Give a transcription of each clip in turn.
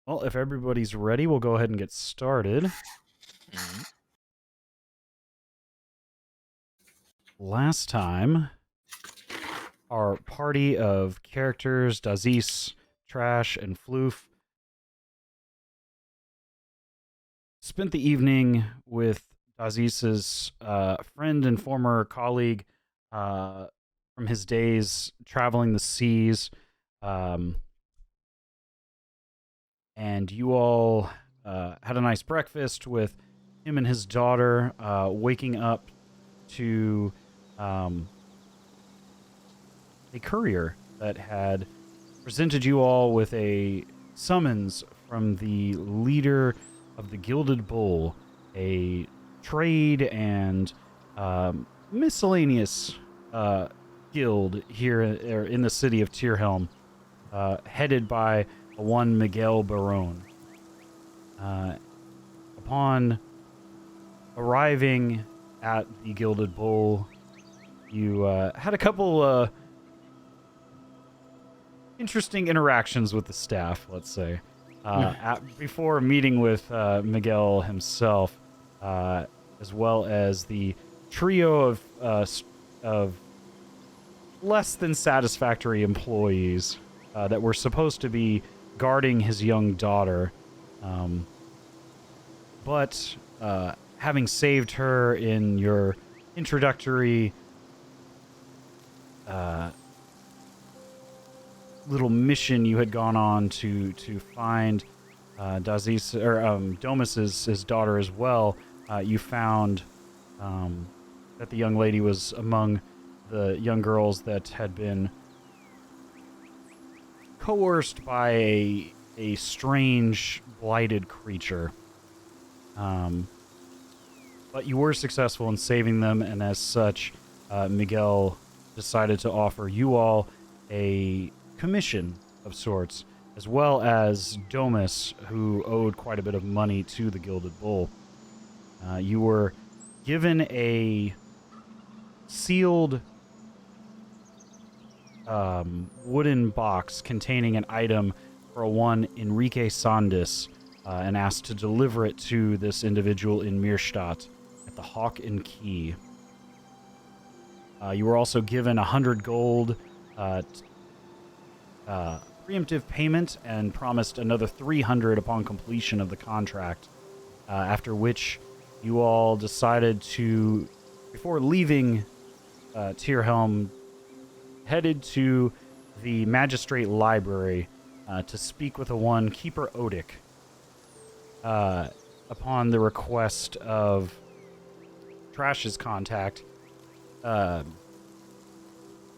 Well, if everybody's ready, we'll go ahead and get started. Last time, our party of characters, Dazis, Trash, and Floof, spent the evening with Dazis's friend and former colleague from his days traveling the seas. Um, and you all had a nice breakfast with him and his daughter, waking up to a courier that had presented you all with a summons from the leader of the Gilded Bull, a trade and miscellaneous guild here in the city of Tierhelm, headed by one Miguel Barone. Upon arriving at the Gilded Bull, you had a couple interesting interactions with the staff, let's say, before meeting with Miguel himself, as well as the trio of less than satisfactory employees that were supposed to be guarding his young daughter. But having saved her in your introductory little mission you had gone on to find Dazis or Domus's his daughter as well, you found that the young lady was among the young girls that had been coerced by a strange blighted creature. But you were successful in saving them, and as such, Miguel decided to offer you all a commission of sorts, as well as Domus, who owed quite a bit of money to the Gilded Bull. You were given a sealed wooden box containing an item for one Enrique Sandis, and asked to deliver it to this individual in Mirstadt at the Hawk and Key. You were also given 100 gold preemptive payment and promised another 300 upon completion of the contract, after which you all decided to, before leaving Tierhelm, headed to the Magistrate Library to speak with one Keeper Odic, upon the request of Trash's contact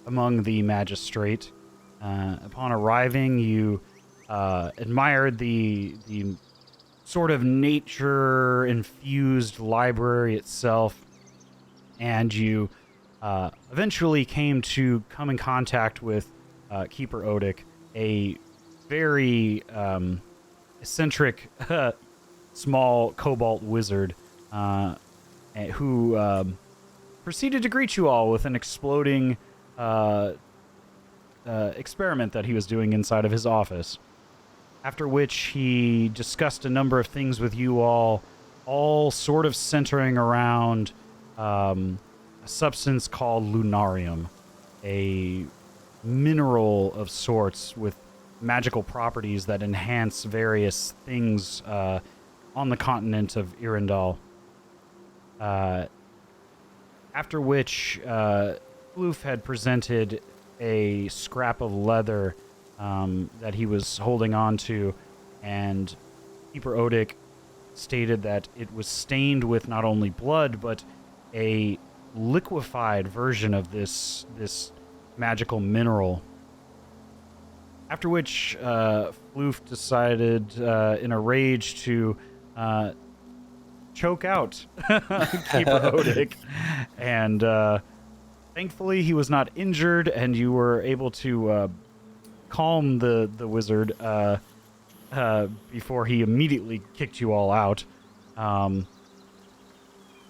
among the magistrate. Upon arriving, you admired the sort of nature-infused library itself, and you eventually came to come in contact with Keeper Odic, a very eccentric small cobalt wizard who proceeded to greet you all with an exploding experiment that he was doing inside of his office. After which he discussed a number of things with you all sort of centering around a substance called lunarium, a mineral of sorts with magical properties that enhance various things on the continent of Irindal. After which, Floof had presented a scrap of leather that he was holding on to, and Keeper Odic stated that it was stained with not only blood, but a liquefied version of this magical mineral. After which, Floof decided in a rage to choke out Keeper Odic, and thankfully he was not injured, and you were able to calm the wizard before he immediately kicked you all out.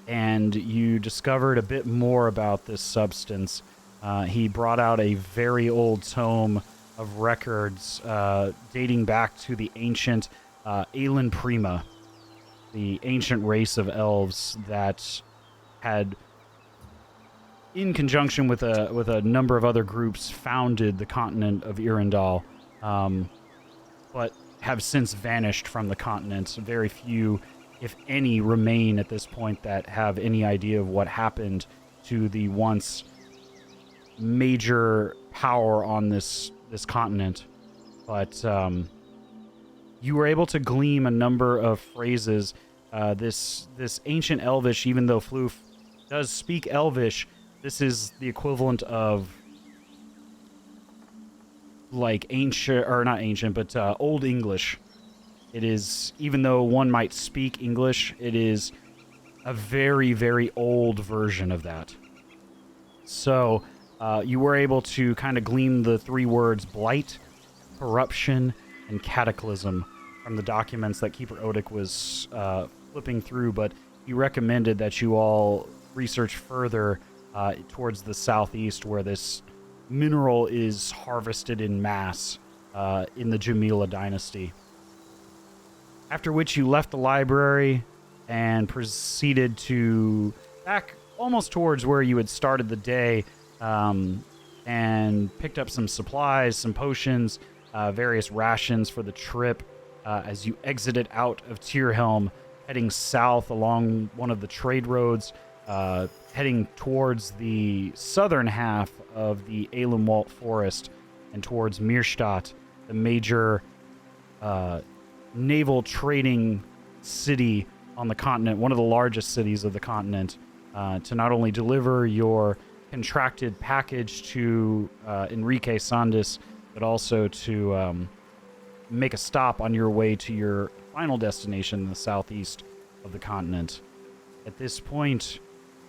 And you discovered a bit more about this substance. He brought out a very old tome of records dating back to the ancient Aelin Prima, the ancient race of elves that had, in conjunction with a number of other groups, founded the continent of Irindal, but have since vanished from the continent. Very few, if any, remain at this point that have any idea of what happened to the once major power on this continent. But you were able to glean a number of phrases. This ancient Elvish, even though Floof does speak Elvish, this is the equivalent of like ancient, or not ancient, but Old English. It is, even though one might speak English, it is a very, very old version of that. So you were able to kind of glean the 3 words blight, corruption, and cataclysm from the documents that Keeper Odic was flipping through, but he recommended that you all research further towards the southeast, where this mineral is harvested in mass in the Jamila dynasty. After which you left the library and proceeded to back almost towards where you had started the day, and picked up some supplies, some potions, various rations for the trip as you exited out of Tierhelm, heading south along one of the trade roads, heading towards the southern half of the Elenwald Forest and towards Mirstadt, the major naval trading city on the continent, one of the largest cities of the continent, to not only deliver your contracted package to Enrique Sandis, but also to make a stop on your way to your final destination in the southeast of the continent. At this point,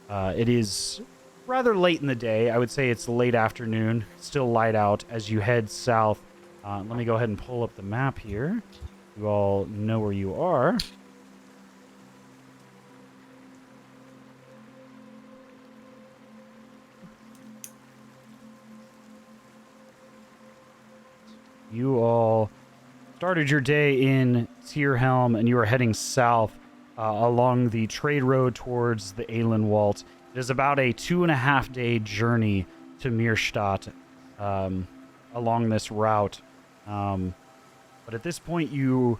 it is rather late in the day. I would say it's late afternoon, still light out as you head south. Let me go ahead and pull up the map here. You all know where you are. You all started your day in Tierhelm, and you are heading south along the trade road towards the Elenwald. It is about a 2.5-day journey to Mirstadt along this route. But at this point, you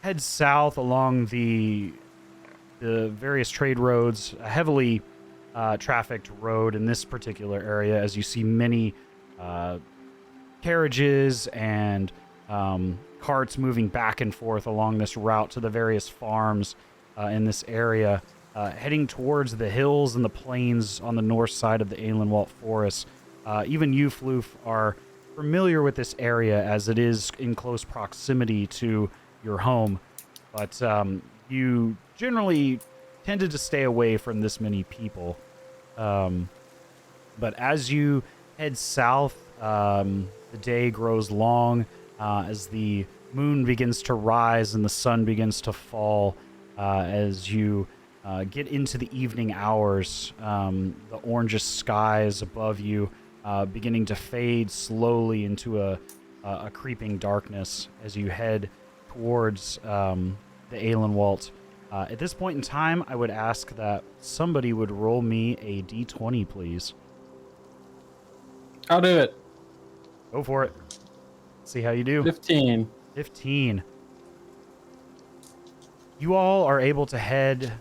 head south along the various trade roads, a heavily trafficked road in this particular area, as you see many carriages and carts moving back and forth along this route to the various farms in this area, heading towards the hills and the plains on the north side of the Elenwald Forest. Even you, Floof, are familiar with this area as it is in close proximity to your home, but you generally tended to stay away from this many people. But as you head south, the day grows long as the moon begins to rise and the sun begins to fall. As you get into the evening hours, the orangish skies above you beginning to fade slowly into a creeping darkness as you head towards the Elenwald. At this point in time, I would ask that somebody would roll me a d20, please. I'll do it. Go for it. See how you do. 15. 15. You all are able to head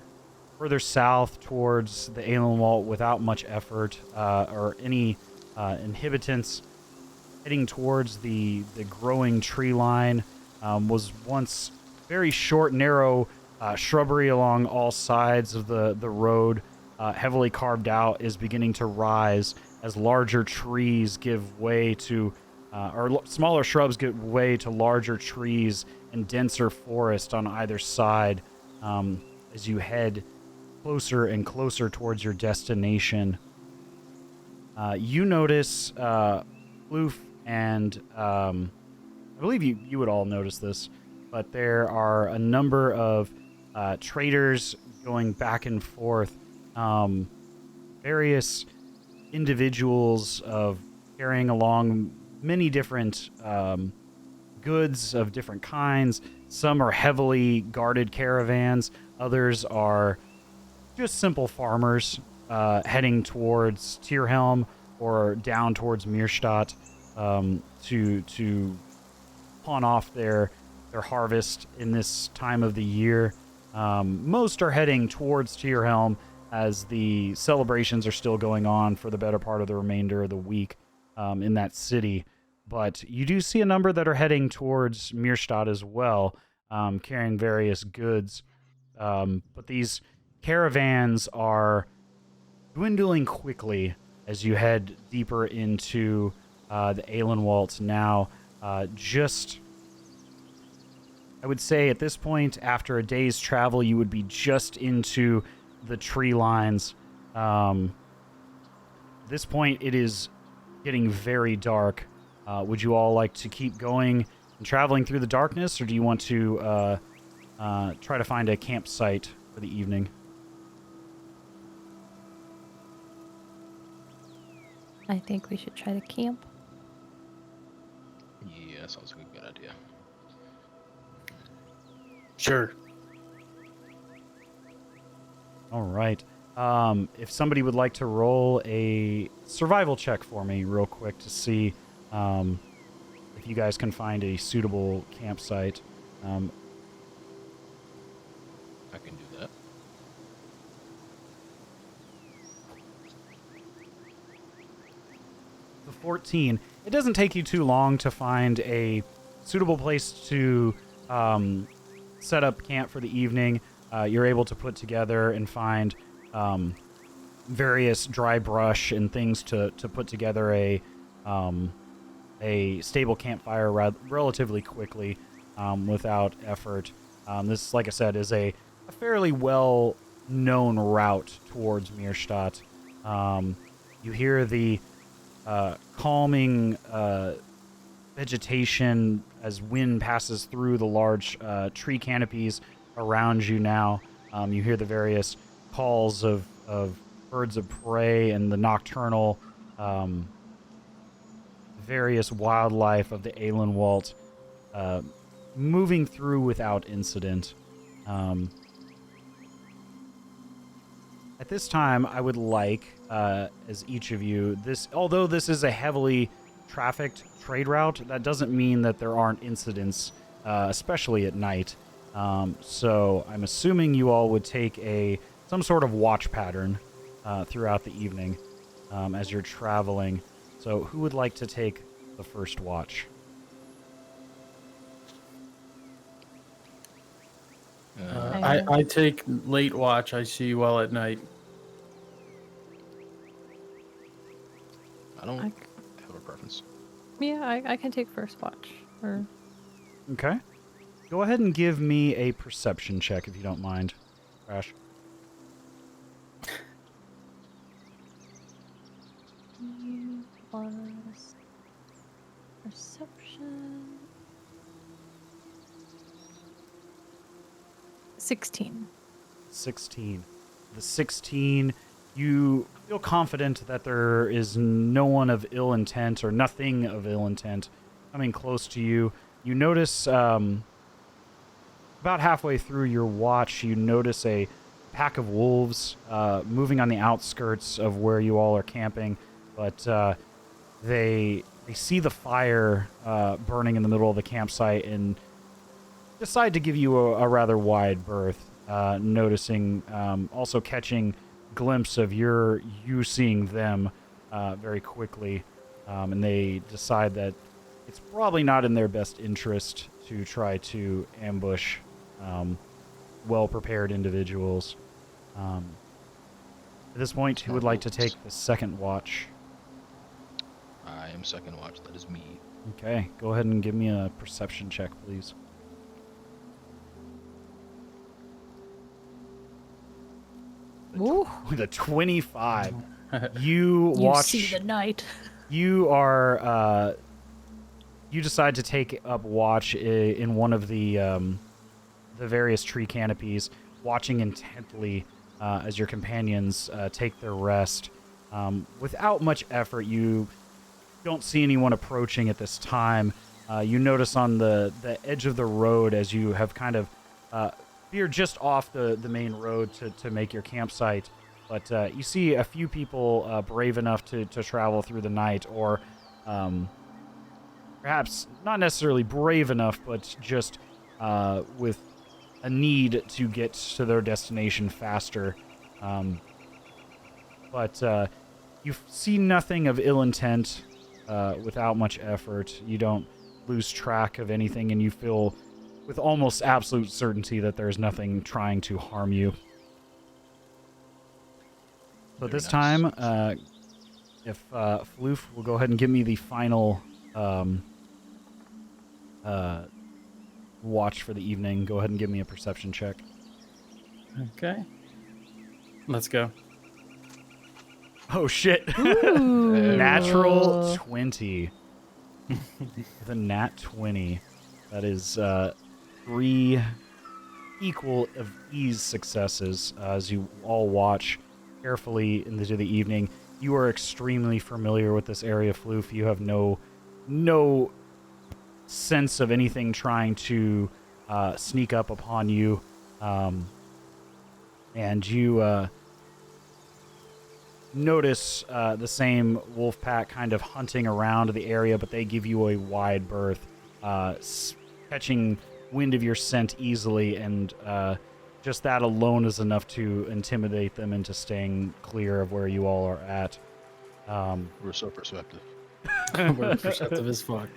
further south towards the Elenwald without much effort or any inhibitants. Heading towards the growing tree line. Was once very short, narrow shrubbery along all sides of the road, heavily carved out, is beginning to rise as larger trees give way to, or smaller shrubs give way to larger trees and denser forest on either side as you head closer and closer towards your destination. You notice, Floof, and I believe you would all notice this, but there are a number of traders going back and forth, various individuals of carrying along many different goods of different kinds. Some are heavily guarded caravans. Others are just simple farmers heading towards Tierhelm or down towards Mierstadt to pawn off their harvest in this time of the year. Most are heading towards Tierhelm as the celebrations are still going on for the better part of the remainder of the week in that city. But you do see a number that are heading towards Mierstadt as well, carrying various goods. But these caravans are dwindling quickly as you head deeper into the Ahlenwald now. I would say at this point, after a day's travel, you would be just into the tree lines. At this point, it is getting very dark. Would you all like to keep going and traveling through the darkness, or do you want to try to find a campsite for the evening? I think we should try to camp. Yeah, sounds like a good idea. Sure. All right. If somebody would like to roll a survival check for me real quick to see if you guys can find a suitable campsite. I can do that. The 14. It doesn't take you too long to find a suitable place to set up camp for the evening. You're able to put together and find various dry brush and things to put together a stable campfire relatively quickly without effort. This, like I said, is a fairly well-known route towards Mierstadt. You hear the calming vegetation as wind passes through the large tree canopies around you now. You hear the various calls of birds of prey and the nocturnal various wildlife of the Ahlenwald moving through without incident. At this time, I would like, as each of you, although this is a heavily trafficked trade route, that doesn't mean that there aren't incidents, especially at night. So I'm assuming you all would take some sort of watch pattern throughout the evening as you're traveling. So who would like to take the first watch? I take late watch. I see well at night. I don't have a preference. Yeah, I can take first watch. Or Okay. Go ahead and give me a perception check if you don't mind, Crash. plus perception. 16. 16. The 16, you feel confident that there is no one of ill intent or nothing of ill intent coming close to you. You notice about halfway through your watch, you notice a pack of wolves moving on the outskirts of where you all are camping, but they see the fire burning in the middle of the campsite and decide to give you a rather wide berth, noticing, also catching glimpse of you seeing them very quickly, and they decide that it's probably not in their best interest to try to ambush well-prepared individuals. At this point, who would like to take the second watch? I am second watch. That is me. Okay, go ahead and give me a perception check, please. Ooh, With a 25, you watch. You see the night. You are. You decide to take up watch in one of the various tree canopies, watching intently as your companions take their rest. Without much effort, you don't see anyone approaching at this time, you notice on the edge of the road as you have kind of you're just off the main road to make your campsite, but you see a few people brave enough to travel through the night, or perhaps not necessarily brave enough, but just with a need to get to their destination faster. But you see nothing of ill intent without much effort. You don't lose track of anything, and you feel with almost absolute certainty that there's nothing trying to harm you. So at Very this nice. time, if Floof will go ahead and give me the final watch for the evening, go ahead and give me a perception check. Okay. Let's go. Oh, shit. Ooh. Natural 20. With a nat 20. That is 3 equal of ease successes as you all watch carefully into the evening. You are extremely familiar with this area, Floof. You have no sense of anything trying to sneak up upon you. And you notice the same wolf pack kind of hunting around the area, but they give you a wide berth, catching wind of your scent easily, and just that alone is enough to intimidate them into staying clear of where you all are at. We're so perceptive. We're perceptive as fuck.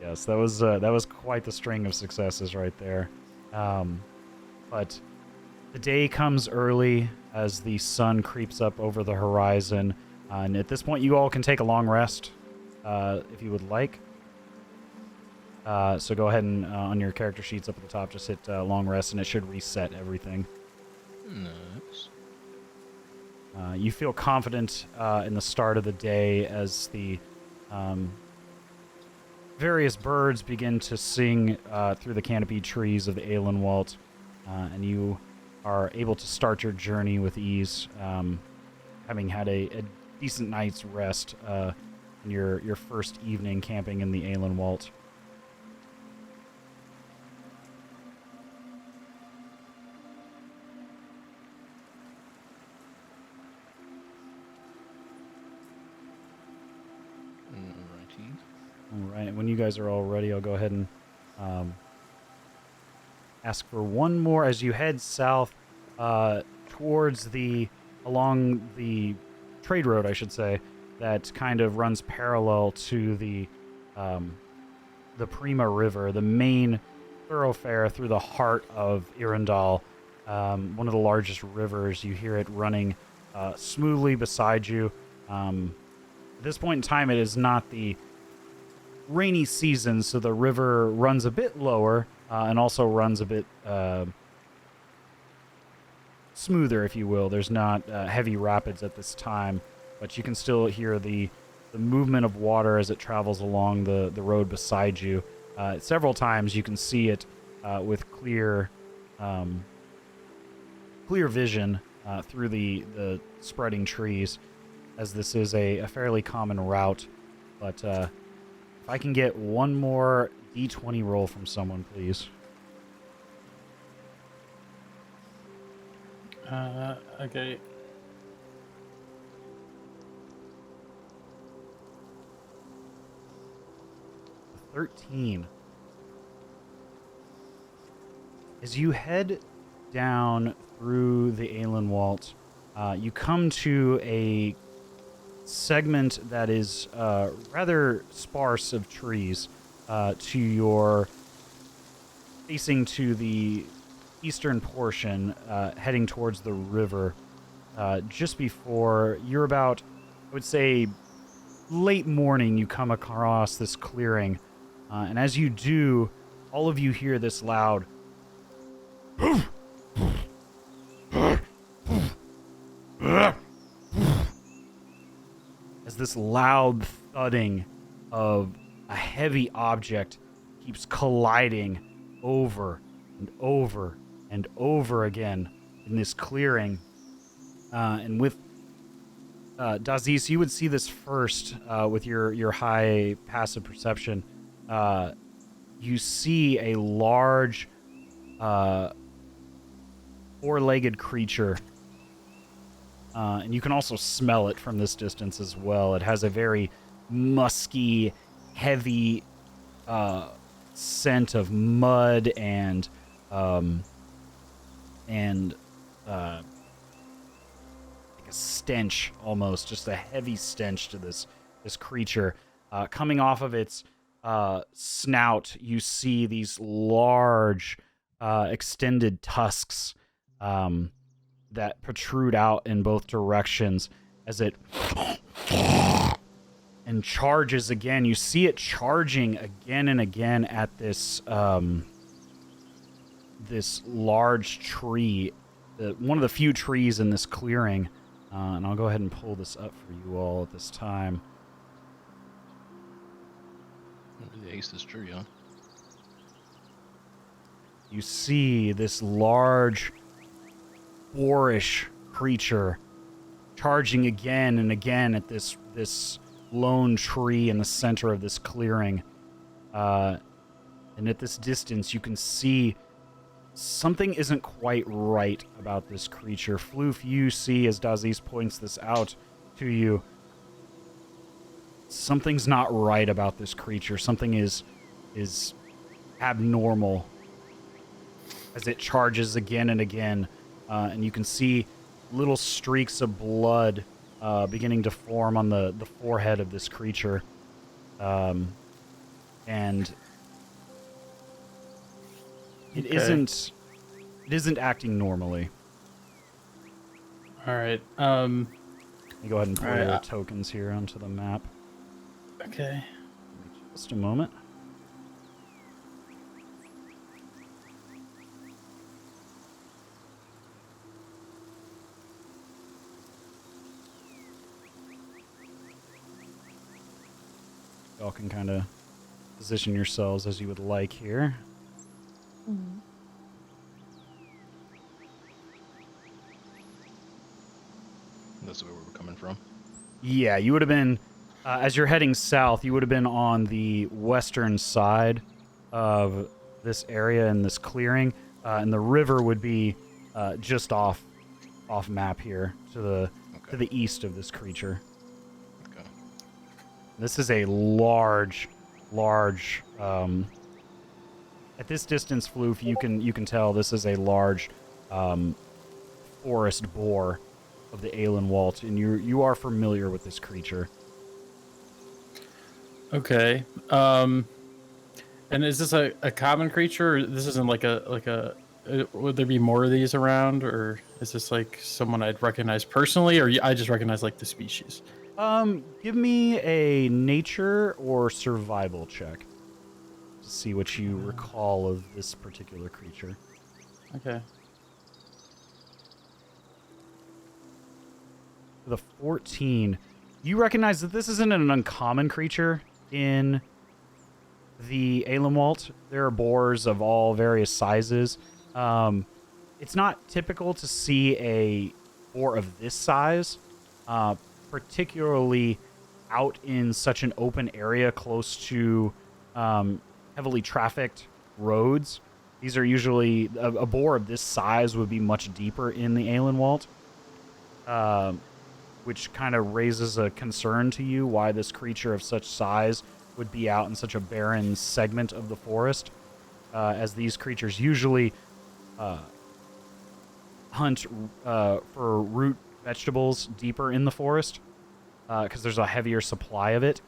Yes, that was quite the string of successes right there. But the day comes early as the sun creeps up over the horizon, and at this point you all can take a long rest if you would like. So go ahead and on your character sheets up at the top, just hit long rest, and it should reset everything. Nice. You feel confident in the start of the day as the various birds begin to sing through the canopied trees of the Aelenwald, and you are able to start your journey with ease, having had a decent night's rest in your first evening camping in the Aelenwald. Alrighty. All right, when you guys are all ready, I'll go ahead and ask for one more as you head south towards along the trade road, I should say, that kind of runs parallel to the Prima River, the main thoroughfare through the heart of Irindal, one of the largest rivers. You hear it running smoothly beside you. At this point in time, it is not the rainy season, so the river runs a bit lower and also runs a bit smoother, if you will. There's not heavy rapids at this time, but you can still hear the movement of water as it travels along the road beside you. Several times you can see it with clear vision through the spreading trees, as this is a fairly common route. But if I can get one more D20 roll from someone, please. Okay. A 13. As you head down through the Aelenwald, you come to a segment that is rather sparse of trees to your facing to the eastern portion, heading towards the river. Just before you're about, I would say, late morning, you come across this clearing, and as you do, all of you hear this loud as this loud thudding of a heavy object keeps colliding over and over and over again in this clearing. And with Daziz, you would see this first with your high passive perception. you see a large four-legged creature. And you can also smell it from this distance as well. It has a very musky, heavy scent of mud and like a stench almost, just a heavy stench to this creature. Coming off of its snout, you see these large extended tusks that protrude out in both directions as it and charges again. You see it charging again and again at this this large tree, one of the few trees in this clearing. And I'll go ahead and pull this up for you all at this time. Really ace this tree, huh? You see this large, boarish creature charging again and again at this lone tree in the center of this clearing. And at this distance, you can see something isn't quite right about this creature. Floof, you see, as Daziz points this out to you, something's not right about this creature. Something is abnormal as it charges again and again. And you can see little streaks of blood beginning to form on the forehead of this creature. And it isn't acting normally. All right. Let me go ahead and pull Alright, your tokens here onto the map. Okay. Just a moment. Y'all can kind of position yourselves as you would like here. Mm. That's where we're coming from. Yeah, you would have been, as you're heading south, you would have been on the western side of this area in this clearing, and the river would be just off map here to the east of this creature. Okay. This is a large. At this distance, Floof, you can tell this is a large forest boar of the Aelenwald, and you are familiar with this creature. Okay. And is this a common creature? Or this isn't like a would there be more of these around, or is this like someone I'd recognize personally, or I just recognize like the species? Give me a nature or survival check to see what you recall of this particular creature. Okay. The 14, you recognize that this isn't an uncommon creature in the Aelenwald. There are boars of all various sizes. It's not typical to see a boar of this size, particularly out in such an open area close to heavily trafficked roads. These are usually, a boar of this size would be much deeper in the Aelenwald, which kind of raises a concern to you why this creature of such size would be out in such a barren segment of the forest, as these creatures usually hunt for root vegetables deeper in the forest, because there's a heavier supply of it.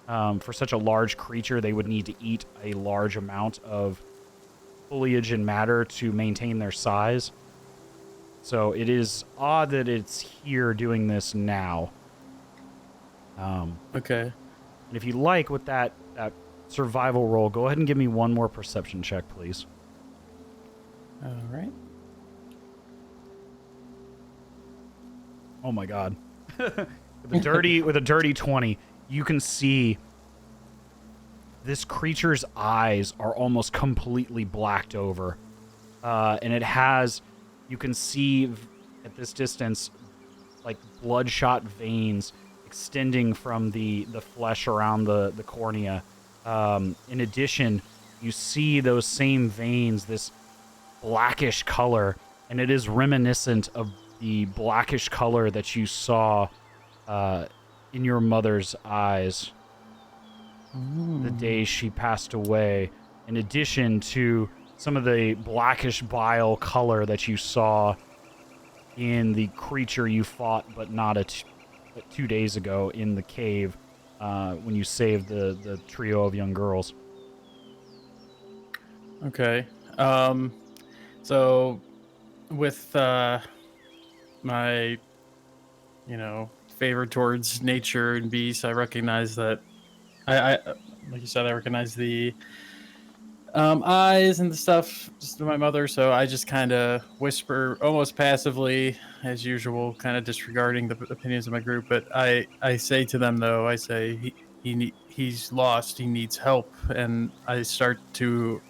For such a large creature, they would need to eat a large amount of foliage and matter to maintain their size. So it is odd that it's here doing this now. Okay. And if you like, with that survival roll, go ahead and give me one more perception check, please. All right. Oh my god. with a dirty 20, you can see this creature's eyes are almost completely blacked over. And it has, you can see at this distance, like bloodshot veins extending from the flesh around the cornea, In addition, you see those same veins, this blackish color, and it is reminiscent of the blackish color that you saw in your mother's eyes the day she passed away, in addition to some of the blackish bile color that you saw in the creature you fought but not 2 days ago in the cave when you saved the trio of young girls. Okay. So with my, favor towards nature and beasts, I recognize that I like you said, I recognize the eyes and the stuff just to my mother. So I just kind of whisper almost passively as usual, kind of disregarding the opinions of my group. But I say to them though, I say he's lost. He needs help. And I start to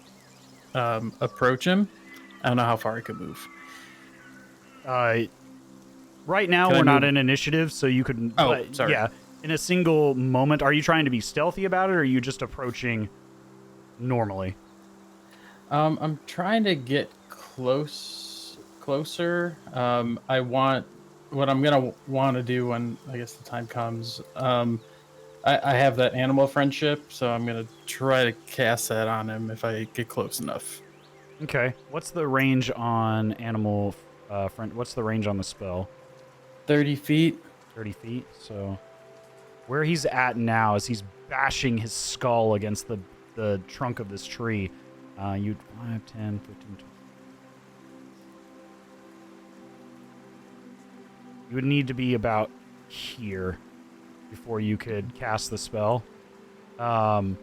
approach him. I don't know how far I could move. Right now, Can I we're not move? in initiative, so you could. Oh, but, sorry. Yeah, in a single moment, are you trying to be stealthy about it, or are you just approaching normally? I'm trying to get closer. I want what I'm gonna want to do when I guess the time comes. I have that animal friendship, so I'm gonna try to cast that on him if I get close enough. Okay. What's the range on animal friend? What's the range on the spell? 30 feet. 30 feet. So where he's at now is he's bashing his skull against the trunk of this tree. You'd 5, 10, 15, 20. You would need to be about here before you could cast the spell. And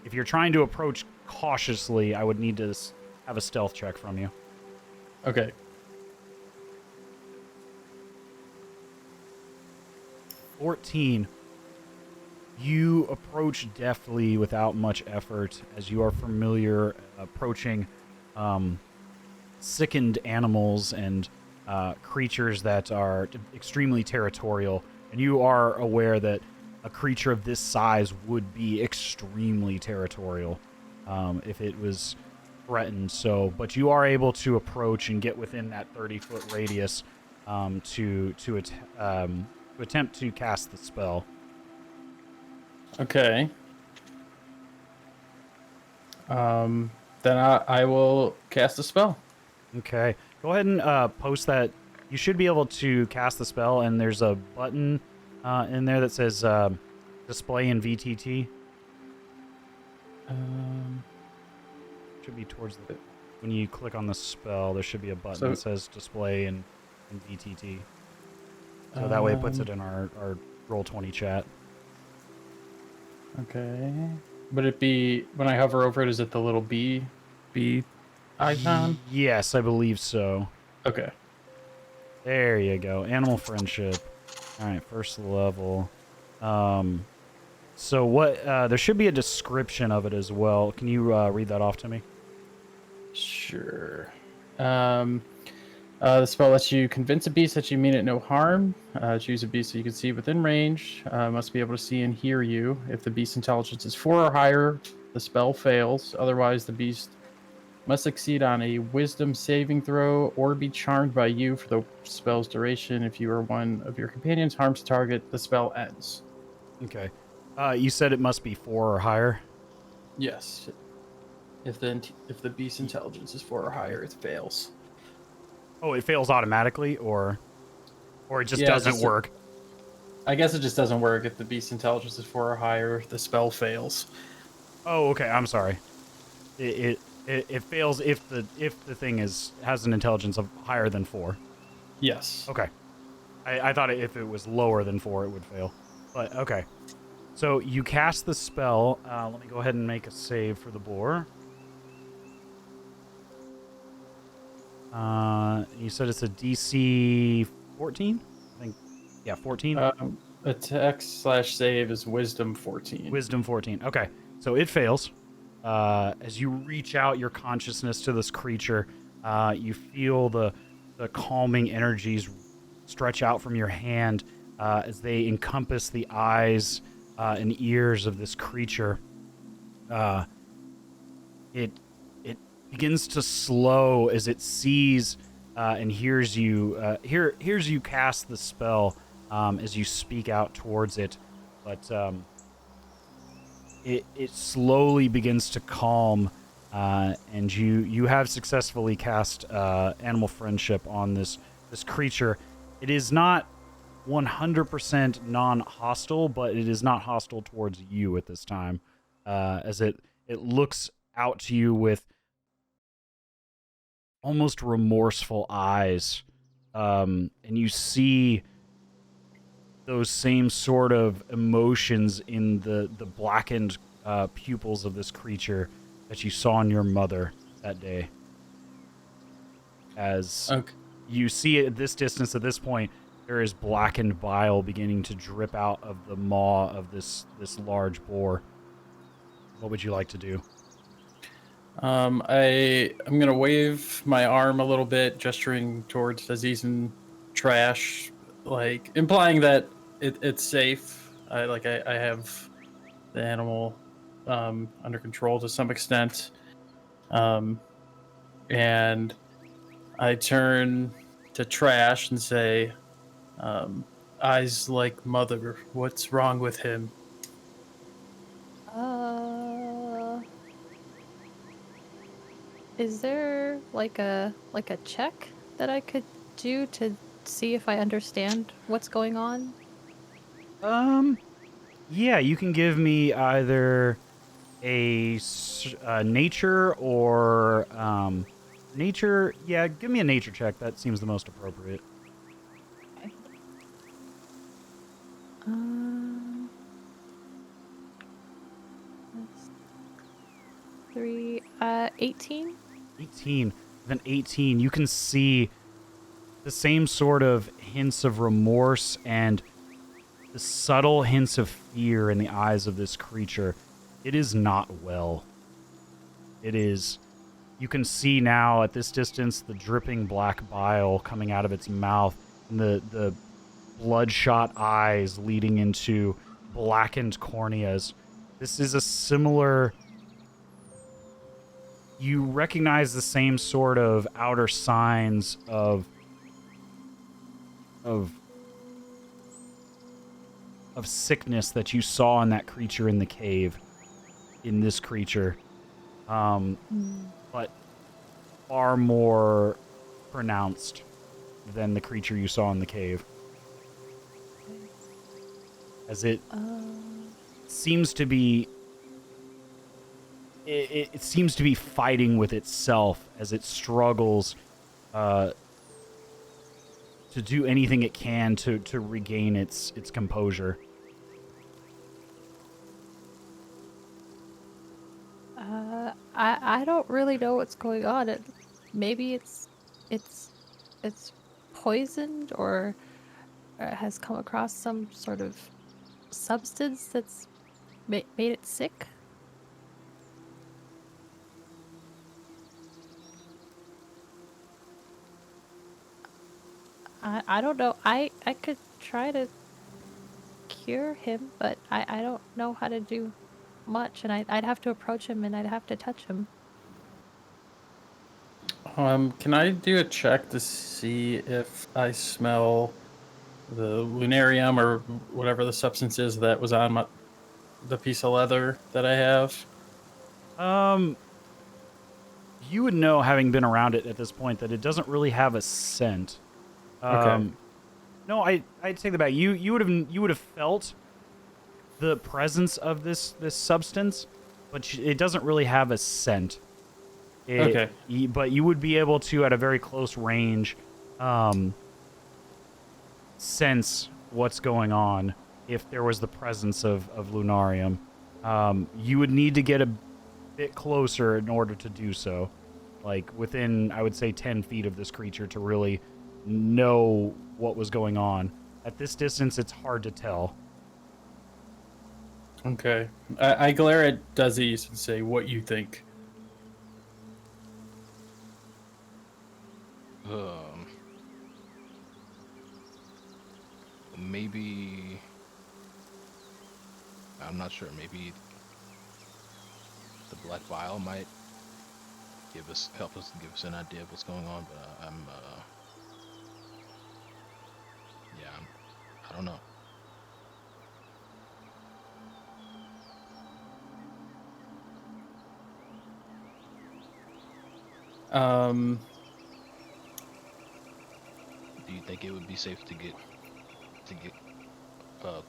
if you're trying to approach cautiously, I would need to have a stealth check from you. Okay. $14. You approach deftly without much effort, as you are familiar approaching sickened animals and creatures that are extremely territorial, and you are aware that a creature of this size would be extremely territorial if it was threatened. So, but you are able to approach and get within that 30-foot radius to attempt to cast the spell. Okay. Then I will cast a spell. Okay. Go ahead and post that. You should be able to cast the spell, and there's a button in there that says display in VTT. Should be towards the... When you click on the spell, there should be a button that says display in VTT. So that way it puts it in our Roll20 chat. Okay. Would it be, when I hover over it, is it the little bee icon? Yes, I believe so. Okay. There you go. Animal friendship. All right, first level. So what? There should be a description of it as well. Can you read that off to me? Sure. The spell lets you convince a beast that you mean it no harm. Choose a beast that you can see within range. Must be able to see and hear you. If the beast's intelligence is 4 or higher, the spell fails. Otherwise, the beast must succeed on a wisdom saving throw or be charmed by you for the spell's duration. If you or one of your companions harms the target, the spell ends. Okay. You said it must be 4 or higher? Yes. If the beast's intelligence is 4 or higher, it fails. Oh, it fails automatically, or it just Yeah, doesn't work? I guess it just doesn't work. If the beast's intelligence is 4 or higher, the spell fails. Oh, okay. I'm sorry. It fails if the thing has an intelligence of higher than 4. Yes. Okay. I thought if it was lower than 4, it would fail. But okay. So you cast the spell. Let me go ahead and make a save for the boar. You said it's a DC 14? I think, yeah, 14. Attack/save is Wisdom 14. Wisdom 14. Okay, so it fails. As you reach out your consciousness to this creature, you feel the calming energies stretch out from your hand as they encompass the eyes and ears of this creature, it begins to slow as it sees and hears you hears you cast the spell as you speak out towards it, but it slowly begins to calm, and you have successfully cast animal friendship on this creature. It is not 100% non-hostile, but it is not hostile towards you at this time, as it looks out to you with almost remorseful eyes, and you see those same sort of emotions in the blackened pupils of this creature that you saw in your mother that day. As Okay. you see it at this distance, at this point, there is blackened bile beginning to drip out of the maw of this large boar. What would you like to do? I'm gonna wave my arm a little bit, gesturing towards Aziz and Trash, like implying that it's safe. I have the animal under control to some extent, and I turn to Trash and say, "Eyes like mother. What's wrong with him?" Uh, is there like a check that I could do to see if I understand what's going on? Yeah, you can give me either nature or nature. Yeah, give me a nature check. That seems the most appropriate. Okay. Um, that's 18. 18. With an 18, you can see the same sort of hints of remorse and the subtle hints of fear in the eyes of this creature. It is not well. It is. You can see now at this distance the dripping black bile coming out of its mouth and the bloodshot eyes leading into blackened corneas. This is a similar. You recognize the same sort of outer signs of sickness that you saw in that creature in the cave, in this creature, but far more pronounced than the creature you saw in the cave, as it seems to be it seems to be fighting with itself as it struggles to do anything it can to regain its composure. I don't really know what's going on. Maybe it's poisoned or has come across some sort of substance that's made it sick. I don't know. I could try to cure him, but I don't know how to do much, and I'd have to approach him and I'd have to touch him. Can I do a check to see if I smell the lunarium or whatever the substance is that was on the piece of leather that I have? You would know, having been around it at this point, that it doesn't really have a scent. Okay. No, I'd take that back. You would have felt the presence of this substance, but it doesn't really have a scent. Okay. But you would be able to, at a very close range, sense what's going on if there was the presence of lunarium. You would need to get a bit closer in order to do so, like within, I would say, 10 feet of this creature to really know what was going on. At this distance, it's hard to tell. Okay. I glare at Daziz and say, "What you think?" Maybe I'm not sure. Maybe the black vial might help us give us an idea of what's going on. But I don't know. Do you think it would be safe to get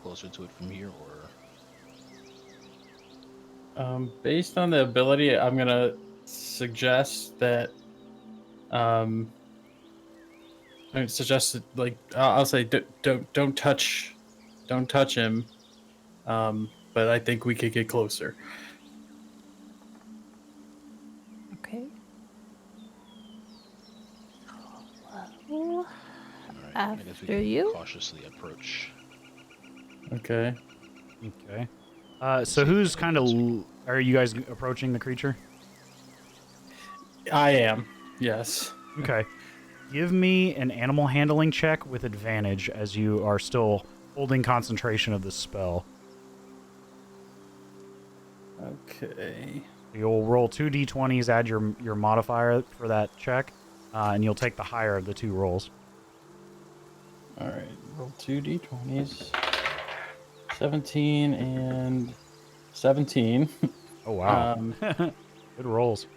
closer to it from here, or? Based on the ability, I'm gonna suggest that I suggest that, like I'll say don't touch him. But I think we could get closer. Okay. Well, All right, I guess we after can you. cautiously approach. Okay. Okay. So who's kind of... Are you guys approaching the creature? I am. Yes. Okay. Give me an animal handling check with advantage as you are still holding concentration of the spell. Okay. You'll roll 2 d20s, add your modifier for that check, and you'll take the higher of the 2 rolls. All right. Roll 2 d20s. 17 and 17. Oh, wow. Good rolls.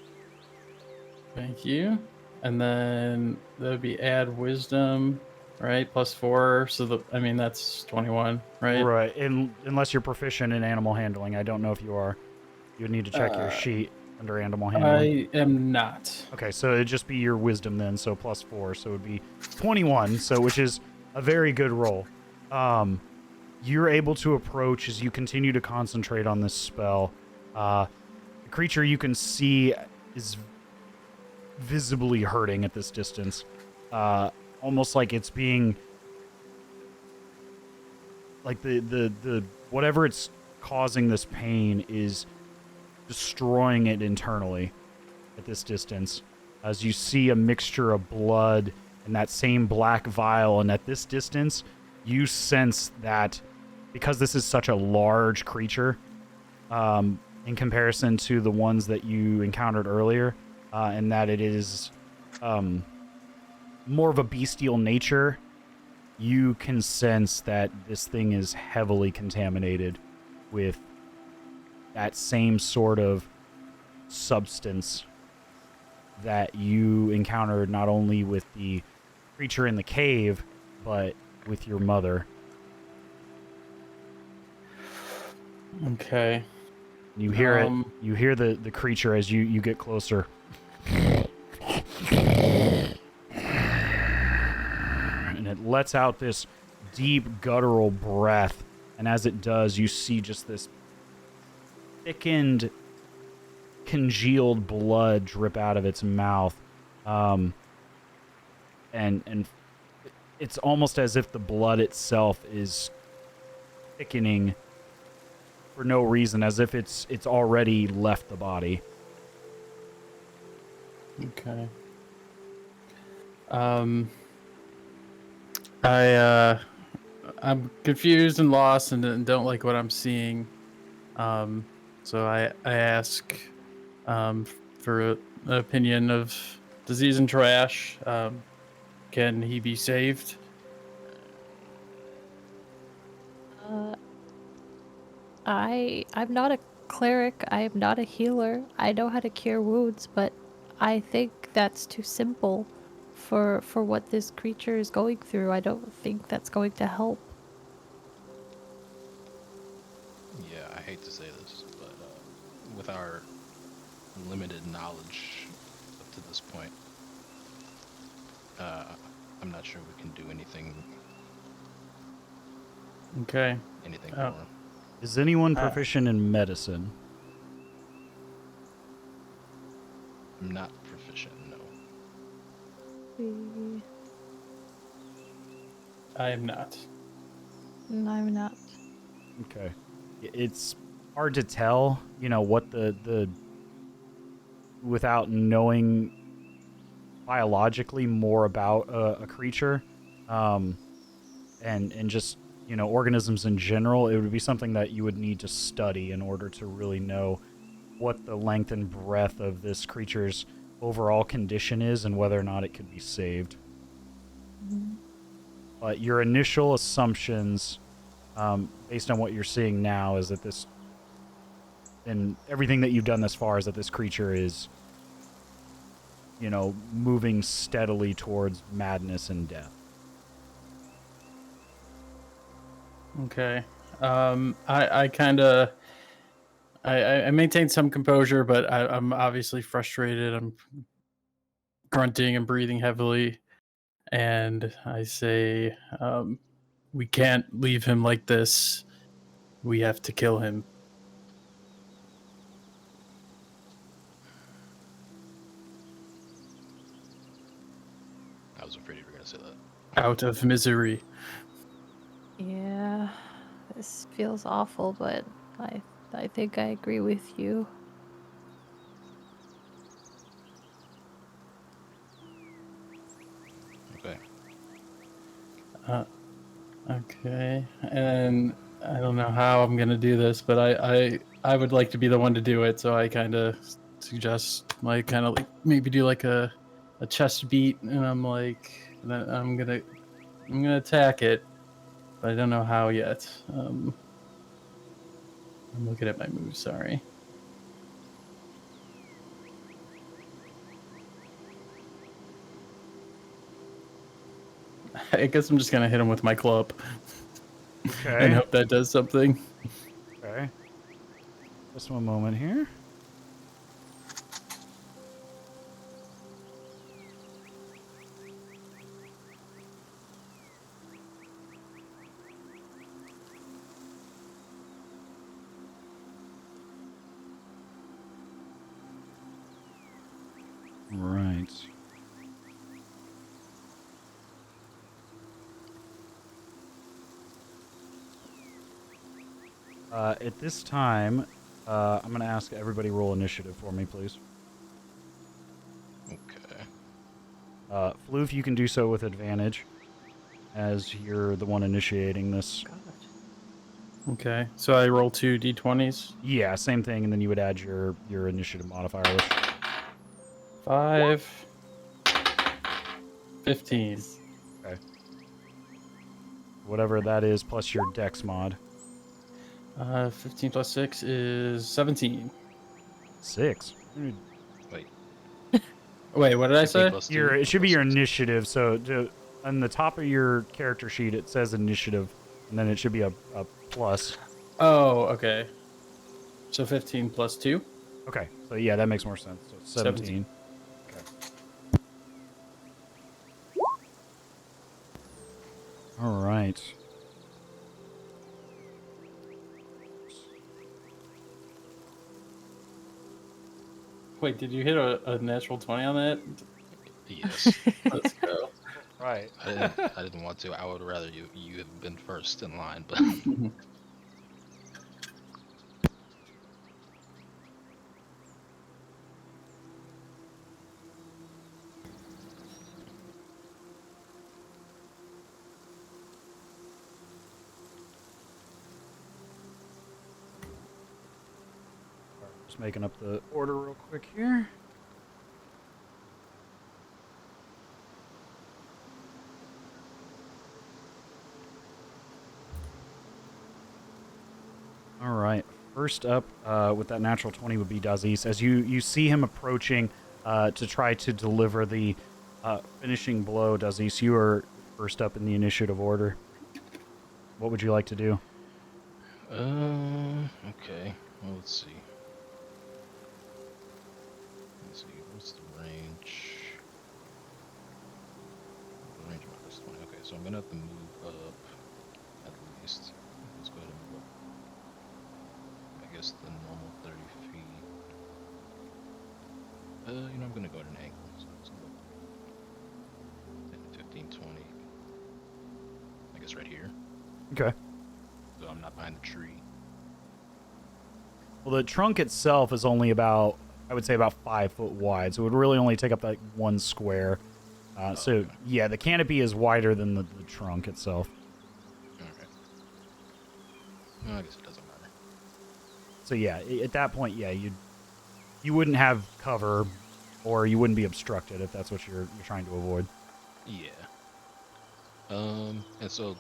Thank you. And then that would be add wisdom, right? +4. So that's 21, right? Right. Unless you're proficient in animal handling. I don't know if you are. You would need to check your sheet under animal handling. I am not. Okay, so it'd just be your wisdom then, so +4, so it would be 21, so which is a very good roll. You're able to approach as you continue to concentrate on this spell. The creature you can see is visibly hurting at this distance. Almost like it's being... Like the whatever it's causing this pain is destroying it internally at this distance. As you see a mixture of blood and that same black vial, and at this distance, you sense that because this is such a large creature, in comparison to the ones that you encountered earlier, and that it is more of a bestial nature, you can sense that this thing is heavily contaminated with that same sort of substance that you encountered not only with the creature in the cave, but with your mother. Okay. You hear it. You hear the creature as you get closer. And it lets out this deep guttural breath. And as it does, you see just this thickened, congealed blood drip out of its mouth. And it's almost as if the blood itself is thickening for no reason, as if it's already left the body. Okay. I'm confused and lost and don't like what I'm seeing. So I ask for an opinion of disease and trash. Can he be saved? I'm not a cleric. I am not a healer. I know how to cure wounds, but I think that's too simple for what this creature is going through. I don't think that's going to help. Yeah, I hate to say this, but with our limited knowledge up to this point, I'm not sure we can do anything Okay. for him. Is anyone proficient in medicine? I'm not proficient, no. I am not. No, I'm not. Okay. It's hard to tell, what the without knowing biologically more about a creature, and just organisms in general, it would be something that you would need to study in order to really know what the length and breadth of this creature's overall condition is and whether or not it could be saved. But your initial assumptions, based on what you're seeing now, is that this, and everything that you've done thus far, is that this creature is, moving steadily towards madness and death. Okay. I kind of I maintain some composure, but I'm obviously frustrated. I'm grunting and breathing heavily, and I say, "We can't leave him like this. We have to kill him." I was afraid you were gonna say that. Out of misery. Yeah, this feels awful, but I think I agree with you. Okay. Okay, and I don't know how I'm gonna do this, but I would like to be the one to do it. So I kind of suggest maybe do like a chest beat, and I'm like, I'm gonna attack it, but I don't know how yet. I'm looking at my moves. Sorry. I guess I'm just gonna hit him with my club Okay. and hope that does something. Okay. Just one moment here. Right. At this time, I'm going to ask everybody roll initiative for me, please. Okay. Floof, you can do so with advantage, as you're the one initiating this. Okay, so I roll 2 d20s. Yeah, same thing, and then you would add your initiative modifier. Which... 5, 15. Okay. Whatever that is, plus your dex mod. 15 plus 6 is 17. 6. Wait. Wait, what did I 15 say? plus 2 It should be plus your 6. initiative. So on the top of your character sheet, it says initiative, and then it should be a plus. Oh, okay. So 15 plus 2? Okay, so yeah, that makes more sense. So 17. Okay. All right. Wait, did you hit a natural 20 on that? Yes. Let's go. Right. I didn't want to. I would rather you have been first in line, but Just making up the order real quick here. All right. First up, with that natural 20 would be Dazis. As you see him approaching to try to deliver the finishing blow, Dazis, you are first up in the initiative order. What would you like to do? okay. Well, let's see. What's the range? The range minus 20. Okay, so I'm gonna have to move up at least. Let's go ahead and move up. I guess the normal 30 feet. I'm gonna go at an angle. So let's go 10, 15, 20. I guess right here. Okay. So I'm not behind the tree. Well, the trunk itself is only about, I would say, about 5 foot wide, so it would really only take up like 1 square. So Okay. yeah, the canopy is wider than the trunk itself. Alright. Well, I guess it doesn't matter. So yeah, at that point, yeah, you wouldn't have cover, or you wouldn't be obstructed if that's what you're trying to avoid. Yeah. And so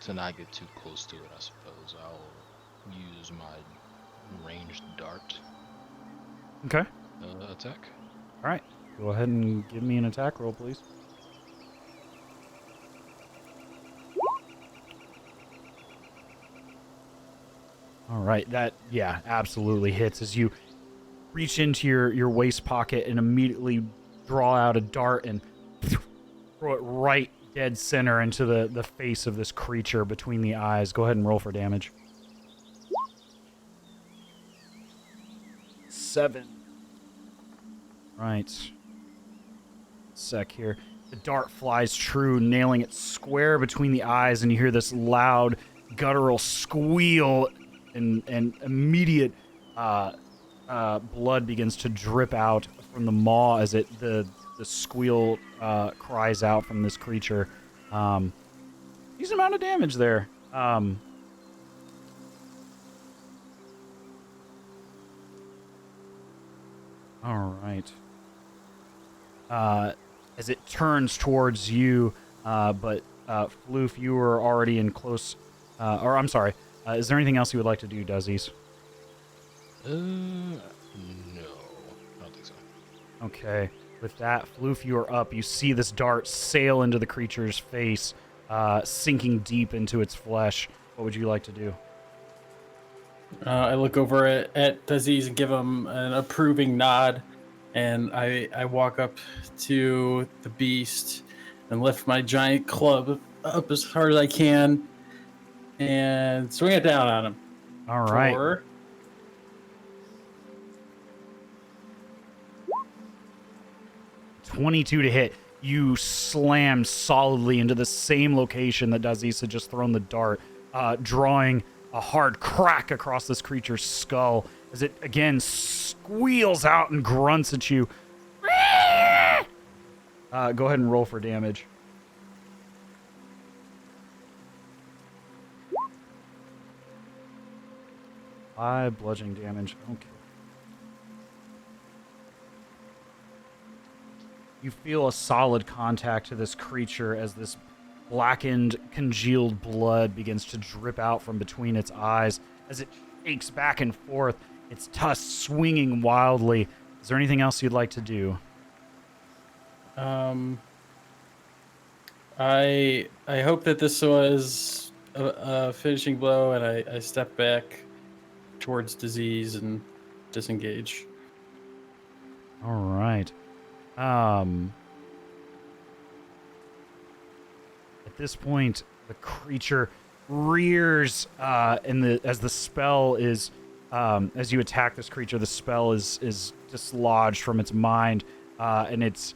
to not get too close to it, I suppose I'll use my ranged dart Okay. attack. All right. Go ahead and give me an attack roll, please. All right. That, yeah, absolutely hits as you reach into your waist pocket and immediately draw out a dart and throw it right dead center into the face of this creature between the eyes. Go ahead and roll for damage. 7. Right. Sec here. The dart flies true, nailing it square between the eyes, and you hear this loud, guttural squeal, and immediate blood begins to drip out from the maw as the squeal cries out from this creature. Decent amount of damage there. All right. As it turns towards you, but Floof, you were already in close. Or I'm sorry. Is there anything else you would like to do, Duzzies? No, I don't think so. Okay. With that, Floof, you are up. You see this dart sail into the creature's face, sinking deep into its flesh. What would you like to do? I look over at Daziz and give him an approving nod, and I walk up to the beast and lift my giant club up as hard as I can and swing it down on him. All right. For 22 to hit. You slam solidly into the same location that Daziz had just thrown the dart, drawing a hard crack across this creature's skull as it again squeals out and grunts at you. Go ahead and roll for damage. Five bludgeoning damage. Okay. You feel a solid contact to this creature as this blackened, congealed blood begins to drip out from between its eyes as it shakes back and forth, its tusks swinging wildly. Is there anything else you'd like to do? I hope that this was a finishing blow, and I step back towards Disease and disengage. All right. At this point, the creature rears, as the spell is, as you attack this creature, the spell is dislodged from its mind, and its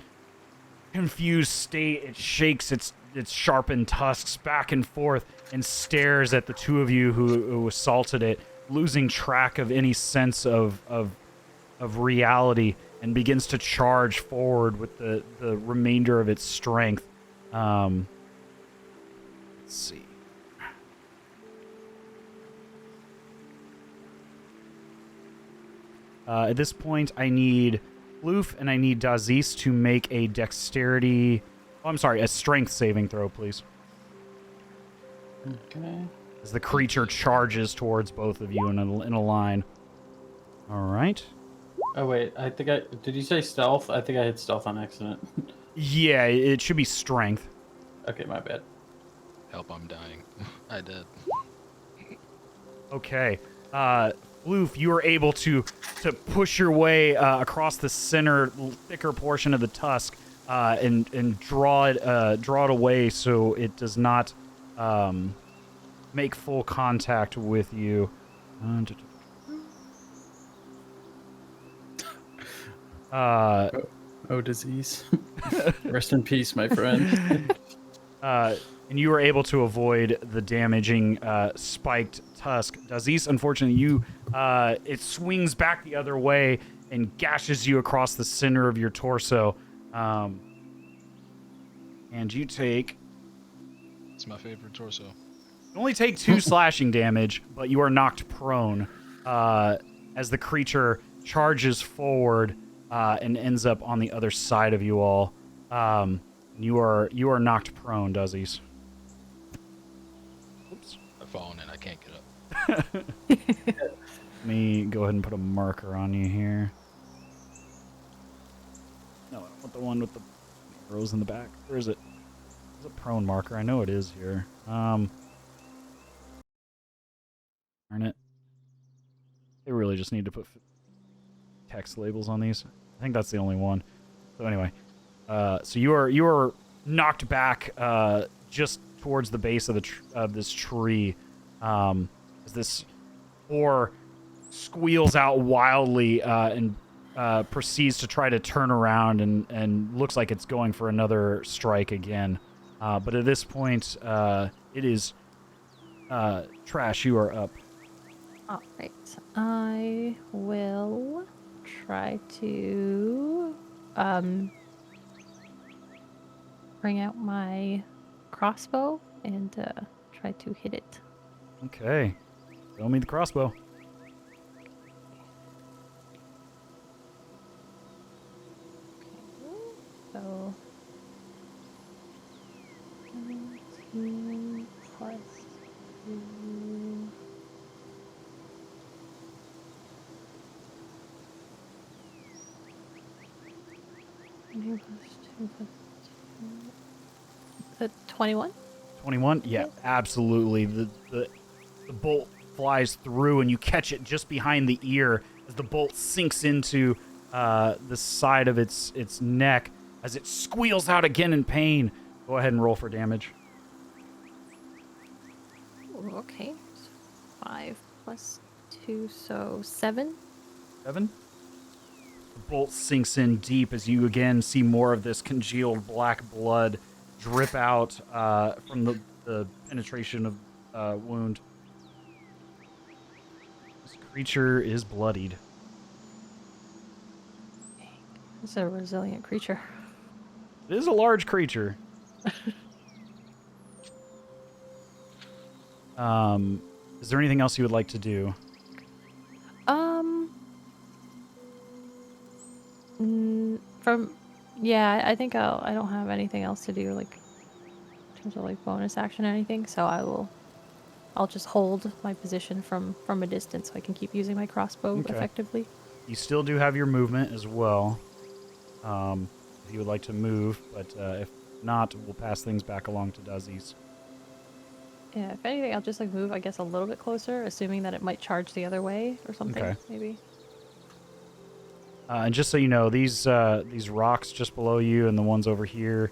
confused state, it shakes its sharpened tusks back and forth and stares at the two of you who assaulted it, losing track of any sense of reality, and begins to charge forward with the remainder of its strength. Let's see. At this point, I need Floof and I need Daziz to make a dexterity... Oh, I'm sorry, a strength saving throw, please. Okay. As the creature charges towards both of you in a line. All right. Oh wait, did you say stealth? I think I hit stealth on accident. Yeah, it should be strength. Okay, my bad. Help, I'm dying. I did. Okay. Floof, you are able to push your way across the center, thicker portion of the tusk, and draw it away so it does not make full contact with you. Oh, Disease. Rest in peace, my friend. And you were able to avoid the damaging spiked tusk. Daziz, unfortunately, it swings back the other way and gashes you across the center of your torso. And you take... It's my favorite torso. only take 2 slashing damage, but you are knocked prone as the creature charges forward and ends up on the other side of you all. You are knocked prone, Duzzies. Oops. I've fallen and I can't get up. Let me go ahead and put a marker on you here. No, I don't want the one with the arrows in the back. Where is it? There's a prone marker. I know it is here. Darn it. They really just need to put text labels on these. I think that's the only one. So anyway, so you are knocked back just towards the base of this tree as this boar squeals out wildly and proceeds to try to turn around and looks like it's going for another strike again. But at this point, it is Trash. You are up. All right. I will try to bring out my crossbow and try to hit it. Okay. Show me the crossbow. So 17 plus 2. The 21? 21? Yeah, absolutely. The bolt flies through and you catch it just behind the ear as the bolt sinks into the side of its neck as it squeals out again in pain. Go ahead and roll for damage. Ooh, okay. 5 plus 2, so 7. 7? The bolt sinks in deep as you again see more of this congealed black blood drip out from the penetration of wound. This creature is bloodied. It's a resilient creature. It is a large creature. Is there anything else you would like to do? I think I don't have anything else to do, like in terms of like bonus action or anything. So I'll just hold my position from a distance so I can keep using my crossbow effectively. You still do have your movement as well. If you would like to move, but if not, we'll pass things back along to Duzzies. Yeah, if anything, I'll just like move, I guess, a little bit closer, assuming that it might charge the other way or something. Okay. Maybe. And just so you know, these rocks just below you and the ones over here,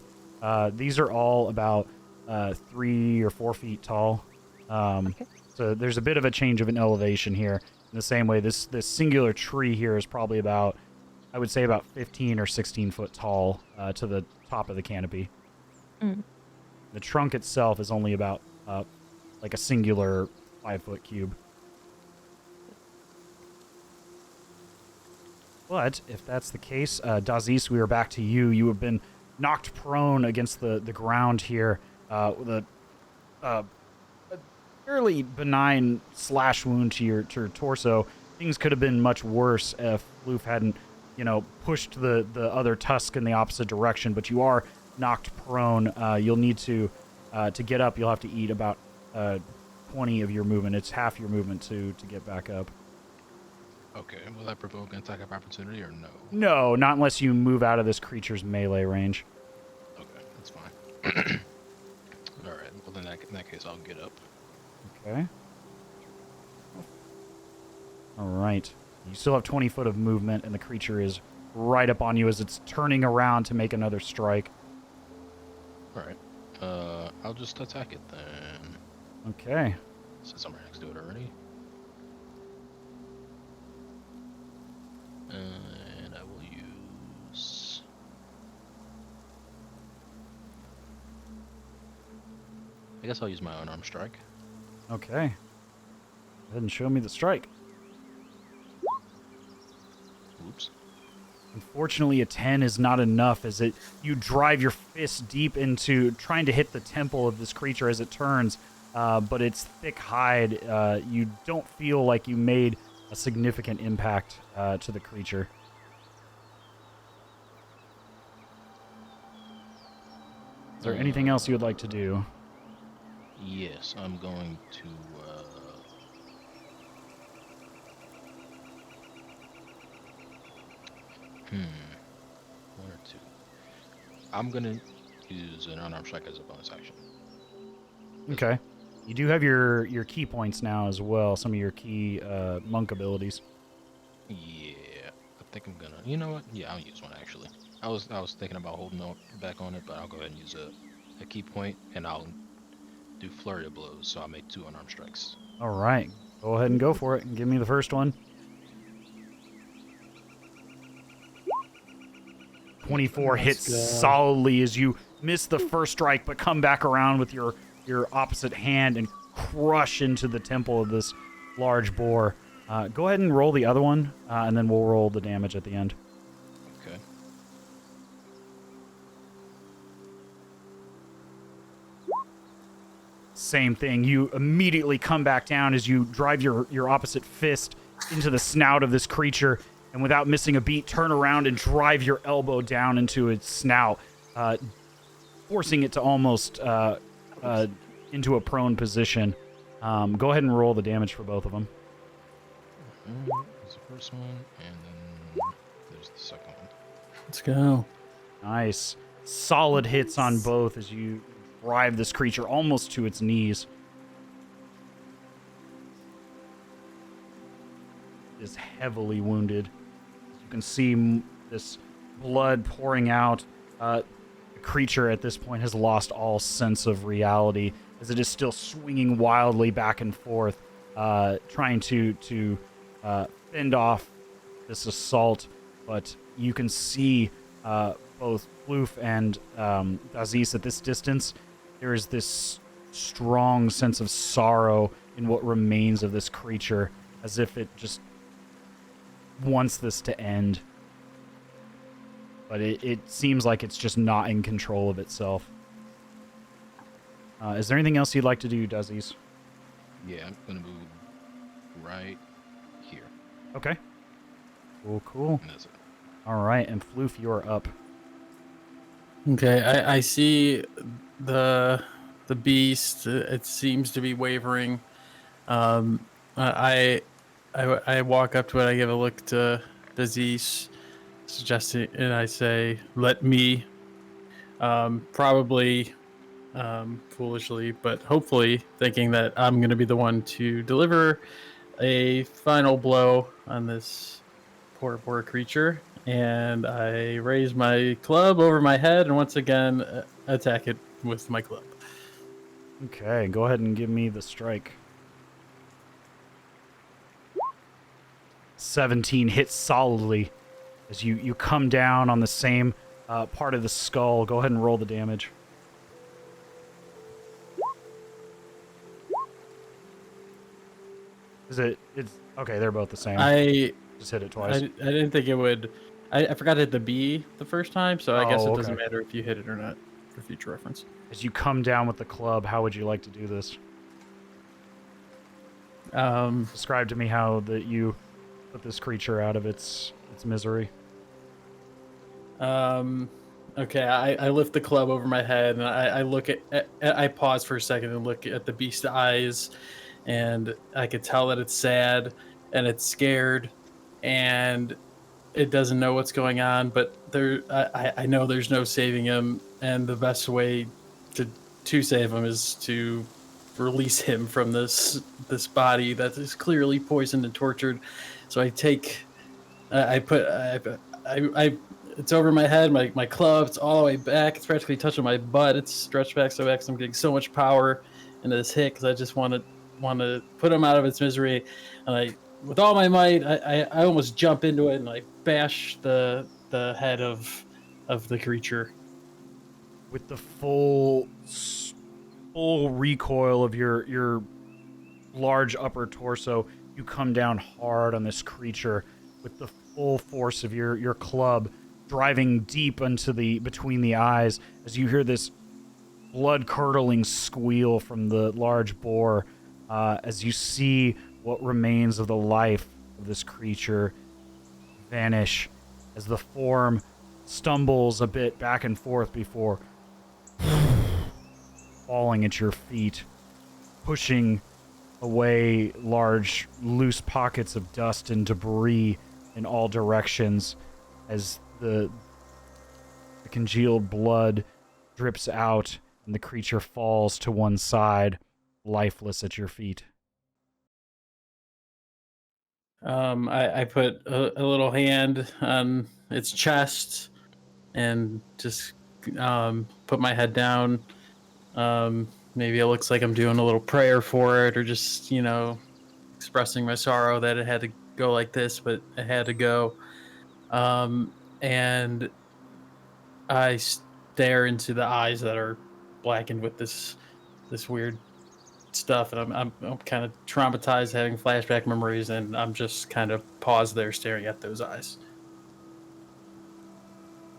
these are all about 3 or 4 feet tall. Okay. So there's a bit of a change of an elevation here. In the same way, this singular tree here is probably about, I would say, about 15 or 16 foot tall to the top of the canopy. Mm. The trunk itself is only about like a singular 5-foot cube. But if that's the case, Dazis, we are back to you. You have been knocked prone against the ground here with a fairly benign slash wound to your torso. Things could have been much worse if Loof hadn't, pushed the other tusk in the opposite direction. But you are knocked prone. You'll need to get up. You'll have to eat about 20 of your movement. It's half your movement to get back up. Okay, will that provoke an attack of opportunity or no? No, not unless you move out of this creature's melee range. Okay, that's fine. Alright, well then in that case I'll get up. Okay. Alright. You still have 20 foot of movement, and the creature is right up on you as it's turning around to make another strike. Alright, I'll just attack it then. Okay. Since I'm right next to it already. And I will use... I guess I'll use my unarmed strike. Okay. Go ahead and show me the strike. Oops. Unfortunately, a 10 is not enough as you drive your fist deep into trying to hit the temple of this creature as it turns. but its thick hide, you don't feel like you made a significant impact to the creature. Is there anything else you would like to do? Yes, I'm going to. One or two. I'm gonna use an unarmed strike as a bonus action. Okay. You do have your key points now as well, some of your key monk abilities. Yeah, I think I'm gonna. You know what? Yeah, I'll use one actually. I was thinking about holding back on it, but I'll go ahead and use a key point, and I'll do flurry of blows. So I'll make 2 unarmed strikes. All right. Go ahead and go for it and give me the first one. 24 hits solidly as you miss the first strike, but come back around with your opposite hand and crush into the temple of this large boar. Go ahead and roll the other one, and then we'll roll the damage at the end. Okay. Same thing. You immediately come back down as you drive your opposite fist into the snout of this creature, and without missing a beat, turn around and drive your elbow down into its snout, forcing it to almost into a prone position. Go ahead and roll the damage for both of them. There's the first one, and then there's the second one. Let's go. Nice. Solid hits on both as you drive this creature almost to its knees. It is heavily wounded. You can see this blood pouring out. The creature at this point has lost all sense of reality as it is still swinging wildly back and forth, trying to fend off this assault. But you can see both Floof and Aziz at this distance. There is this strong sense of sorrow in what remains of this creature, as if it just wants this to end. But it seems like it's just not in control of itself. Is there anything else you'd like to do, Aziz? Yeah, I'm gonna move right here. Okay. Cool. And that's it. All right, and Floof, you're up. Okay, I see the beast. It seems to be wavering. I walk up to it. I give a look to Aziz, suggesting, and I say, "Let me." Probably foolishly, but hopefully thinking that I'm going to be the one to deliver a final blow on this poor creature. And I raise my club over my head and once again attack it with my club. Okay, go ahead and give me the strike. 17 hits solidly as you come down on the same part of the skull. Go ahead and roll the damage. It's okay, they're both the same. I just hit it twice. I didn't think it would. I forgot to hit the B the first time, so I guess it doesn't okay. matter if you hit it or not for future reference. As you come down with the club, how would you like to do this? Describe to me how that you put this creature out of its misery. Okay, I lift the club over my head and I look at I pause for a second and look at the beast's eyes, and I could tell that it's sad and it's scared and it doesn't know what's going on, but I know there's no saving him, and the best way to save him is to release him from this body that is clearly poisoned and tortured. So I take it's over my head, my club, it's all the way back, it's practically touching my butt, it's stretched back so back, so I'm getting so much power into this hit because I just want to put him out of its misery. And with all my might, I almost jump into it and I bash the head of the creature. With the full recoil of your large upper torso, you come down hard on this creature with the full force of your club, driving deep into between the eyes as you hear this blood-curdling squeal from the large boar as you see what remains of the life of this creature vanish as the form stumbles a bit back and forth before falling at your feet, pushing away large, loose pockets of dust and debris in all directions as the congealed blood drips out and the creature falls to one side, lifeless at your feet. I put a little hand on its chest and just put my head down. Maybe it looks like I'm doing a little prayer for it, or just, expressing my sorrow that it had to go like this, but it had to go. And I stare into the eyes that are blackened with this weird stuff, and I'm kind of traumatized, having flashback memories, and I'm just kind of paused there staring at those eyes.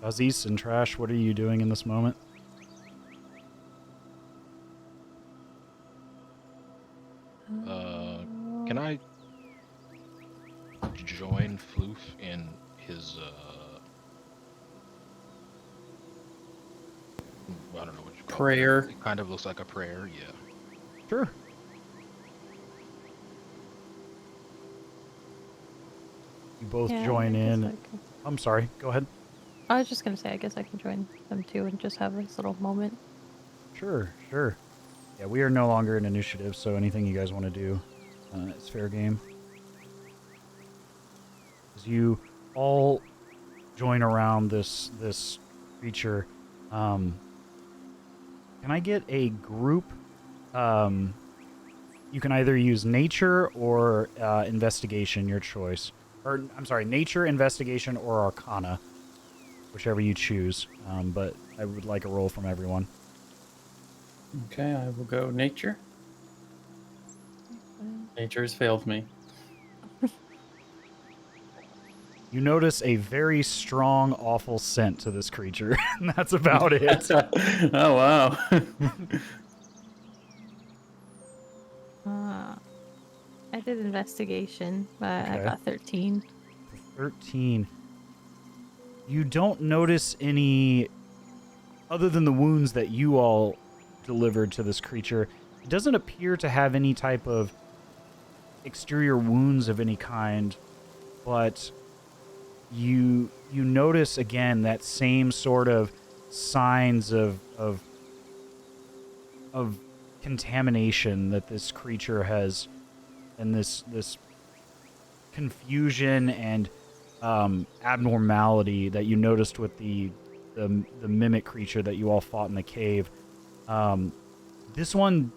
Aziz and Trash, what are you doing in this moment? Can I join Floof in his I don't know what you call Prayer. it. It kind of looks like a prayer, yeah. Sure. You both Yeah, join I guess in. I can- I'm sorry, go ahead. I was just gonna say, I guess I can join them too and just have this little moment. Sure. Yeah, we are no longer in initiative, so anything you guys want to do, it's fair game. As you all join around this creature, can I get a group? You can either use nature or investigation, your choice. Or, I'm sorry, nature, investigation, or arcana, whichever you choose. But I would like a roll from everyone. Okay, I will go nature. Nature has failed me. You notice a very strong, awful scent to this creature, and that's about it. Oh, wow. I did investigation, but I Okay. got 13. 13. You don't notice any, other than the wounds that you all delivered to this creature, it doesn't appear to have any type of exterior wounds of any kind, but you notice again that same sort of signs of contamination that this creature has, and this confusion and abnormality that you noticed with the mimic creature that you all fought in the cave. This one,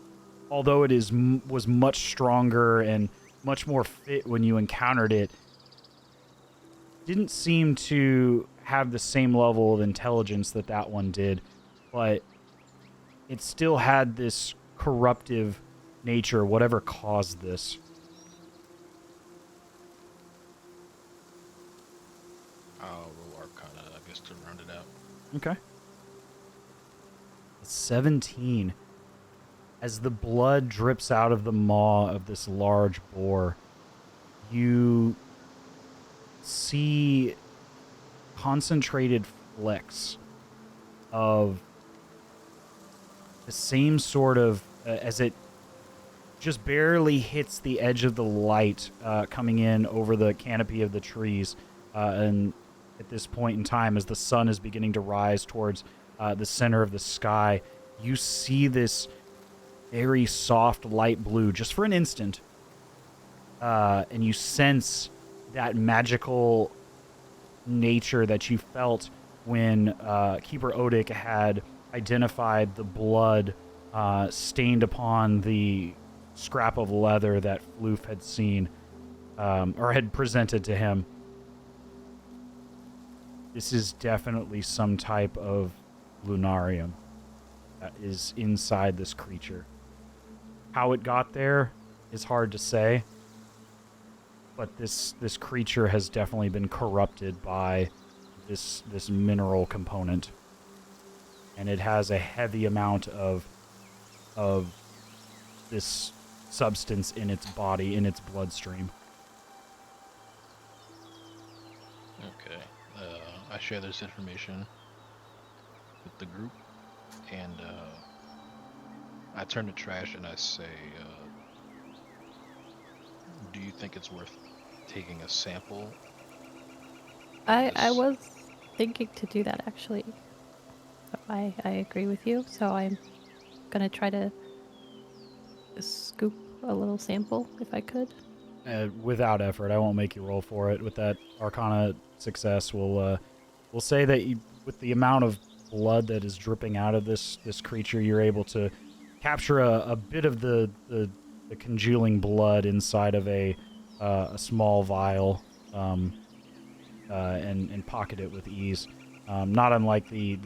although it was much stronger and much more fit when you encountered it, didn't seem to have the same level of intelligence that one did, but it still had this corruptive nature, whatever caused this. I'll roll Arcana, I guess, to round it out. Okay. 17. As the blood drips out of the maw of this large boar, you see concentrated flecks of the same sort of, as it just barely hits the edge of the light coming in over the canopy of the trees. And at this point in time, as the sun is beginning to rise towards the center of the sky, you see this very soft light blue just for an instant. And you sense that magical nature that you felt when Keeper Odic had identified the blood stained upon the scrap of leather that Floof had seen, or had presented to him. This is definitely some type of lunarium that is inside this creature. How it got there is hard to say, but this creature has definitely been corrupted by this mineral component. and it has a heavy amount of this substance in its body, in its bloodstream. Okay. I share this information with the group, and I turn to Trash and I say, do you think it's worth taking a sample? I This- was thinking to do that actually. I agree with you, so I'm gonna try to scoop a little sample if I could. Without effort, I won't make you roll for it. With that Arcana success, we'll say that with the amount of blood that is dripping out of this creature, you're able to capture a bit of the congealing blood inside of a small vial, and pocket it with ease. Not unlike the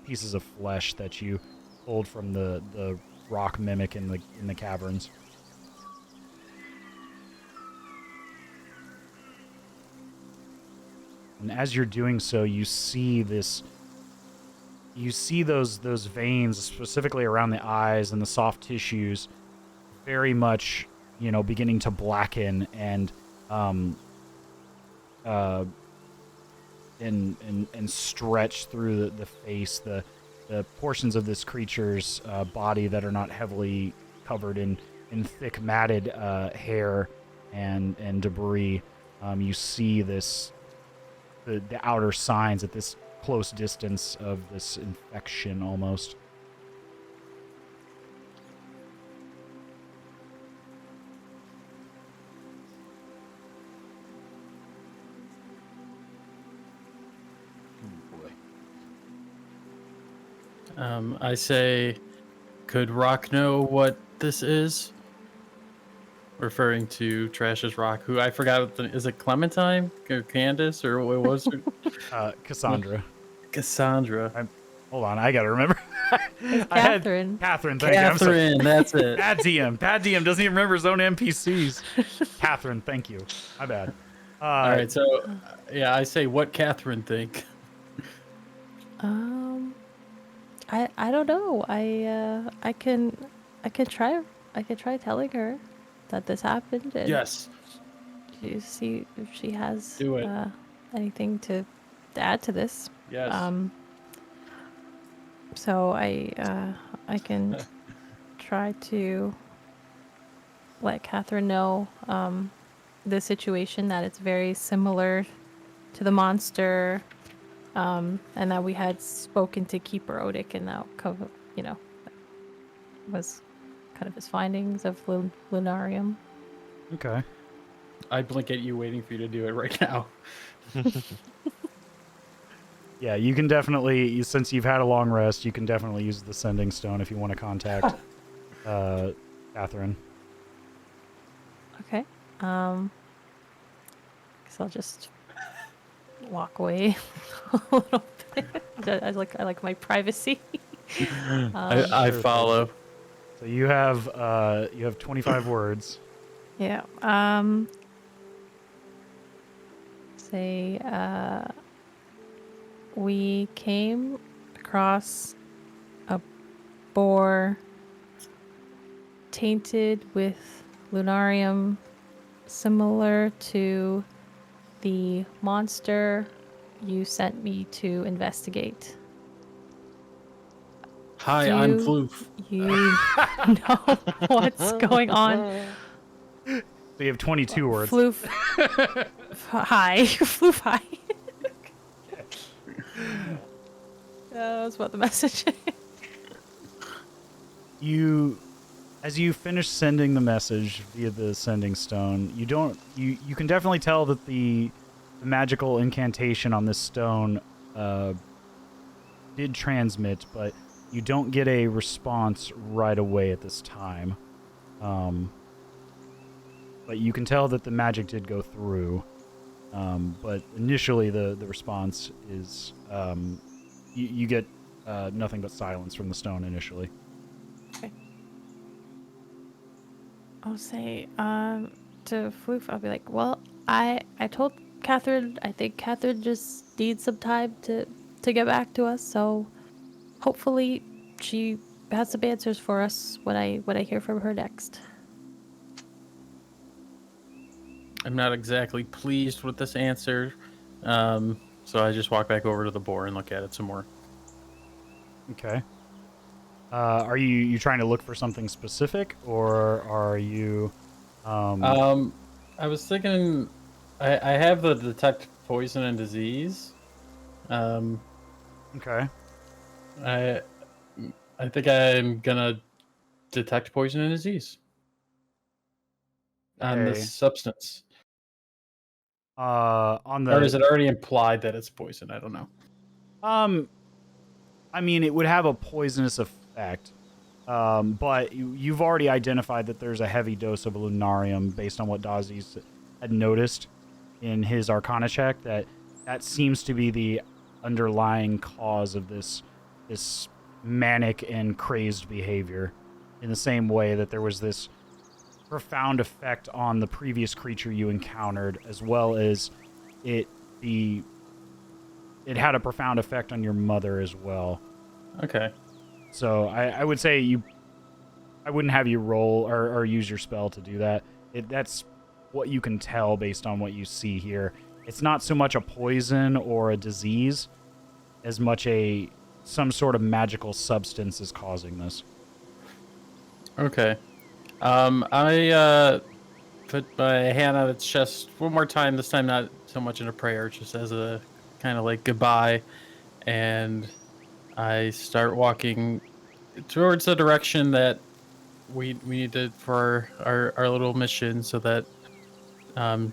pieces of flesh that you pulled from the rock mimic in the caverns. And as you're doing so, you see those veins, specifically around the eyes and the soft tissues, very much, beginning to blacken and stretch through the face, the portions of this creature's body that are not heavily covered in thick matted hair and debris. You see the outer signs at this close distance of this infection almost. Ooh, boy. I say, could Rock know what this is? Referring to Trash's Rock, who I forgot. Is it Clementine or Candace or what was her? Cassandra. Cassandra. Hold on, I gotta remember. It's I had Catherine. Catherine, thank you. I'm sorry. Catherine, that's it. Bad DM. Bad DM doesn't even remember his own NPCs. Catherine, thank you. My bad. All right, so yeah, I say, what Catherine think? I don't know. I can try telling her that this happened and Yes. to see if she has Do it. anything to add to this. Yes. So I can try to let Catherine know the situation, that it's very similar to the monster, and that we had spoken to Keeper Odic, and that was kind of his findings of Lunarium. Okay. I blink at you, waiting for you to do it right now. Yeah, you can definitely, since you've had a long rest, you can definitely use the sending stone if you want to contact Catherine. Okay. Guess I'll just walk away a little bit. I like my privacy. I follow. So you have 25 words. Yeah. Say we came across a boar tainted with Lunarium, similar to the monster you sent me to investigate. Hi, Do I'm Floof. You know what's going on? So you have 22 words. Floof. Hi. Floof, hi. That was what the message is. As you finish sending the message via the sending stone, you can definitely tell that the magical incantation on this stone did transmit, but you don't get a response right away at this time. But you can tell that the magic did go through. But initially the response is you get nothing but silence from the stone initially. Okay. I'll say to Floof, I'll be like, well, I told Catherine, I think Catherine just needs some time to get back to us, so hopefully she has some answers for us when I hear from her next. I'm not exactly pleased with this answer, so I just walk back over to the boar and look at it some more. Okay. Are you trying to look for something specific, or are you? I was thinking, I have the detect poison and disease. Okay. I I think I'm gonna detect poison and disease on this Okay. substance. On Or is the it already implied that it's poison? I don't know. um, I mean, it would have a poisonous effect. But you've already identified that there's a heavy dose of lunarium based on what Dazi's had noticed in his Arcana check. That seems to be the underlying cause of this manic and crazed behavior. In the same way that there was this profound effect on the previous creature you encountered, as well as it the it had a profound effect on your mother as well. Okay. So I would say I wouldn't have you roll or use your spell to do that. That's what you can tell based on what you see here. It's not so much a poison or a disease as much some sort of magical substance is causing this. Okay. I put my hand on its chest one more time. This time, not so much in a prayer, just as a kind of like goodbye, and I start walking towards the direction that we needed for our little mission, so that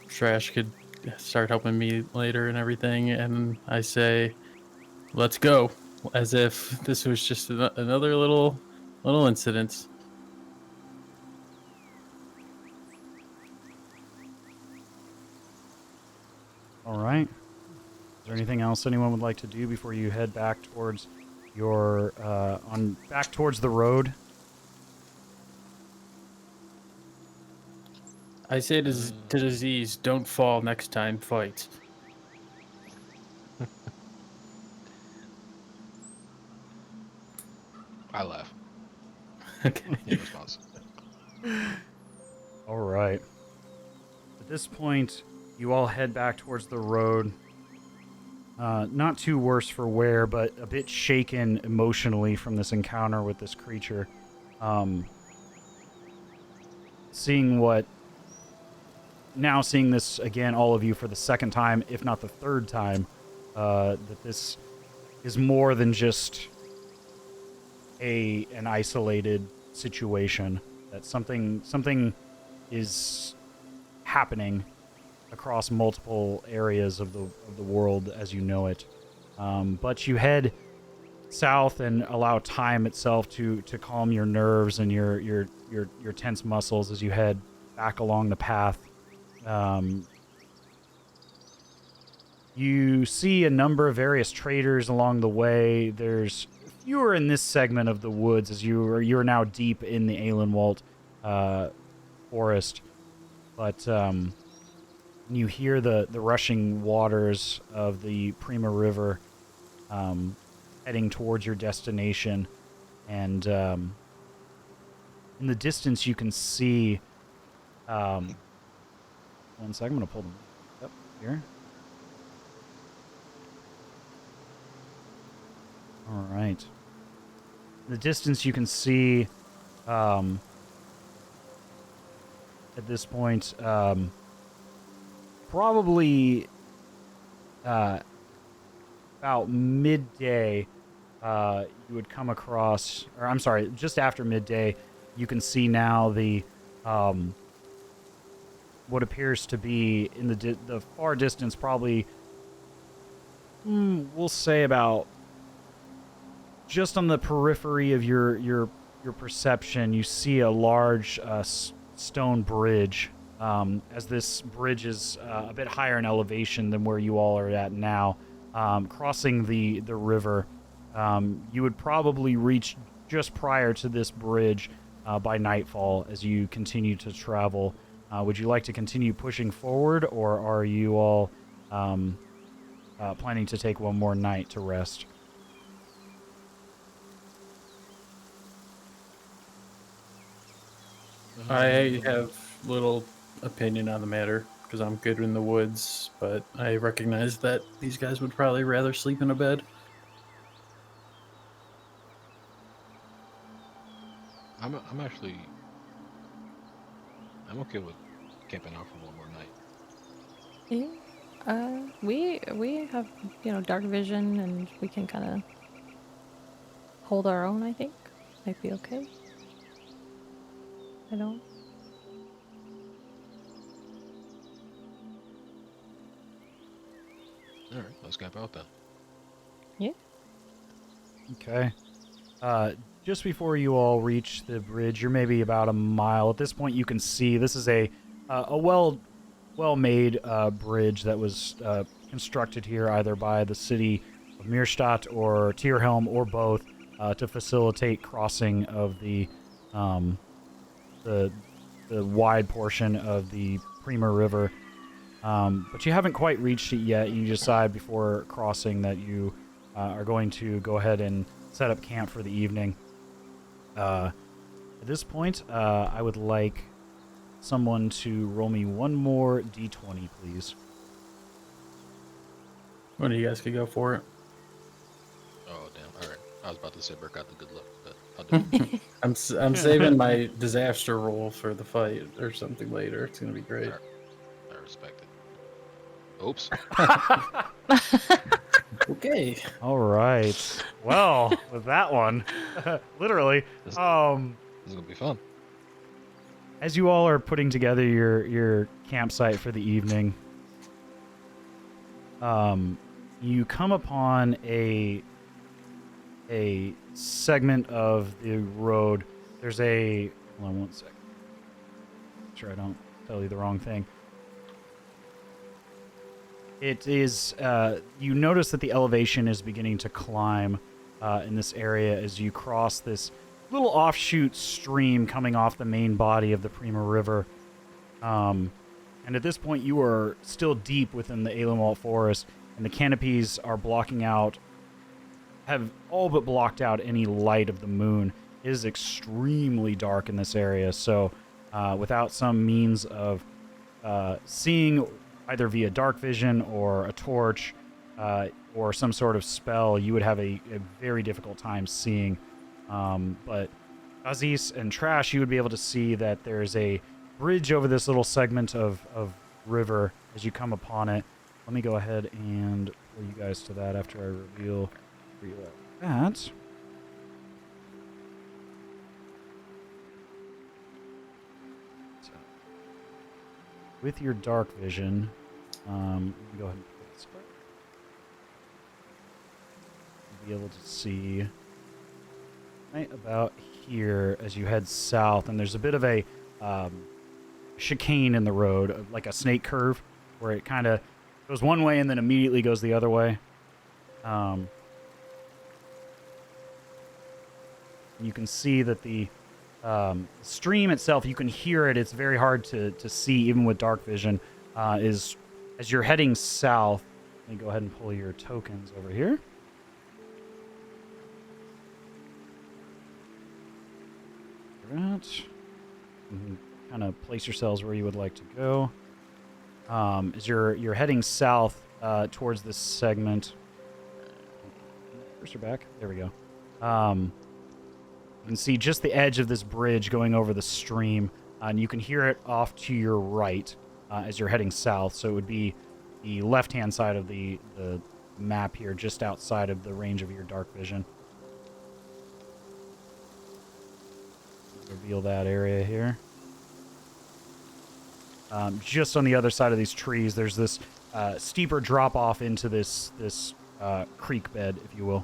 Trash could start helping me later and everything. And I say, "Let's go," as if this was just another little incident. All right. Is there anything else anyone would like to do before you head back towards back towards the road? I say to disease, "Don't fall next time. Fight." I laugh Okay. in response. All right. At this point, you all head back towards the road. Not too worse for wear, but a bit shaken emotionally from this encounter with this creature. Seeing this again, all of you for the second time, if not the third time, that this is more than just an isolated situation. That something is happening across multiple areas of the world as you know it. But you head south and allow time itself to calm your nerves and your tense muscles as you head back along the path. You see a number of various traders along the way. There's fewer in this segment of the woods as you're now deep in the Aelenwald forest. But you hear the rushing waters of the Prima River heading towards your destination. And in the distance you can see... one second, I'm going to pull them up here. All right. In the distance you can see... at this point... probably about midday, you would come across, or I'm sorry, just after midday, you can see now the what appears to be in the far distance, probably we'll say about just on the periphery of your perception, you see a large stone bridge. As this bridge is a bit higher in elevation than where you all are at now, crossing the river, you would probably reach just prior to this bridge by nightfall as you continue to travel. Would you like to continue pushing forward, or are you all planning to take one more night to rest? I have little opinion on the matter because I'm good in the woods, but I recognize that these guys would probably rather sleep in a bed. I'm actually I'm okay with camping out for one more night. Yeah. We have, dark vision, and we can kind of hold our own, I think. Might be okay. I don't. All right, let's camp out then. Yeah. Okay. Just before you all reach the bridge, you're maybe about a mile. At this point, you can see this is a well-made bridge that was constructed here either by the city of Mirstadt or Tierhelm or both to facilitate crossing of the wide portion of the Prima River. But you haven't quite reached it yet. You decide before crossing that you are going to go ahead and set up camp for the evening. At this point, I would like someone to roll me one more d20, please. One of you guys could go for it. Oh damn! All right, I was about to say break out the good luck, but I'll do it. I'm saving my disaster roll for the fight or something later. It's gonna be great. All right. I respect it. Oops. Okay. All right. Well, with that one, literally, This is gonna be fun. as you all are putting together your campsite for the evening, you come upon a segment of the road. There's a hold on one second. Make sure I don't tell you the wrong thing. It is you notice that the elevation is beginning to climb in this area as you cross this little offshoot stream coming off the main body of the Prima River. And at this point, you are still deep within the Alemalt Forest, and the canopies are blocking out, have all but blocked out any light of the moon. It is extremely dark in this area, so without some means of seeing either via dark vision or a torch or some sort of spell, you would have a very difficult time seeing. But Aziz and Trash, you would be able to see that there's a bridge over this little segment of river as you come upon it. Let me go ahead and pull you guys to that after I reveal for you that. So, with your dark vision, let me go ahead and put this back. You'll be able to see right about here as you head south, and there's a bit of a chicane in the road, like a snake curve, where it kind of goes one way and then immediately goes the other way. You can see that the stream itself, you can hear it. It's very hard to see even with dark vision. Is as you're heading south. Let me go ahead and pull your tokens over here. Right. Kind of place yourselves where you would like to go. As you're heading south towards this segment. Cursor back. There we go. You can see just the edge of this bridge going over the stream, and you can hear it off to your right as you're heading south. So it would be the left-hand side of the map here, just outside of the range of your dark vision. Reveal that area here. Just on the other side of these trees, there's this steeper drop off into this creek bed, if you will.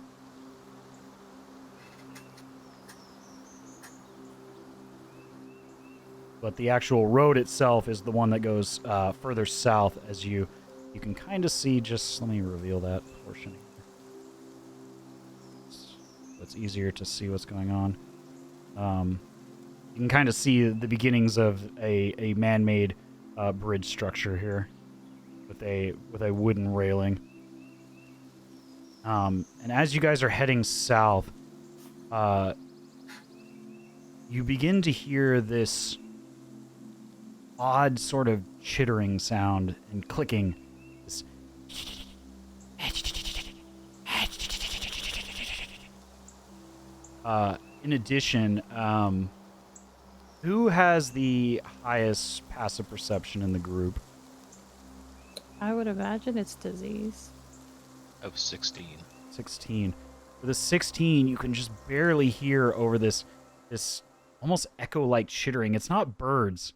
But the actual road itself is the one that goes further south, as you can kind of see. Just let me reveal that portion here. So it's easier to see what's going on. You can kind of see the beginnings of a man-made bridge structure here with a wooden railing. And as you guys are heading south, you begin to hear this odd sort of chittering sound and clicking. This in addition, who has the highest passive perception in the group? I would imagine it's disease. Of 16. 16. For the 16, you can just barely hear over this almost echo-like chittering. It's not birds,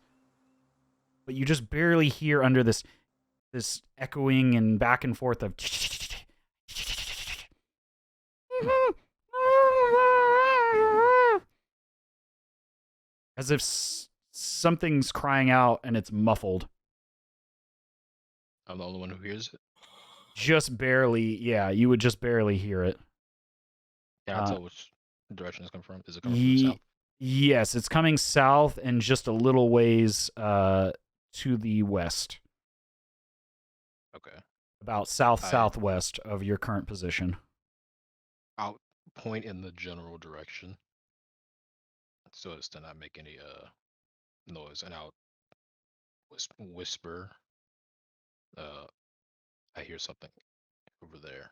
but you just barely hear under this echoing and back and forth of as if something's crying out and it's muffled. I'm the only one who hears it. Just barely, yeah, you would just barely hear it. Can I tell which direction it's coming from? Is it coming from the south? Yes, it's coming south and just a little ways to the west. Okay. About southwest of your current position. I'll point in the general direction so as to not make any noise, and I'll whisper. I hear something over there,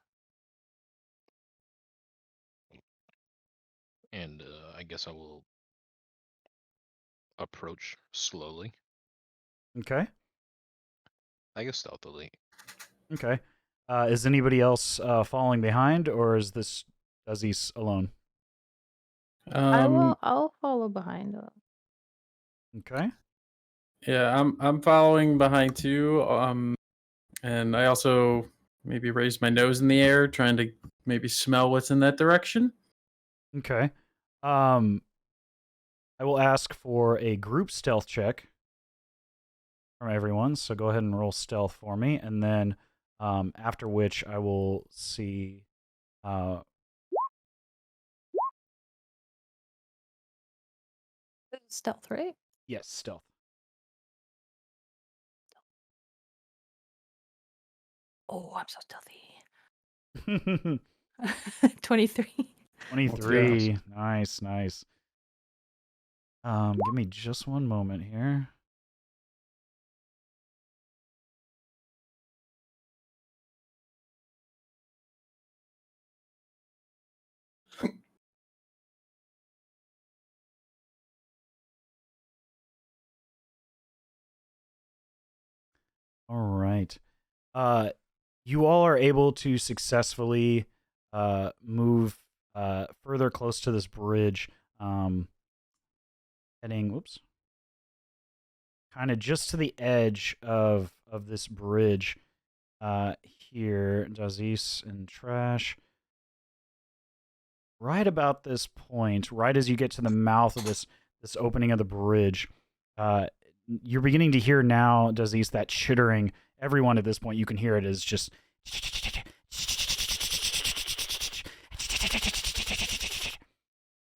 and I guess I will approach slowly. Okay. I guess stealthily. Okay. Is anybody else following behind, or is this Aziz alone? I'll follow behind. Okay. Yeah, I'm following behind too. And I also maybe raise my nose in the air, trying to maybe smell what's in that direction. Okay. I will ask for a group stealth check from everyone. So go ahead and roll stealth for me, and then after which I will see. Stealth, right? Yes, stealth. Oh, I'm so stealthy. 23. 23. Nice, nice. Give me just one moment here. All right. You all are able to successfully move further close to this bridge, heading, whoops, kind of just to the edge of this bridge here, Dazis and Trash. Right about this point, right as you get to the mouth of this opening of the bridge, you're beginning to hear now, Dazis, that chittering. Everyone at this point, you can hear it is just.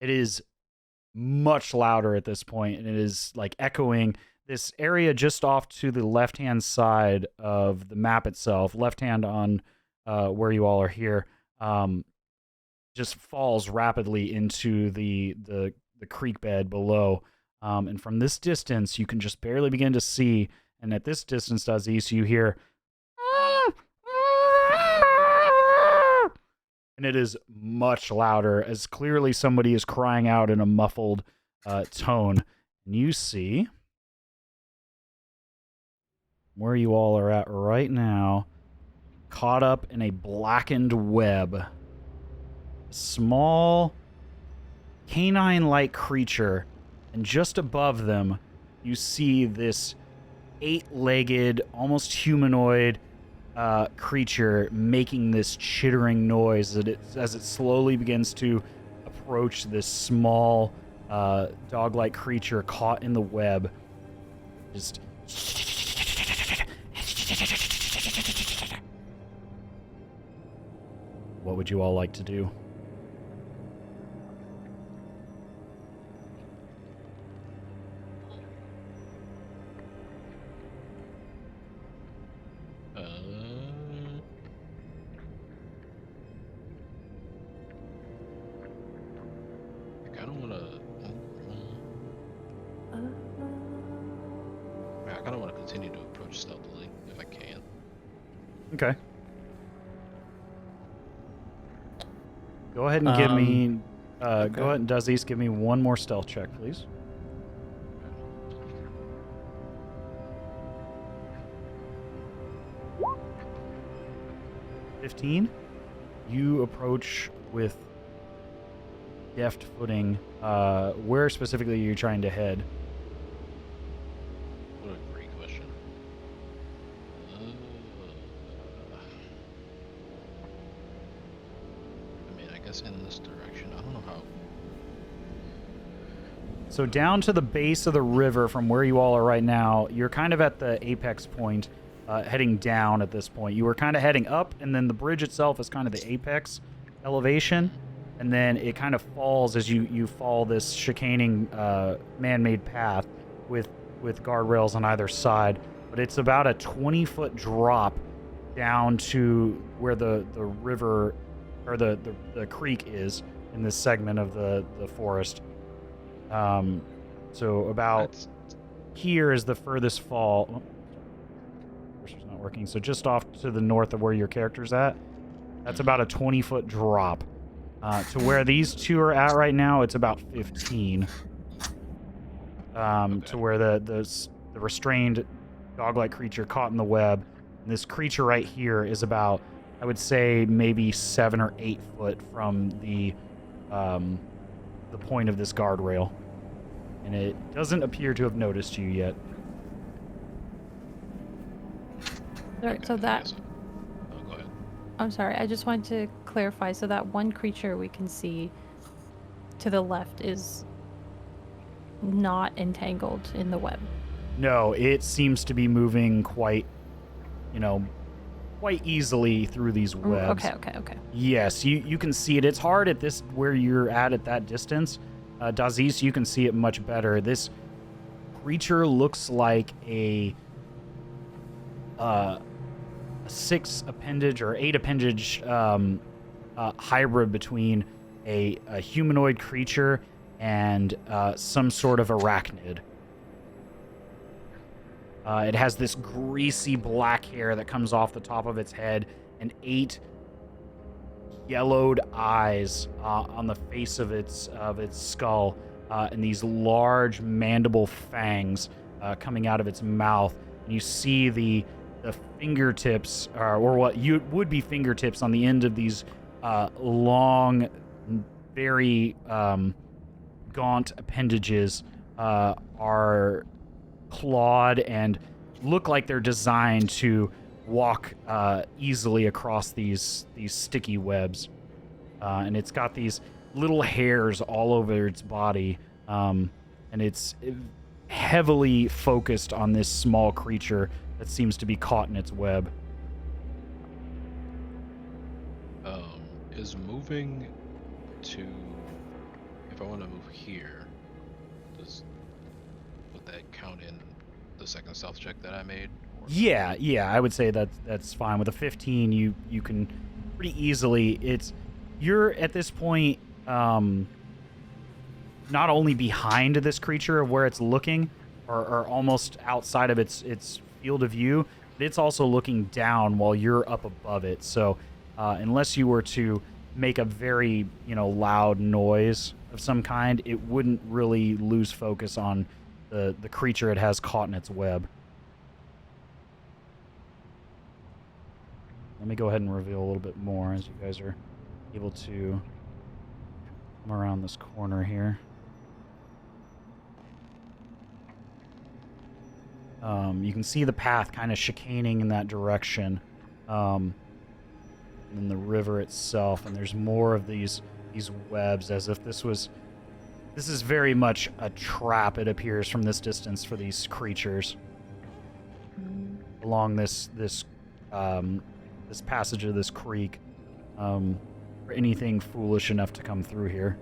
It is much louder at this point, and it is like echoing this area just off to the left-hand side of the map itself, left hand on where you all are here, just falls rapidly into the creek bed below. And from this distance, you can just barely begin to see. And at this distance, Aziz, you hear, and it is much louder, as clearly somebody is crying out in a muffled tone. And you see where you all are at right now, caught up in a blackened web. A small canine-like creature, and just above them, you see this 8-legged, almost humanoid creature making this chittering noise as it slowly begins to approach this small dog-like creature caught in the web. Just what would you all like to do? continue to approach stealthily if I can. Okay. Go ahead and give me. Go ahead and Dazis, give me one more stealth check, please. 15. You approach with deft footing. Where specifically are you trying to head? What a great question. I mean, I guess in this direction. I don't know how. So down to the base of the river from where you all are right now, you're kind of at the apex point, heading down at this point. You were kind of heading up, and then the bridge itself is kind of the apex elevation, and then it kind of falls as you follow this chicaning man-made path with guardrails on either side. But it's about a 20-foot drop down to where the river, or the creek is in this segment of the forest. So about here is the furthest fall. Oh, cursor's not working. So just off to the north of where your character's at, that's about a 20-foot drop. To where these two are at right now, it's about 15. To where the restrained dog-like creature caught in the web. And this creature right here is about, I would say, maybe 7 or 8 foot from the point of this guardrail. And it doesn't appear to have noticed you yet. Alright, so that... Oh, go ahead. I'm sorry, I just wanted to clarify. So that one creature we can see to the left is not entangled in the web. No, it seems to be moving quite easily through these webs. Okay. Yes, you can see it. It's hard at this, where you're at that distance. Dazis, you can see it much better. This creature looks like a 6 appendage or 8 appendage hybrid between a humanoid creature and some sort of arachnid. It has this greasy black hair that comes off the top of its head and 8 yellowed eyes on the face of its skull, and these large mandible fangs coming out of its mouth. And you see the fingertips, or what would be fingertips, on the end of these long, very gaunt appendages are clawed and look like they're designed to walk easily across these sticky webs. And it's got these little hairs all over its body, and it's heavily focused on this small creature that seems to be caught in its web. Is moving to... If I want to move here, would that count in the second stealth check that I made? Or... Yeah, I would say that's fine. With a 15, you can pretty easily... You're at this point not only behind this creature of where it's looking, or almost outside of its field of view, but it's also looking down while you're up above it. So unless you were to make a very loud noise of some kind, it wouldn't really lose focus on the creature it has caught in its web. Let me go ahead and reveal a little bit more as you guys are able to come around this corner here. You can see the path kind of chicaning in that direction, and then the river itself, and there's more of these webs, as if this is very much a trap, it appears from this distance, for these creatures along this passage of this creek, for anything foolish enough to come through here.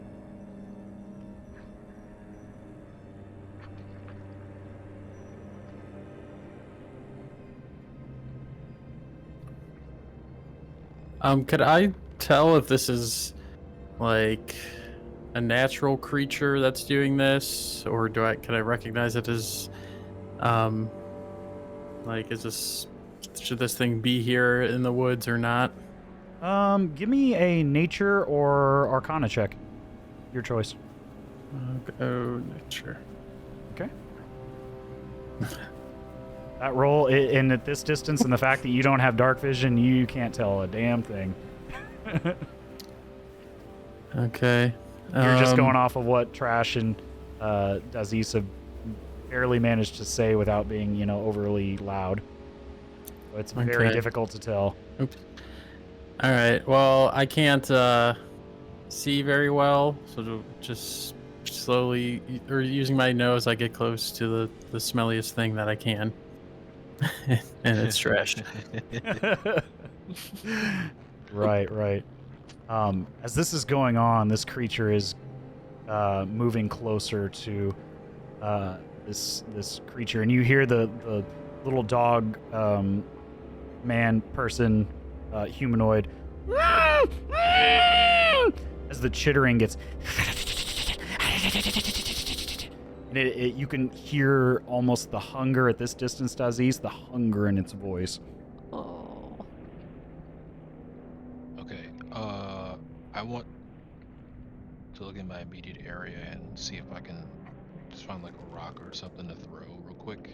Could I tell if this is like a natural creature that's doing this, or can I recognize it as Like, should this thing be here in the woods or not? Give me a nature or arcana check. Your choice. Oh, nature. Okay. That roll, and at this distance, and the fact that you don't have dark vision, you can't tell a damn thing. Okay. You're just going off of what Trash and Daziz have barely managed to say without being, overly loud. So it's very Okay. difficult to tell. Oops. All right. Well, I can't see very well, so just slowly, or using my nose, I get close to the smelliest thing that I can, and it's trash. Right. As this is going on, this creature is moving closer to this creature, and you hear the little dog man person humanoid as the chittering gets, and you can hear almost the hunger at this distance, Daziz, the hunger in its voice. Oh. Okay. I want to look in my immediate area and see if I can just find like a rock or something to throw real quick.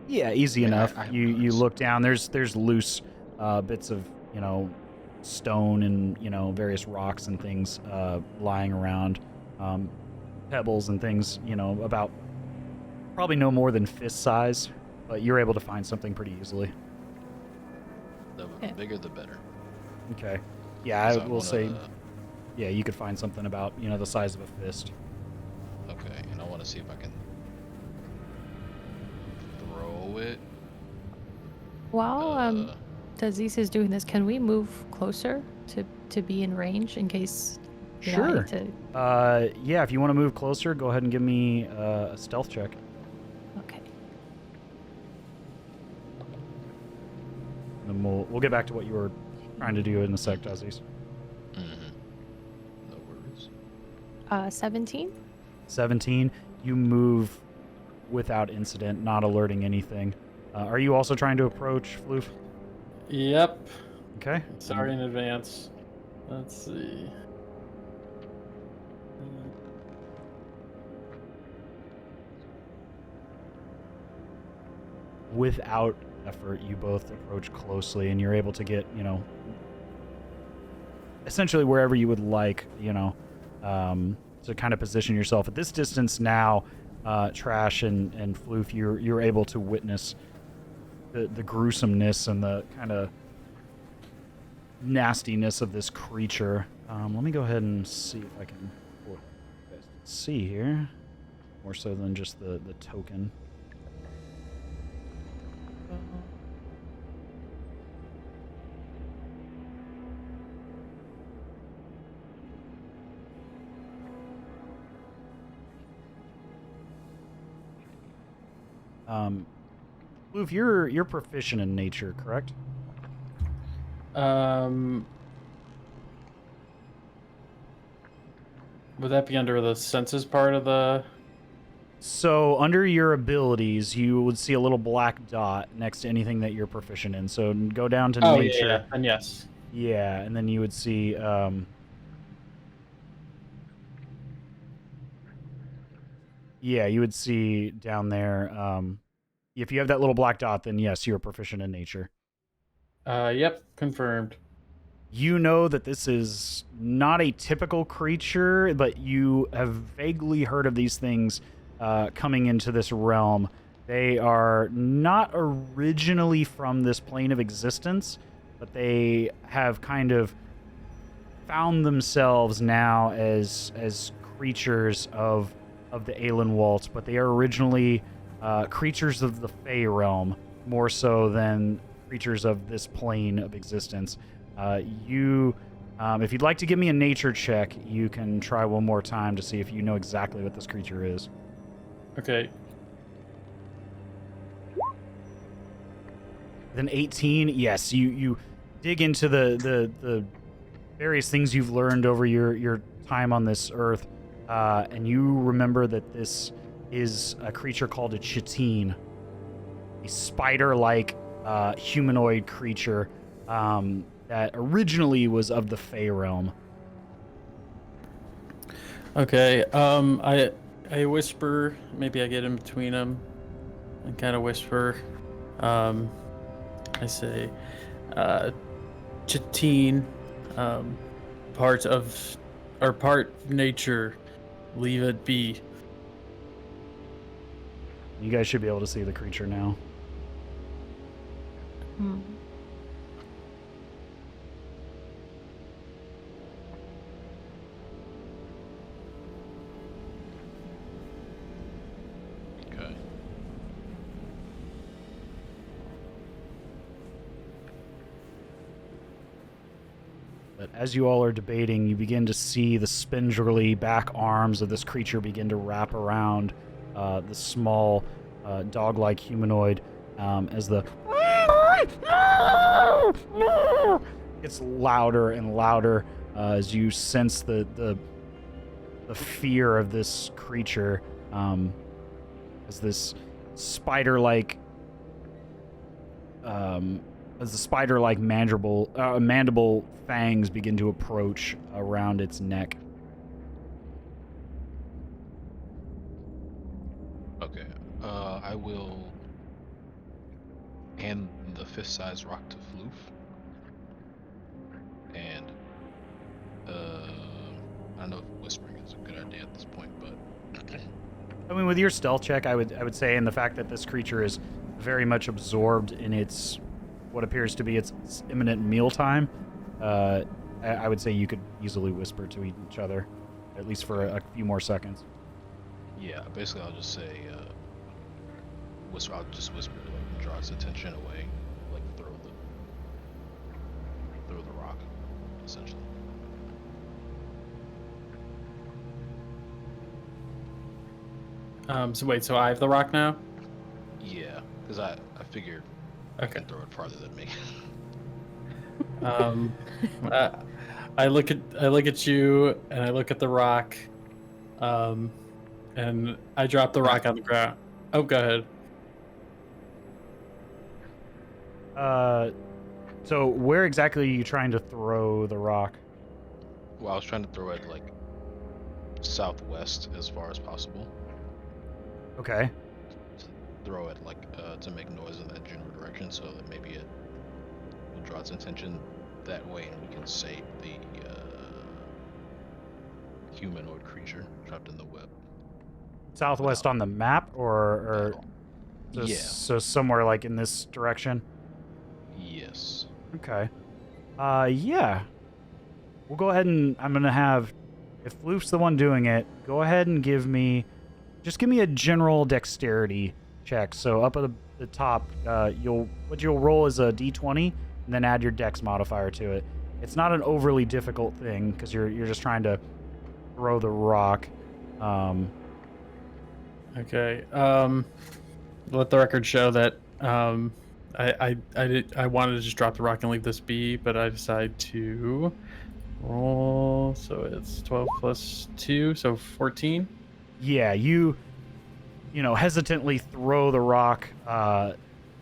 Yeah, easy Yeah, enough. I have You guns. look down. There's loose bits of stone and various rocks and things lying around, pebbles and things. About probably no more than fist size, but you're able to find something pretty easily. The Okay. bigger, the better. Okay. Yeah, 'Cause I will say. wanna- Yeah, you could find something about the size of a fist. Okay, and I want to see if I can throw it. While Uh, Daziz is doing this, can we move closer to be in range in case I Sure. need to? Yeah, if you want to move closer, go ahead and give me a stealth check. Okay. And we'll get back to what you were trying to do in a sec, Daziz. no worries. 17. 17, you move without incident, not alerting anything. Are you also trying to approach Floof? Yep. Okay. Sorry in advance. Let's see. Without effort, you both approach closely, and you're able to get, essentially wherever you would like, to kind of position yourself. At this distance now, Trash and Floof, you're able to witness the gruesomeness and the kind of nastiness of this creature. Let me go ahead and see if I can pull it for you guys to see here, more so than just the token. Floof, you're proficient in nature, correct? Would that be under the senses part of the? So under your abilities, you would see a little black dot next to anything that you're proficient in. So go down to Oh nature. yeah, and yes. Yeah, and then you would see. Yeah, you would see down there. If you have that little black dot, then yes, you're proficient in nature. Yep, confirmed. You know that this is not a typical creature, but you have vaguely heard of these things coming into this realm. They are not originally from this plane of existence, but they have kind of found themselves now as creatures of the Aelan Waltz, but they are originally creatures of the Fey realm, more so than creatures of this plane of existence. If you'd like to give me a nature check, you can try one more time to see if you know exactly what this creature is. Okay. Then 18, yes, you dig into the various things you've learned over your time on this earth, and you remember that this is a creature called a chitin. a spider-like humanoid creature that originally was of the Fey realm. Okay. I whisper. Maybe I get in between them, and kind of whisper. I say, Chitine, part of, or part nature, leave it be. You guys should be able to see the creature now. Hmm. Okay. But as you all are debating, you begin to see the spindly back arms of this creature begin to wrap around the small dog-like humanoid as the gets louder and louder as you sense the fear of this creature as this spider-like mandible fangs begin to approach around its neck. Okay. I will hand the fist-sized rock to Floof. And I don't know if whispering is a good idea at this point, but I mean, with your stealth check, I would say, and the fact that this creature is very much absorbed in its what appears to be its imminent mealtime, I would say you could easily whisper to each other, at least for a few more seconds. yeah, basically I'll just say whisper. I'll just whisper to him, draw his attention away, like throw the rock, essentially. So wait, so I have the rock now? Yeah, because I figured I Okay. can throw it farther than me. I look at you, and I look at the rock, and I drop the rock on the ground. Oh, go ahead. So where exactly are you trying to throw the rock? Well, I was trying to throw it like southwest as far as possible. Okay. Throw it like to make noise in that general direction, so that maybe it will draw its attention that way, and we can save the humanoid creature trapped in the web. Southwest on the map, or so, Yeah. so somewhere like in this direction? Yes. Okay. Yeah. We'll go ahead and I'm gonna have, if Floof's the one doing it, go ahead and give me a general dexterity check. So up at the top, you'll roll is a d20 and then add your dex modifier to it. It's not an overly difficult thing because you're just trying to throw the rock. Okay. Let the record show that I wanted to just drop the rock and leave this be, but I decide to roll. So it's 12 plus 2, so 14. Yeah, you hesitantly throw the rock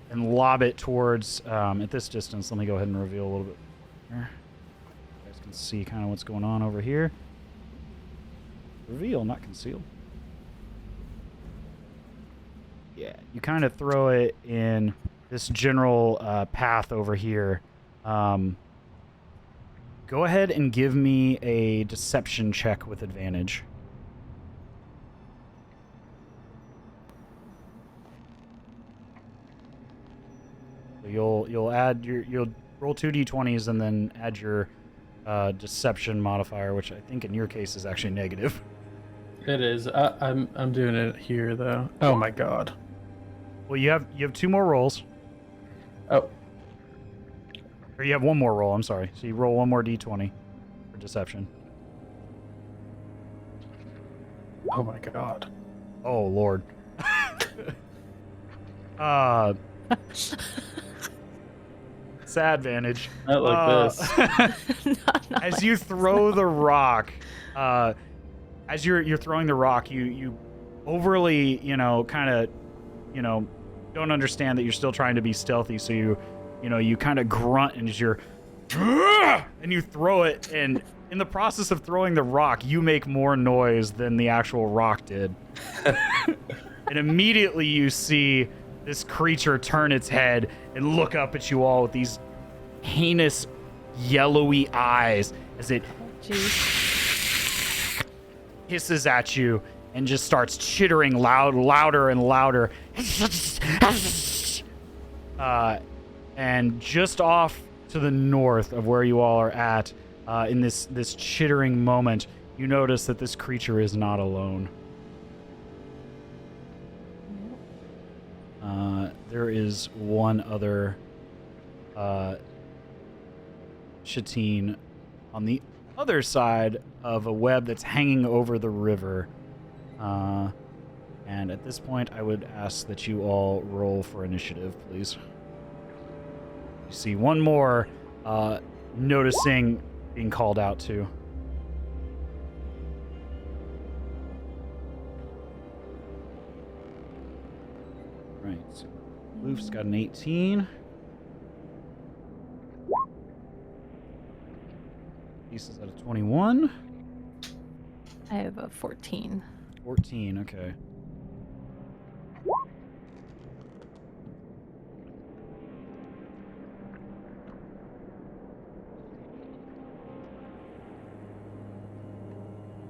and lob it towards at this distance. Let me go ahead and reveal a little bit here. You guys can see kind of what's going on over here. Reveal, not conceal. Yeah, you kind of throw it in this general path over here. Go ahead and give me a deception check with advantage. So you'll add you'll roll 2 d20s and then add your deception modifier, which I think in your case is actually negative. It is. I'm doing it here though. Oh my god. Well, you have 2 more rolls. Oh. Or you have 1 more roll, I'm sorry. So you roll 1 more d20 for deception. Oh my god. Oh, Lord. It's advantage. Not like this. Not As like you this. throw the rock, as you're throwing the rock, you overly, kind of, don't understand that you're still trying to be stealthy, so you kind of grunt and and you throw it, and in the process of throwing the rock, you make more noise than the actual rock did. And immediately you see this creature turn its head and look up at you all with these heinous yellowy eyes as it hisses at you and just starts chittering louder and louder. And just off to the north of where you all are at, in this chittering moment, you notice that this creature is not alone. There is one other Shatine on the other side of a web that's hanging over the river. And at this point, I would ask that you all roll for initiative, please. You see one more noticing being called out to. Right, so Loof's got an 18. Lisa's at a 21. I have a 14. 14, okay.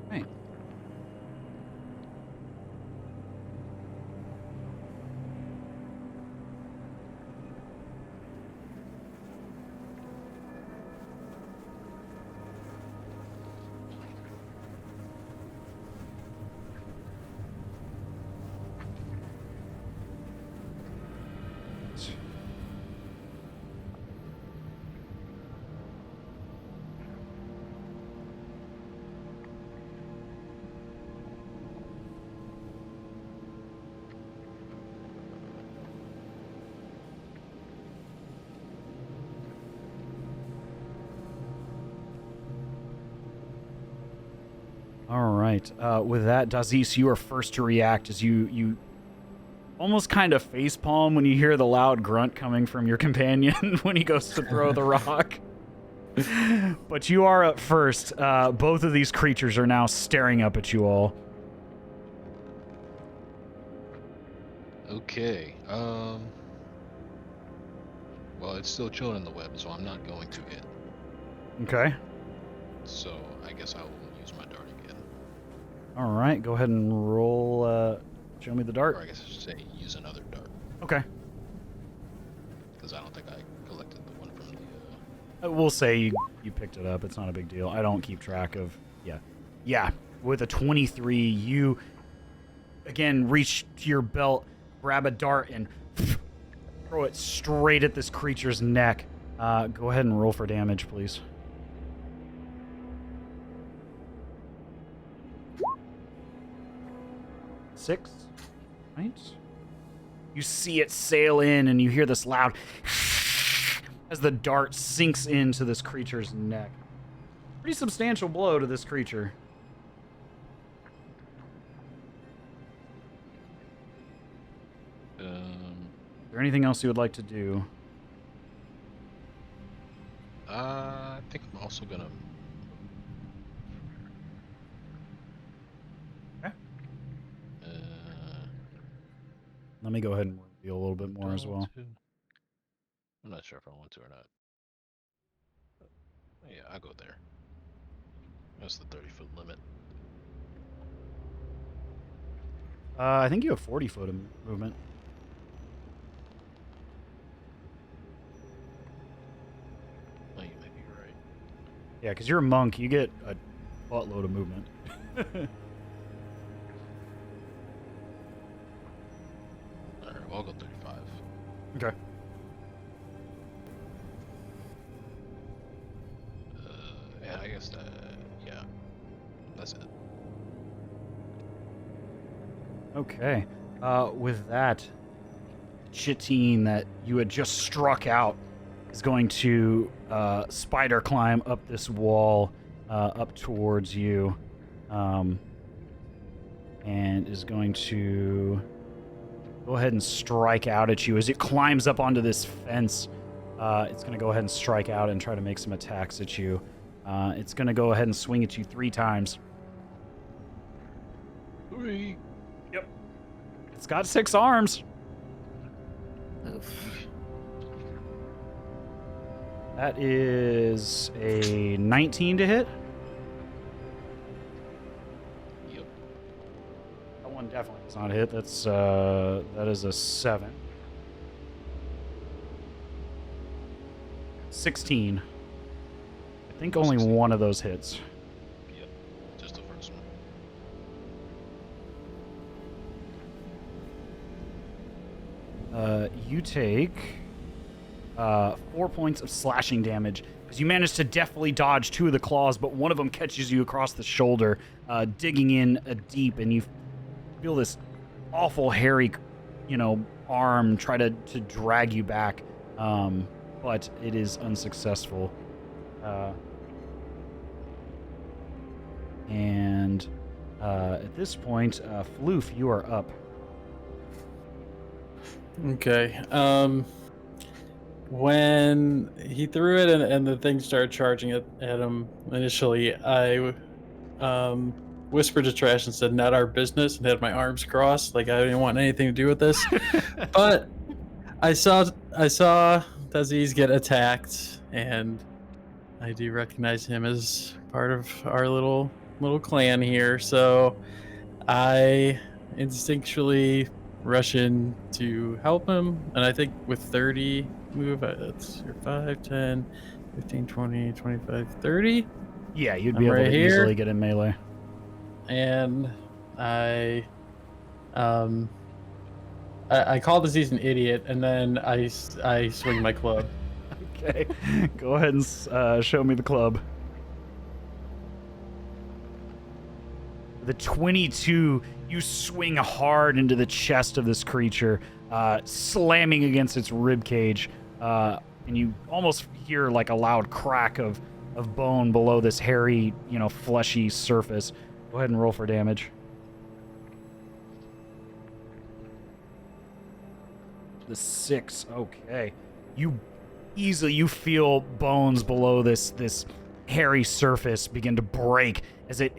Right. All right. With that, Dazis, you are first to react as you almost kind of facepalm when you hear the loud grunt coming from your companion when he goes to throw the rock. But you are up first. Both of these creatures are now staring up at you all. Okay. Well, it's still chilling in the web, so I'm not going to hit. Okay. So I guess I will use my dart again. All right. Go ahead and roll. Show me the dart. Or I guess I should say use another dart. Okay. Because I don't think I collected the one from the... We'll say you picked it up. It's not a big deal. I don't keep track of... Yeah. With a 23, you, again, reach to your belt, grab a dart, and throw it straight at this creature's neck. Go ahead and roll for damage, please. Six. Right? You see it sail in, and you hear this loud as the dart sinks into this creature's neck. Pretty substantial blow to this creature. Is there anything else you would like to do? I think I'm also gonna... Okay. Let me go ahead and reveal a little bit more as well. I'm not sure if I want to or not. Yeah, I'll go there. That's the 30-foot limit. I think you have 40 foot of movement. Oh, you may be right. Yeah, because you're a monk. You get a buttload of movement. Alright, well, I'll go 35. Okay. Yeah, I guess yeah. That's it. Okay. With that, Chitine that you had just struck out is going to spider climb up this wall up towards you, and is going to go ahead and strike out at you as it climbs up onto this fence. It's going to go ahead and strike out and try to make some attacks at you. It's going to go ahead and swing at you 3 times. 3. Yep. It's got 6 arms. Oof. That is a 19 to hit. Yep. That one definitely does not hit. That is a 7. 16. I think only 16. one of those hits. Yep. Just the first one. You take 4 points of slashing damage because you manage to deftly dodge 2 of the claws, but one of them catches you across the shoulder, digging in deep, and you feel this awful hairy, arm try to drag you back, but it is unsuccessful. And at this point, Floof, you are up. Okay. When he threw it and the thing started charging at him initially, I whispered to Trash and said, "Not our business," and had my arms crossed, like I didn't want anything to do with this. But I saw Taziz get attacked, and I do recognize him as part of our little clan here. So I instinctually rush in to help him, and I think with 30 move, that's 5, 10, 15, 20, 25, 30. Yeah, you'd I'm be able right to here. easily get in melee. And I called Aziz an idiot, and then I swing my club. Okay, go ahead and show me the club. The 22, you swing hard into the chest of this creature, slamming against its rib cage, and you almost hear like a loud crack of bone below this hairy, fleshy surface. Go ahead and roll for damage. The 6, okay. You feel bones below this hairy surface begin to break as it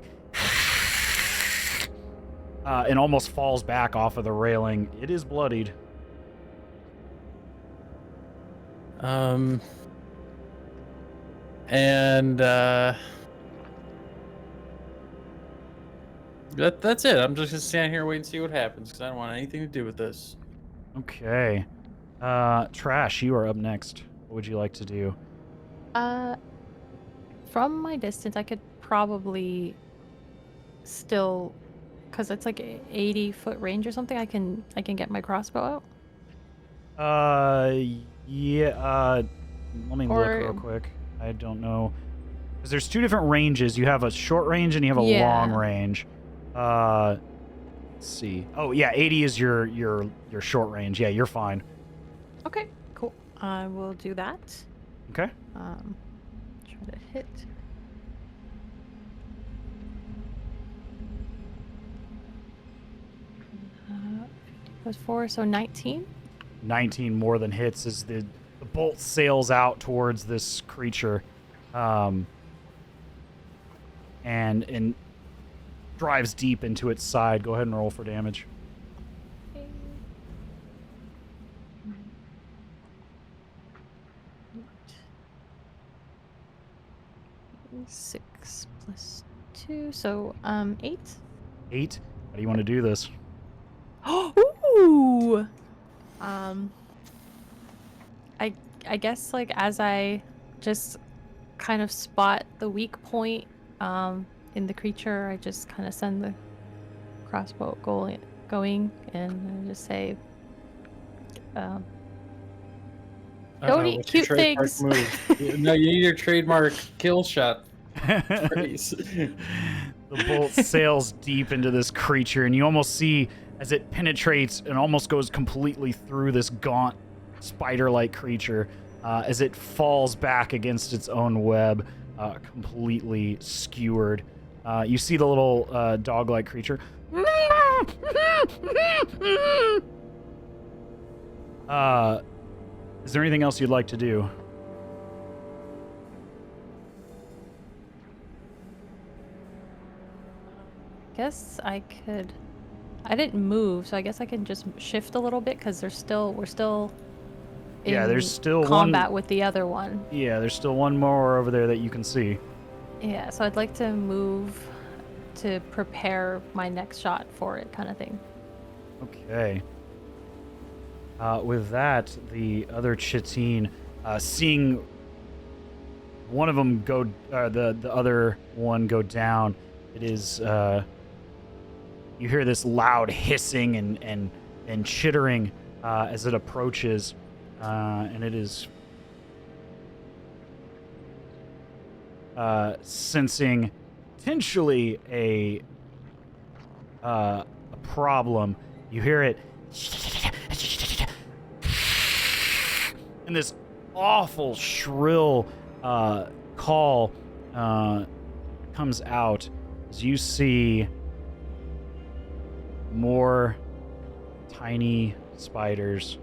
and almost falls back off of the railing. It is bloodied. That's it. I'm just gonna stand here and wait and see what happens because I don't want anything to do with this. Okay. Trash, you are up next. What would you like to do? From my distance, I could probably still, because it's like 80-foot range or something. I can get my crossbow out. Yeah. Let me look real quick. I don't know, because there's 2 different ranges. You have a short range and you have a long range. Let's see. Oh yeah, 80 is your short range. Yeah, you're fine. Okay, cool. I will do that. Okay. Try to hit. Plus 4, so 19. 19 more than hits as the bolt sails out towards this creature, and drives deep into its side. Go ahead and roll for damage. Okay. 6 plus 2, so 8. 8. How do you want to do this? Ooh. I guess like as I just kind of spot the weak point in the creature, I just kind of send the crossbow going and I just say, don't eat What's your cute trademark things. move? No, you need your trademark kill shot phrase. The bolt sails deep into this creature, and you almost see as it penetrates and almost goes completely through this gaunt spider-like creature as it falls back against its own web, completely skewered. You see the little dog-like creature Is there anything else you'd like to do? Guess I could. I didn't move, so I guess I can just shift a little bit because we're still in Yeah, there's still combat with the other one. Yeah, there's still one more over there that you can see. Yeah, so I'd like to move to prepare my next shot for it, kind of thing. Okay. With that, the other Chitine, seeing one of them go, the other one go down, it is, you hear this loud hissing and chittering as it approaches, and it is sensing potentially a problem. You hear it, and this awful shrill call comes out as you see more tiny spiders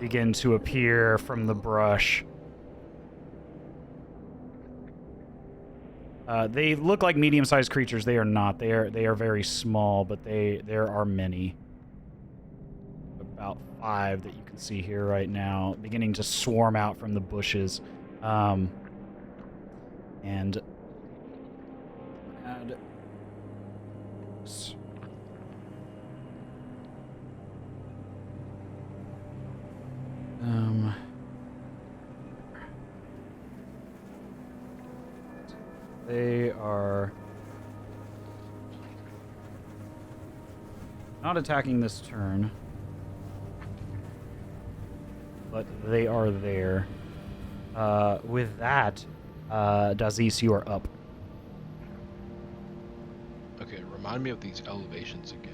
begin to appear from the brush. They look like medium-sized creatures. They are not. They are very small, but there are many. About 5 that you can see here right now, beginning to swarm out from the bushes. And add they are not attacking this turn, but they are there. With that, Dazis, you are up. Okay, remind me of these elevations again.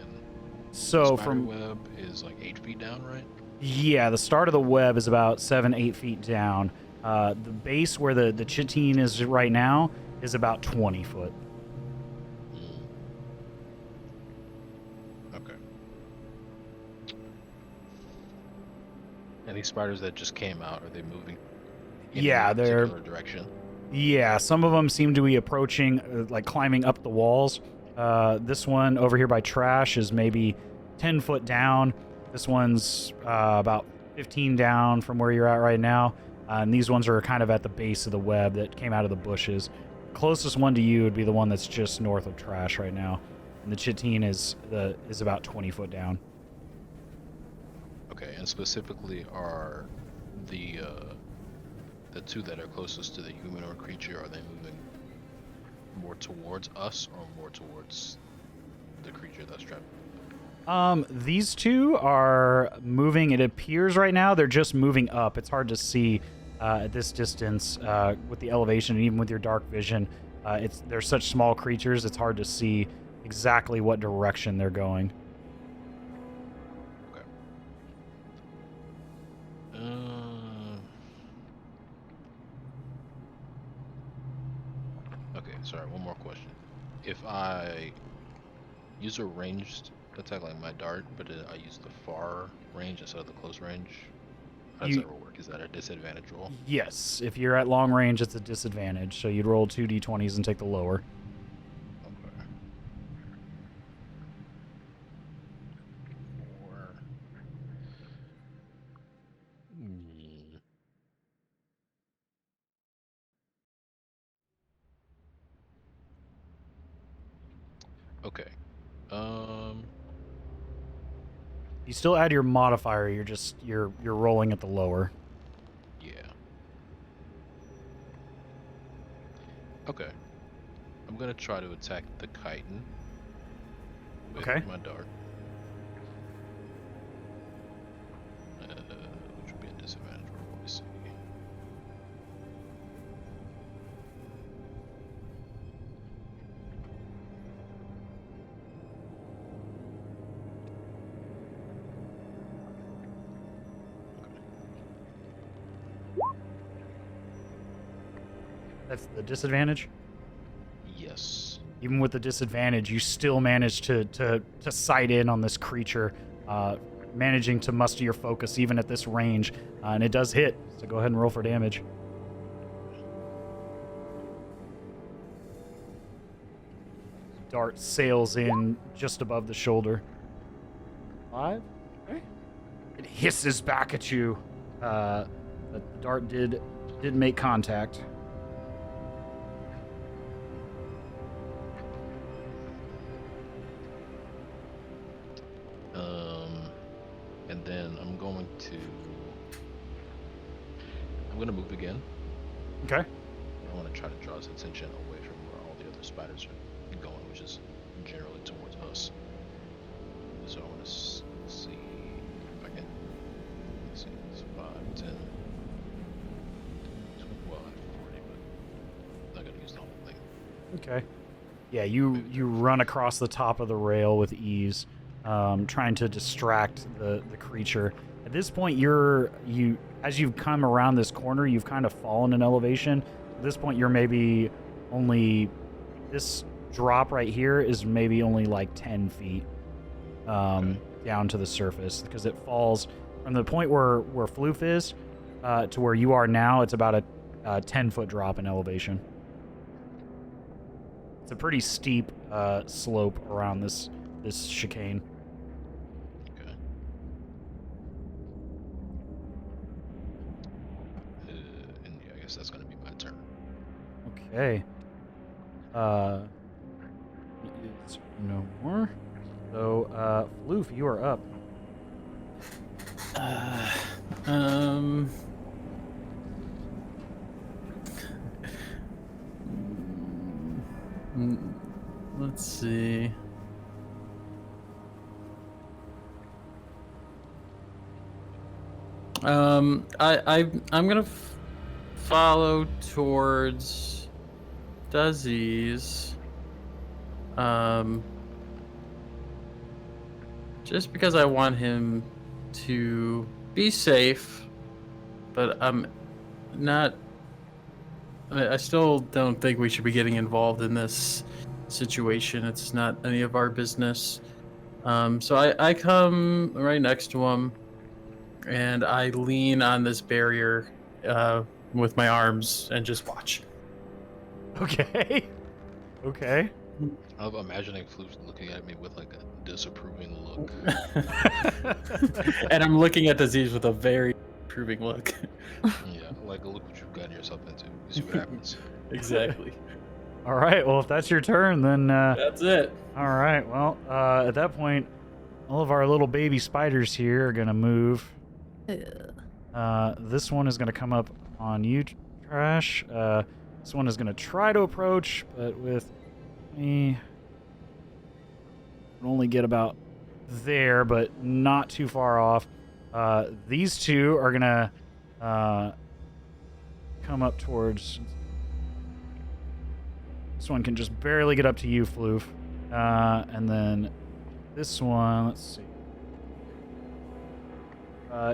So Spider from web is like 8 feet down, right? yeah, the start of the web is about 7-8 feet down. The base where the chitine is right now is about 20 foot. Okay. And these spiders that just came out, are they moving in Yeah, a they're particular direction? yeah. Some of them seem to be approaching, like climbing up the walls. This one over here by trash is maybe 10 foot down. This one's about 15 down from where you're at right now. And these ones are kind of at the base of the web that came out of the bushes. Closest one to you would be the one that's just north of trash right now. And the chitine is about 20 foot down. Okay, and specifically are the 2 that are closest to the humanoid creature, are they moving more towards us or more towards the creature that's trapped? These 2 are moving. It appears right now they're just moving up. It's hard to see at this distance with the elevation and even with your dark vision. They're such small creatures, it's hard to see exactly what direction they're going. Okay. Okay, sorry, one more question. If I use a ranged attack like my dart, but I use the far range instead of the close range, how does that work? Is that a disadvantage roll? Yes, if you're at long range, it's a disadvantage. So you'd roll 2 d20s and take the lower. Okay. 4. Okay. You still add your modifier. You're rolling at the lower. Yeah. Okay. I'm gonna try to attack the chitin with Okay. my dart. Which would be a disadvantage roll. Let's see. That's the disadvantage. Yes. Even with the disadvantage, you still manage to sight in on this creature managing to muster your focus even at this range, and it does hit. So go ahead and roll for damage. Dart sails in just above the shoulder. 5. Okay. It hisses back at you. But the dart did make contact. And then I'm gonna move again. Okay. I want to try to draw his attention away from where all the other spiders are going, which is generally towards us. So I want to see if I can. Let's see, it's 5, 10. Well, I have 40, but I'm not gonna use the whole thing. Okay. Yeah, you run across the top of the rail with ease, trying to distract the creature. At this point, as you've come around this corner, you've kind of fallen in elevation. At this point, you're maybe only, this drop right here is maybe only like 10 feet down to the surface, because it falls from the point where Floof is to where you are now. It's about a 10-foot drop in elevation. It's a pretty steep slope around this chicane. Okay. And yeah, I guess that's gonna be my turn. Okay. It's no more. So, Floof, you are up. Let's see. I'm gonna follow towards Duzzy's. Just because I want him to be safe, but I'm not. I still don't think we should be getting involved in this situation. It's not any of our business. So I come right next to him, and I lean on this barrier with my arms and just watch. Okay. Okay. I'm imagining Floof looking at me with like a disapproving look. And I'm looking at Disease with a very approving look. Yeah, like look what you've gotten yourself into. See what happens. Exactly. All right. Well, if that's your turn, then. That's it. All right. Well, at that point, all of our little baby spiders here are gonna move. This one is gonna come up on you, Trash. This one is gonna try to approach, but with me, can only get about there, but not too far off. These two are gonna come up towards. This one can just barely get up to you, Floof. And then this one, let's see.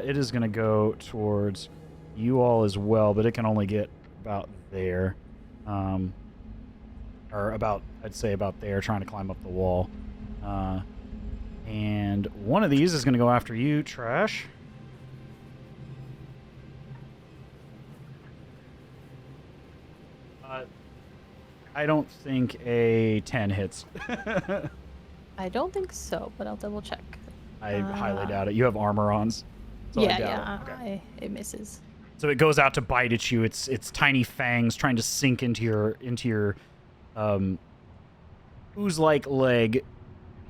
It is going to go towards you all as well, but it can only get about there. Or about, I'd say about there, trying to climb up the wall. And one of these is going to go after you, Trash. I don't think a 10 hits. I don't think so, but I'll double check. I highly doubt it. You have armor on. So I doubt it. Okay. It misses. So it goes out to bite at you. Its tiny fangs trying to sink into your ooze-like leg,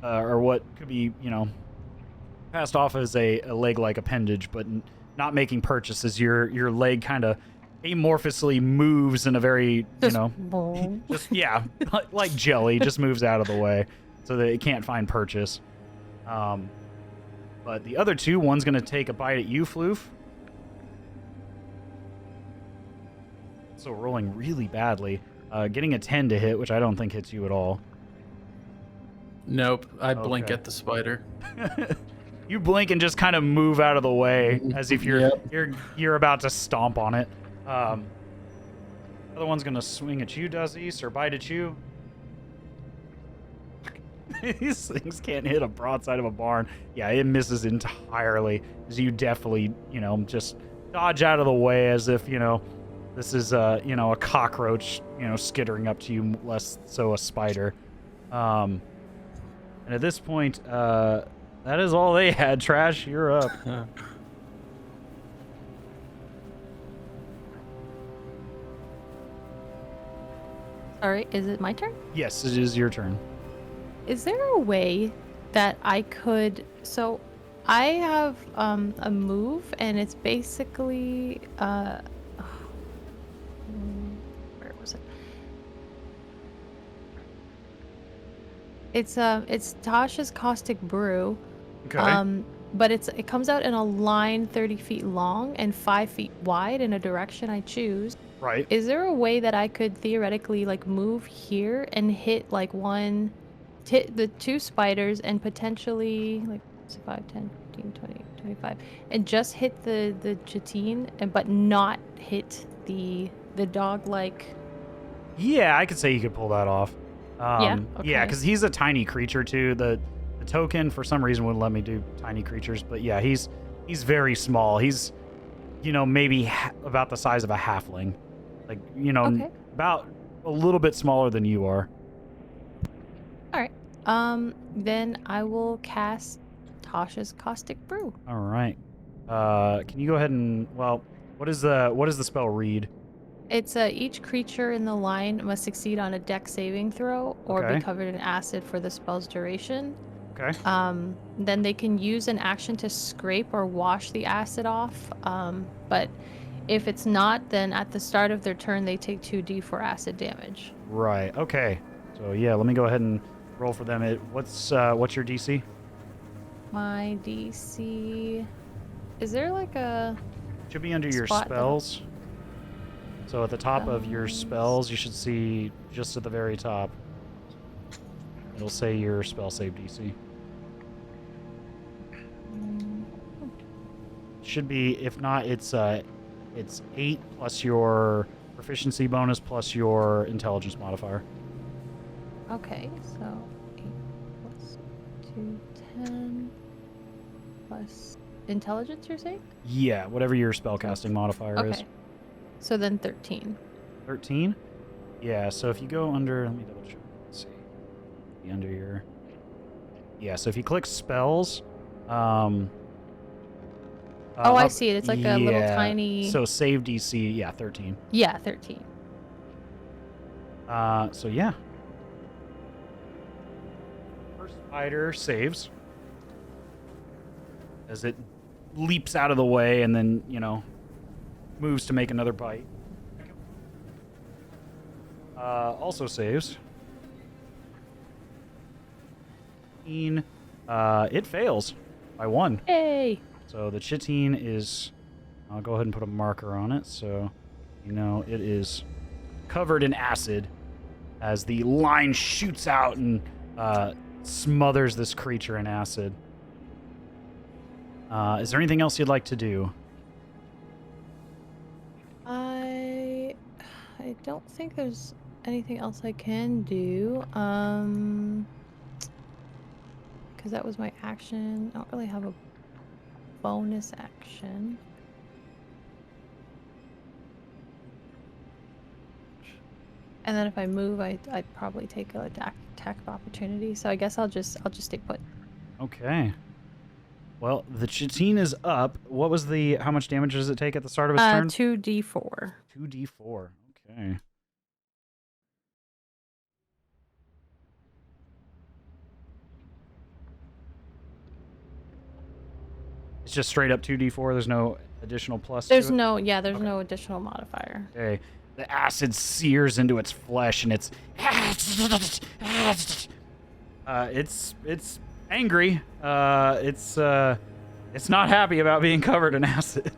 or what could be, passed off as a leg-like appendage, but not making purchases. Your leg kind of amorphously moves in a very, just like jelly, just moves out of the way so that it can't find purchase. But the other two, one's going to take a bite at you, Floof. So rolling really badly. Getting a 10 to hit, which I don't think hits you at all. Nope. I blink Okay. at the spider. You blink and just kind of move out of the way as if you're about to stomp on it. The other one's gonna swing at you, Duzzy, or bite at you. These things can't hit a broadside of a barn. Yeah, it misses entirely. As you definitely, just dodge out of the way as if, this is a cockroach, skittering up to you, less so a spider. And at this point, that is all they had. Trash, you're up. Sorry, is it my turn? Yes, it is your turn. Is there a way that I could? So, I have a move, and it's basically where was it? It's Tasha's Caustic Brew. Okay. But it comes out in a line 30 feet long and 5 feet wide in a direction I choose. Right. Is there a way that I could theoretically move here and hit hit the two spiders and potentially 5, 10, 15, 20, 25 and just hit the chitine but not hit the dog Yeah, I could say you could pull that off. Yeah? Yeah, Okay. because he's a tiny creature too. The token for some reason wouldn't let me do tiny creatures, but yeah, he's very small. He's maybe about the size of a halfling, Okay. about a little bit smaller than you are. All right. Then I will cast Tasha's Caustic Brew. All right. Can you go ahead and what does the spell read? It's each creature in the line must succeed on a dex saving throw or Okay. be covered in acid for the spell's duration. Okay. Then they can use an action to scrape or wash the acid off. But if it's not, then at the start of their turn, they take 2d4 acid damage. Right. Okay. So yeah, let me go ahead and roll for them. What's your DC? My DC... Is there a... Should be under your spot that- spells. So at the top of your spells, you should see just at the very top. It'll say your spell save DC. Should be, if not, it's 8 plus your proficiency bonus plus your intelligence modifier. Okay, so 8 plus 2, 10 plus intelligence, you're saying? Yeah, whatever your spellcasting modifier is. Okay. So then 13. 13? Yeah, so if you go under, let me double check. Let's see. Be under your... Yeah, so if you click spells, Oh, I see it. It's like a little tiny... So save DC, yeah, 13. Yeah, 13. So yeah. First spider saves. As it leaps out of the way and then, moves to make another bite. Also saves. It fails by 1. Hey! So the chitine is... I'll go ahead and put a marker on it so it is covered in acid as the line shoots out and smothers this creature in acid. Is there anything else you'd like to do? I don't think there's anything else I can do. Because that was my action. I don't really have a bonus action. And then if I move, I'd probably take an attack of opportunity. So I guess I'll just stay put. Okay. Well, the chitine is up. What was how much damage does it take at the start of its turn? 2d4. 2d4. Okay. It's just straight up 2d4. There's no additional plus There's to it? there's Okay. no additional modifier. Okay. The acid sears into its flesh and it's angry. It's not happy about being covered in acid.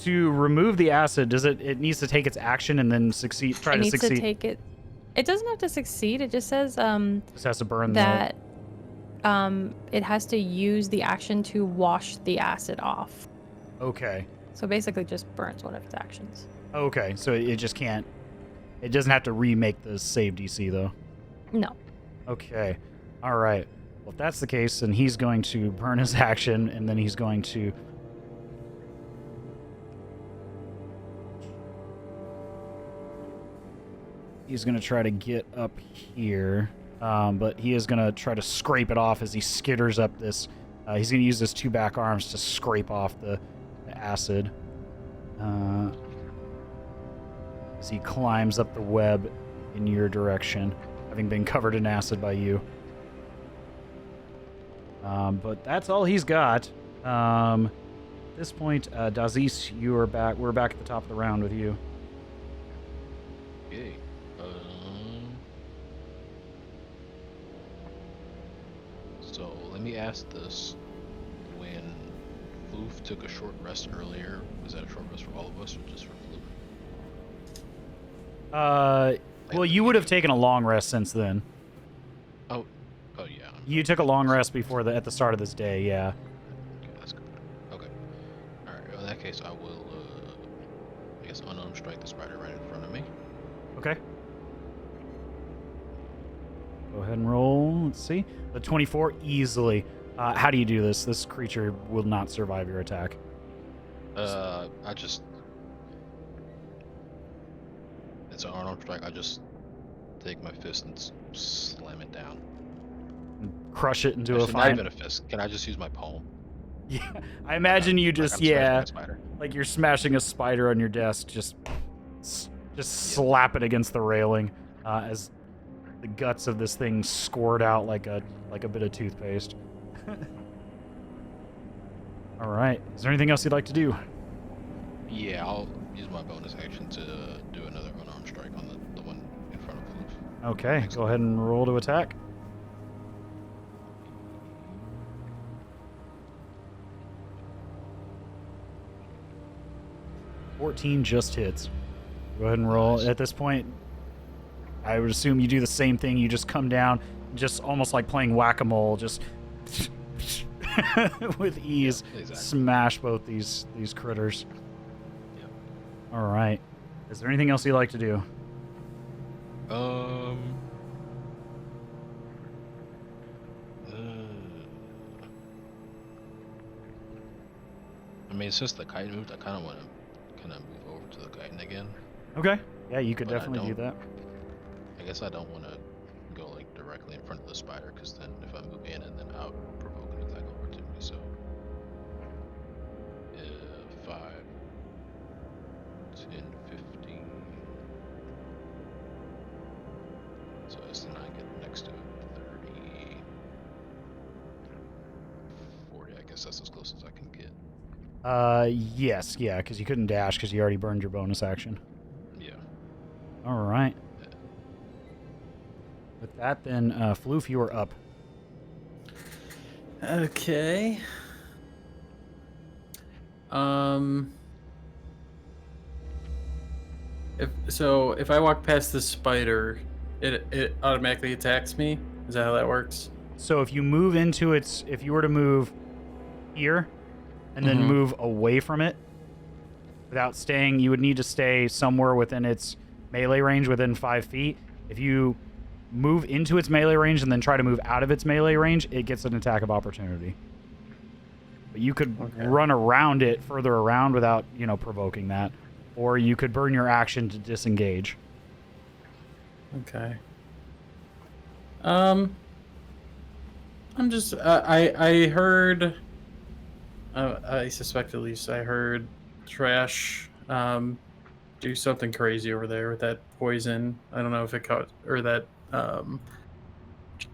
To remove the acid, does it needs to take its action and then succeed? Try It to needs succeed. to take it. It doesn't have to succeed. It just says Just has to burn that it has to use the action to wash the acid off. Okay. So basically, just burns one of its actions. Okay. So it just can't. It doesn't have to remake the save DC though. No. Okay. All right. Well, if that's the case, then he's going to burn his action, and then he's going to... He's going to try to get up here, but he is going to try to scrape it off as he skitters up this. He's going to use his 2 back arms to scrape off the acid. As he climbs up the web in your direction, having been covered in acid by you. But that's all he's got. At this point, Dazis, you are back. We're back at the top of the round with you. Okay. So let me ask this: when Floof took a short rest earlier, was that a short rest for all of us or just for Floof? Well, you would have taken a long rest since then. Oh yeah. You took a long rest before at the start of this day, yeah. Okay, that's good. Okay. All right. Well, in that case, I will. I guess unarmed strike the spider right in front of me. Okay. Go ahead and roll. Let's see. The 24 easily. How do you do this? This creature will not survive your attack. I just. It's an unarmed strike. I just take my fist and slam it down. Crush it into Actually, a not fine. even a fist. Can I just use my palm? Yeah, I imagine you just I'm smashing a spider. like you're smashing a spider on your desk. Just slap it against the railing as the guts of this thing squirt out like a bit of toothpaste. All right. Is there anything else you'd like to do? Yeah, I'll use my bonus action to do another unarmed strike on the one in front of Floof. Okay. Go ahead and roll to attack. 14 just hits. Go ahead and roll. Nice. At this point, I would assume you do the same thing. You just come down, just almost like playing whack-a-mole, just with ease, Exactly. smash both these critters. Yep. All right. Is there anything else you'd like to do? I mean, since the kite moved, I kind of want to move over to the kite again. Okay. Yeah, you could But I definitely do that. I guess I don't want to go like directly in front of the spider, because then if I move in and then out, provoke an attack opportunity. So, 5, 10, 15. So as then I get next to it, 30, 40. I guess that's as close as I can get. Yes, yeah, because you couldn't dash because you already burned your bonus action. Yeah. All right. With that, then, Floof, you are up. Okay. If I walk past this spider, it automatically attacks me. Is that how that works? So if you move into its, if you were to move here and then Mhm. move away from it without staying, you would need to stay somewhere within its melee range within 5 feet. If you move into its melee range and then try to move out of its melee range, it gets an attack of opportunity. But you could run around it further around without, provoking that. Or you could burn your action to disengage. Okay. I'm just I heard. I suspect at least I heard Trash do something crazy over there with that poison. I don't know if it caught or that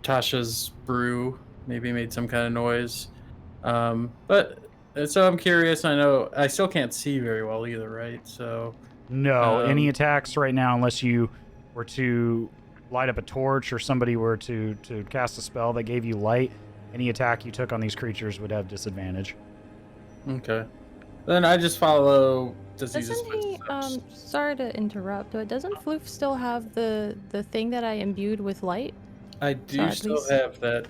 Tasha's brew maybe made some kind of noise. But so I'm curious. I know I still can't see very well either, right? So No, any attacks right now, unless you were to light up a torch or somebody were to cast a spell that gave you light, any attack you took on these creatures would have disadvantage. okay. Then I just follow Disease's Doesn't he? footsteps. Sorry to interrupt, but doesn't Floof still have the thing that I imbued with light? I So do at still least- have that.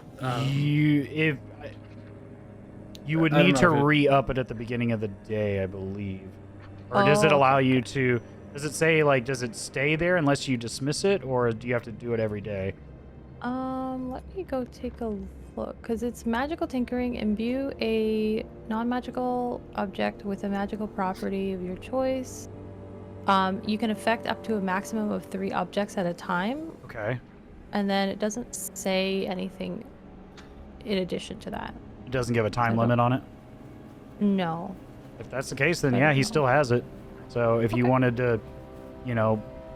You would I don't need know to if it- re-up it at the beginning of the day, I believe. Or does it Oh, allow you okay. to? Does it say does it stay there unless you dismiss it, or do you have to do it every day? Let me go take a look, because it's magical tinkering. Imbue a non-magical object with a magical property of your choice. You can affect up to a maximum of 3 objects at a time, Okay. and then it doesn't say anything in addition to that. It doesn't give a time I don't- limit on it. No. If that's the case, then I yeah, don't he know. still has it. So if you Okay. wanted to,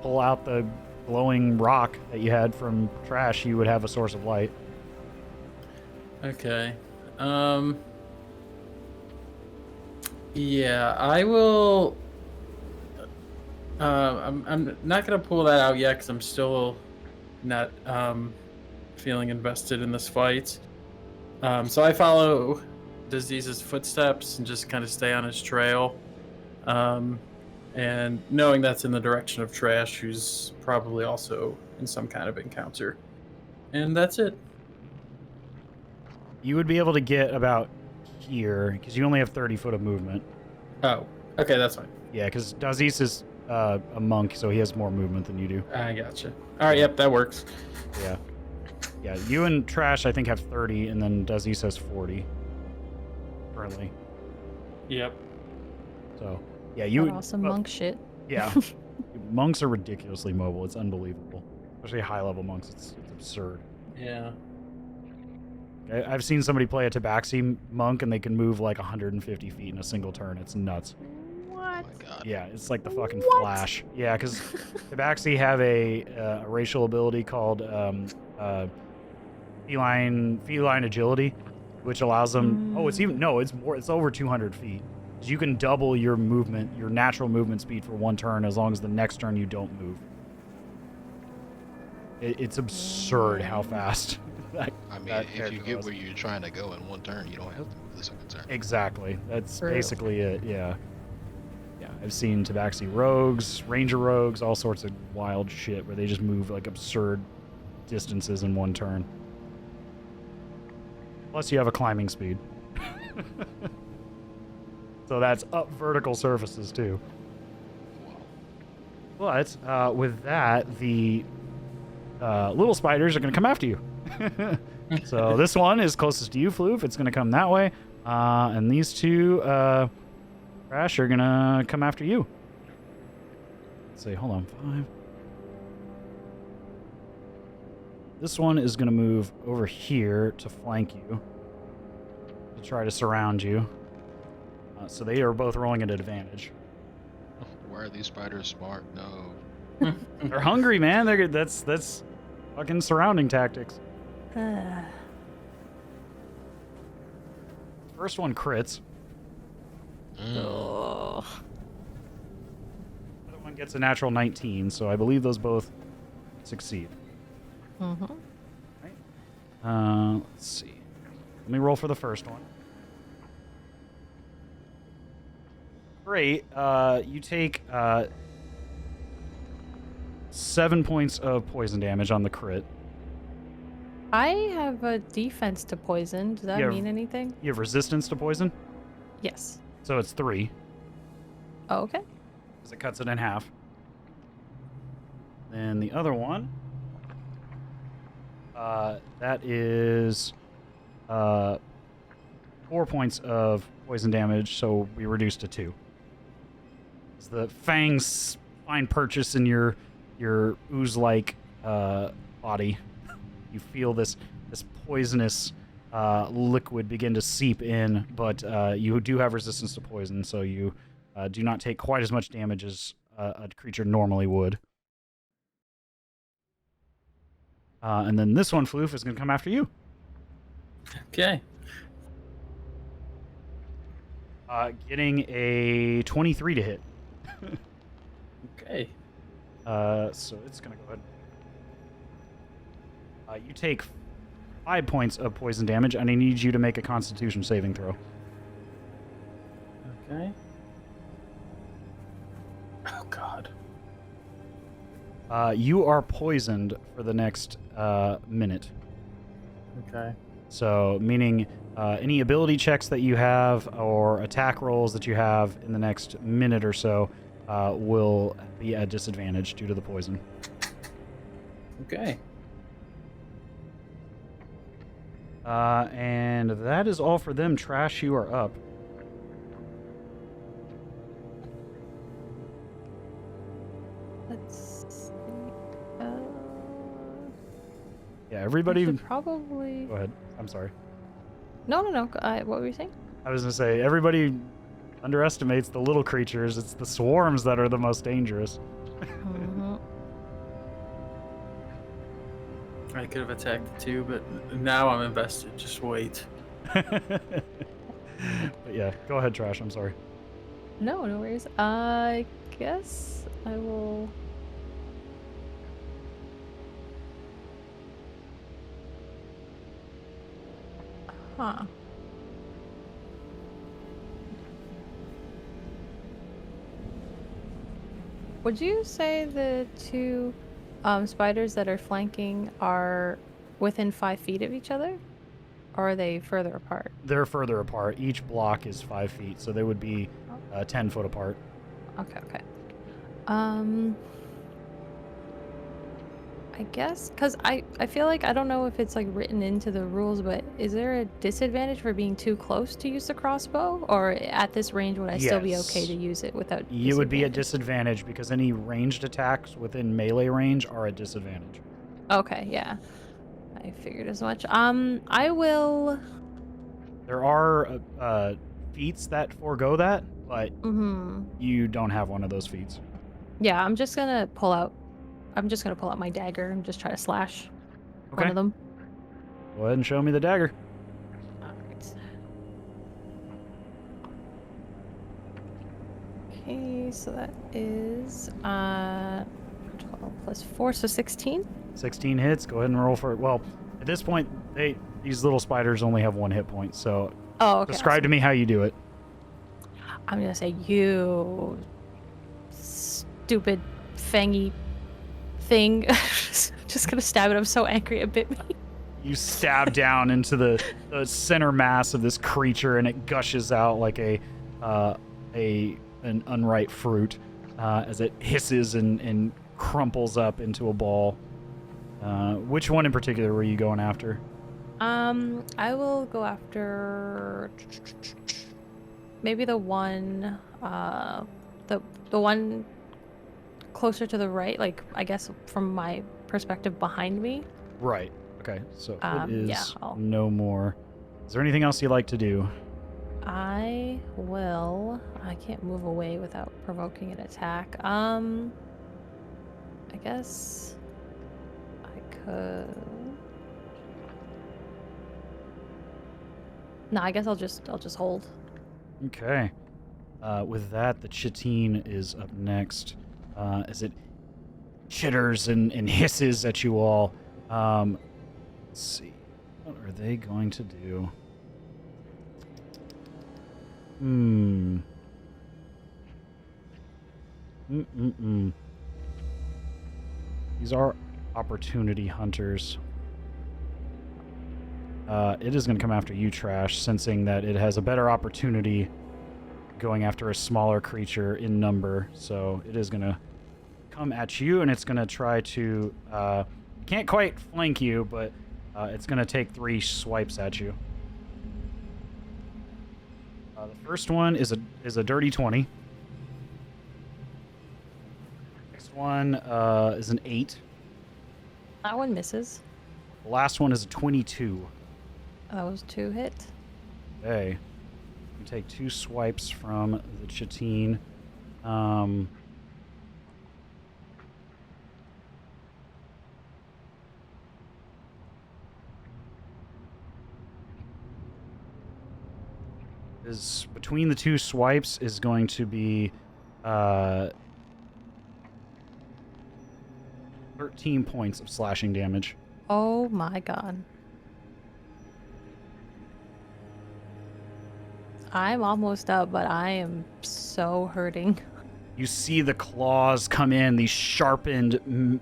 pull out the glowing rock that you had from trash, you would have a source of light. Okay. Yeah, I will. I'm not gonna pull that out yet because I'm still not feeling invested in this fight. So I follow Disease's footsteps and just kind of stay on his trail. And knowing that's in the direction of Trash, who's probably also in some kind of encounter. And that's it. You would be able to get about here because you only have 30 foot of movement. Oh, okay, that's fine. Yeah, because Dazis is a monk, so he has more movement than you do. I gotcha. All right, yep, that works. Yeah. Yeah, you and Trash, I think, have 30, and then Dazis has 40 currently. Yep. So, yeah, you. That awesome monk shit. Yeah. Monks are ridiculously mobile. It's unbelievable. Especially high-level monks. It's absurd. Yeah. I've seen somebody play a Tabaxi monk, and they can move like 150 feet in a single turn. It's nuts. Oh my god. Yeah, it's like the fucking What? Flash. Yeah, because Tabaxi have a racial ability called feline agility, which allows them. Oh, it's even no, it's more. It's over 200 feet. You can double your movement, your natural movement speed for one turn, as long as the next turn you don't move. It's absurd how fast. I mean, that if you character get was. where you're trying to go in one turn, you don't have to move the second turn. Exactly. That's True. basically it. Yeah. Yeah. I've seen Tabaxi rogues, ranger rogues, all sorts of wild shit where they just move like absurd distances in one turn. Plus, you have a climbing speed. So that's up vertical surfaces too. But with that, the little spiders are going to come after you. So this one is closest to you, Floof. It's going to come that way. And these two, Crash, are going to come after you. Let's see, hold on. 5. This one is going to move over here to flank you, to try to surround you. So they are both rolling at advantage. Why are these spiders smart? No. They're hungry, man. That's fucking surrounding tactics. First one crits. Oh. The other one gets a natural 19, so I believe those both succeed. Mm-hmm. Let's see. Let me roll for the first one. Great. You take 7 points of poison damage on the crit. I have a defense to poison. Does that Yeah. mean anything? You have resistance to poison, Yes. so it's 3, Oh, okay. because it cuts it in half. Then the other one, that is 4 points of poison damage, so we reduce to 2. As the fangs find purchase in your ooze-like body, you feel this poisonous liquid begin to seep in, but you do have resistance to poison, so you do not take quite as much damage as a creature normally would. And then this one, Floof, is going to come after you. Okay. Getting a 23 to hit. Okay. So it's going to go ahead. You take 5 points of poison damage, and I need you to make a Constitution saving throw. Okay. Oh God. You are poisoned for the next minute. Okay. So, meaning any ability checks that you have or attack rolls that you have in the next minute or so will be at disadvantage due to the poison. Okay. And that is all for them. Trash, you are up. Let's see. Yeah, I everybody. should probably. Go ahead. I'm sorry. No. What were you saying? I was gonna say everybody underestimates the little creatures. It's the swarms that are the most dangerous. Mhm. I could have attacked the two, but now I'm invested. Just wait. But yeah, go ahead, Trash. I'm sorry. No worries. I guess I will. Huh. Would you say the two spiders that are flanking are within 5 feet of each other? Or are they further apart? They're further apart. Each block is 5 feet, so they would be 10 foot apart. Okay. I guess, because I feel like, I don't know if it's like written into the rules, but is there a disadvantage for being too close to use the crossbow? Or at this range, would I still be okay Yes. to use it without You would be at disadvantage? disadvantage because any ranged attacks within melee range are at disadvantage. Okay, yeah. I figured as much. I will... There are feats that forego that, but Mm-hmm. you don't have one of those feats. Yeah, I'm just gonna pull out my dagger and just try to slash one Okay. of them. Go ahead and show me the dagger. Alright. Okay, so that is 12 plus 4, so 16. 16 hits. Go ahead and roll for it. Well, at this point, these little spiders only have 1 hit point, so Oh, okay. describe to me how you do it. I'm gonna say, you stupid fangy thing. Just gonna stab it. I'm so angry it bit me. You stab down into the center mass of this creature, and it gushes out like an unripe fruit as it hisses and crumples up into a ball. Which one in particular were you going after? I will go after maybe the one, the one closer to the right, like I guess from my perspective behind me. Right. Okay. So it is yeah, no more. Is there anything else you'd like to do? I can't move away without provoking an attack. I guess I could. No, I guess I'll just hold. Okay. With that, the Chitine is up next as it chitters and hisses at you all. Let's see. What are they going to do? These are opportunity hunters. It is going to come after you, Trash, sensing that it has a better opportunity going after a smaller creature in number. So it is going to come at you, and it's going to try to... can't quite flank you, but it's going to take 3 swipes at you. The first one is a dirty 20. Next one is an 8. That one misses. The last one is a 22. That was 2 hit. Okay. You take 2 swipes from the Chitine. Is between the 2 swipes is going to be 13 points of slashing damage. Oh my god. I'm almost up, but I am so hurting. You see the claws come in, these sharpened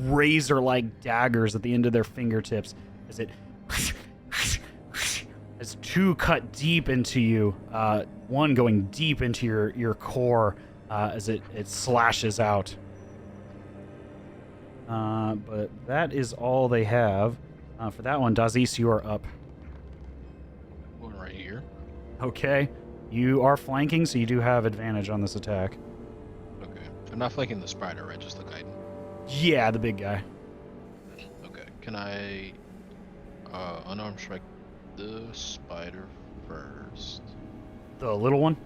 razor-like daggers at the end of their fingertips as it as 2 cut deep into you, one going deep into your core as it slashes out. But that is all they have. For that one, Dazis, you are up. One right here. Okay. You are flanking, so you do have advantage on this attack. Okay. I'm not flanking the spider, right? Just the chitin. Yeah, the big guy. Okay. Can I unarmed strike the spider first? The little one?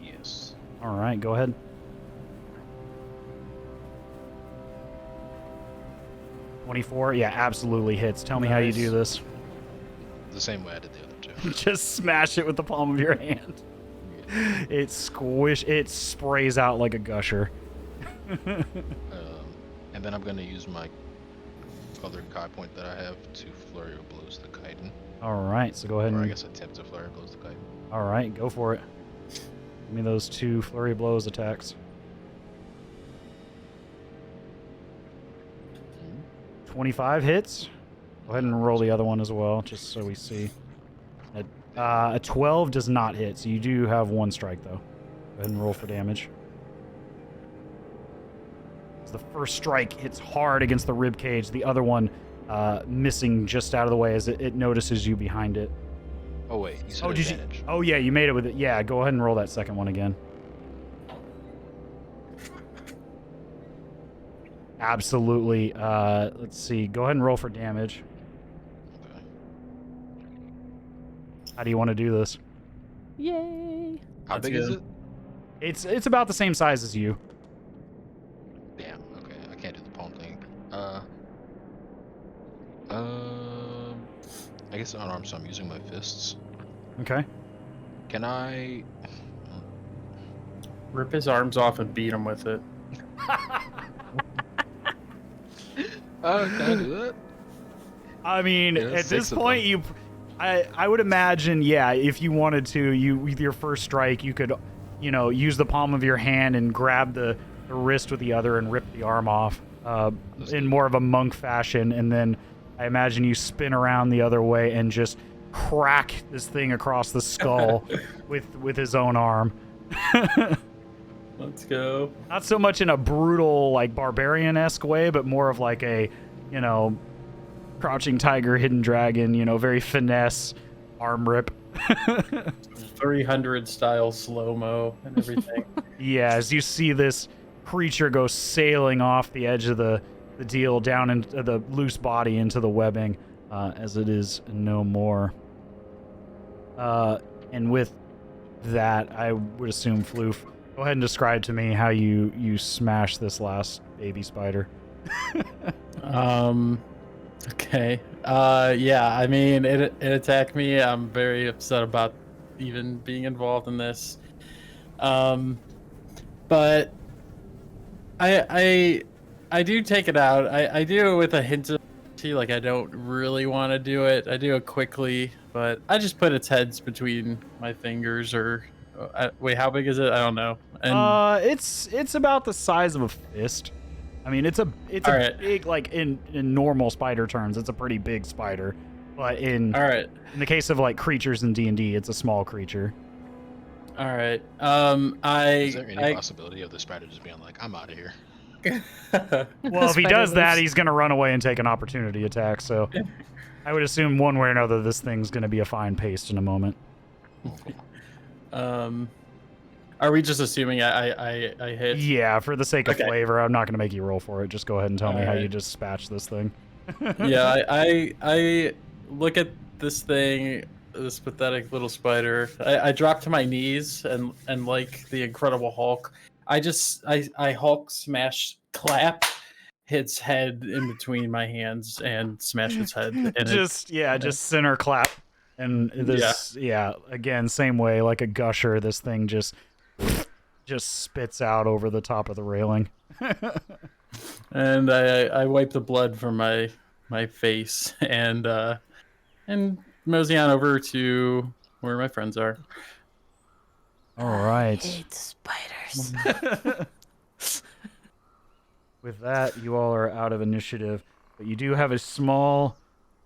Yes. All right, go ahead. $24? Yeah, absolutely hits. Tell me how you Nice. do this. The same way I did the other two. Just smash it with the palm of your hand. It sprays out like a gusher. And then I'm gonna use my other Kai point that I have to flurry of blows the chitin. All right, so go ahead Or I and... guess attempt to flurry of blows the chitin. All right, go for it. Give me those 2 flurry blows attacks. 25 hits. Go ahead and roll the other one as well, just so we see. A 12 does not hit, so you do have 1 strike, though. Go ahead and roll for damage. The first strike hits hard against the rib cage. The other one missing just out of the way as it notices you behind it. Oh wait, you said Oh, did you? advantage. Oh yeah, you made it with it. Yeah, go ahead and roll that second one again. Absolutely. Let's see. Go ahead and roll for damage. Okay. How do you want to do this? Yay! How That's big is good. it? It's about the same size as you. Damn. Okay, I can't do the palm thing. I guess unarmed, so I'm using my fists. Okay. Can I? Rip his arms off and beat him with it. Can I do that? I mean, Yeah, at this 6 of point, them. I would imagine, yeah, if you wanted to, with your first strike, you could, use the palm of your hand and grab the wrist with the other and rip the arm off in more of a monk fashion, and then I imagine you spin around the other way and just crack this thing across the skull with his own arm. Let's go. Not so much in a brutal, like, barbarian-esque way, but more of like a, crouching tiger, hidden dragon, very finesse arm rip. 300 style slow-mo and everything. Yeah, as you see this creature go sailing off the edge of the deal down into the loose body into the webbing as it is no more. And with that, I would assume, Floof, go ahead and describe to me how you smash this last baby spider. Okay. Yeah, I mean, it attacked me. I'm very upset about even being involved in this. But I do take it out. I do it with a hint of like I don't really want to do it. I do it quickly, but I just put its heads between my fingers or wait, how big is it? I don't know. And It's about the size of a fist. I mean, it's a right. big, like in normal spider terms, it's a pretty big spider. But in all right. in the case of like creatures in D&D, it's a small creature. All right. Is there any possibility of the spider just being like, "I'm out of here"? Well, if he does that, he's going to run away and take an opportunity attack. So I would assume one way or another, this thing's going to be a fine paste in a moment. Are we just assuming I hit? Yeah, for the sake of Okay. flavor, I'm not going to make you roll for it. Just go ahead and tell me how Alright. you dispatch this thing. Yeah, I look at this thing, this pathetic little spider. I drop to my knees and like the Incredible Hulk, I Hulk smash clap its head in between my hands and smash its head. And just center clap. And this, again, same way, like a gusher, this thing just spits out over the top of the railing. And I wipe the blood from my face and mosey on over to where my friends are. All right. Hate spiders. With that, you all are out of initiative, but you do have a small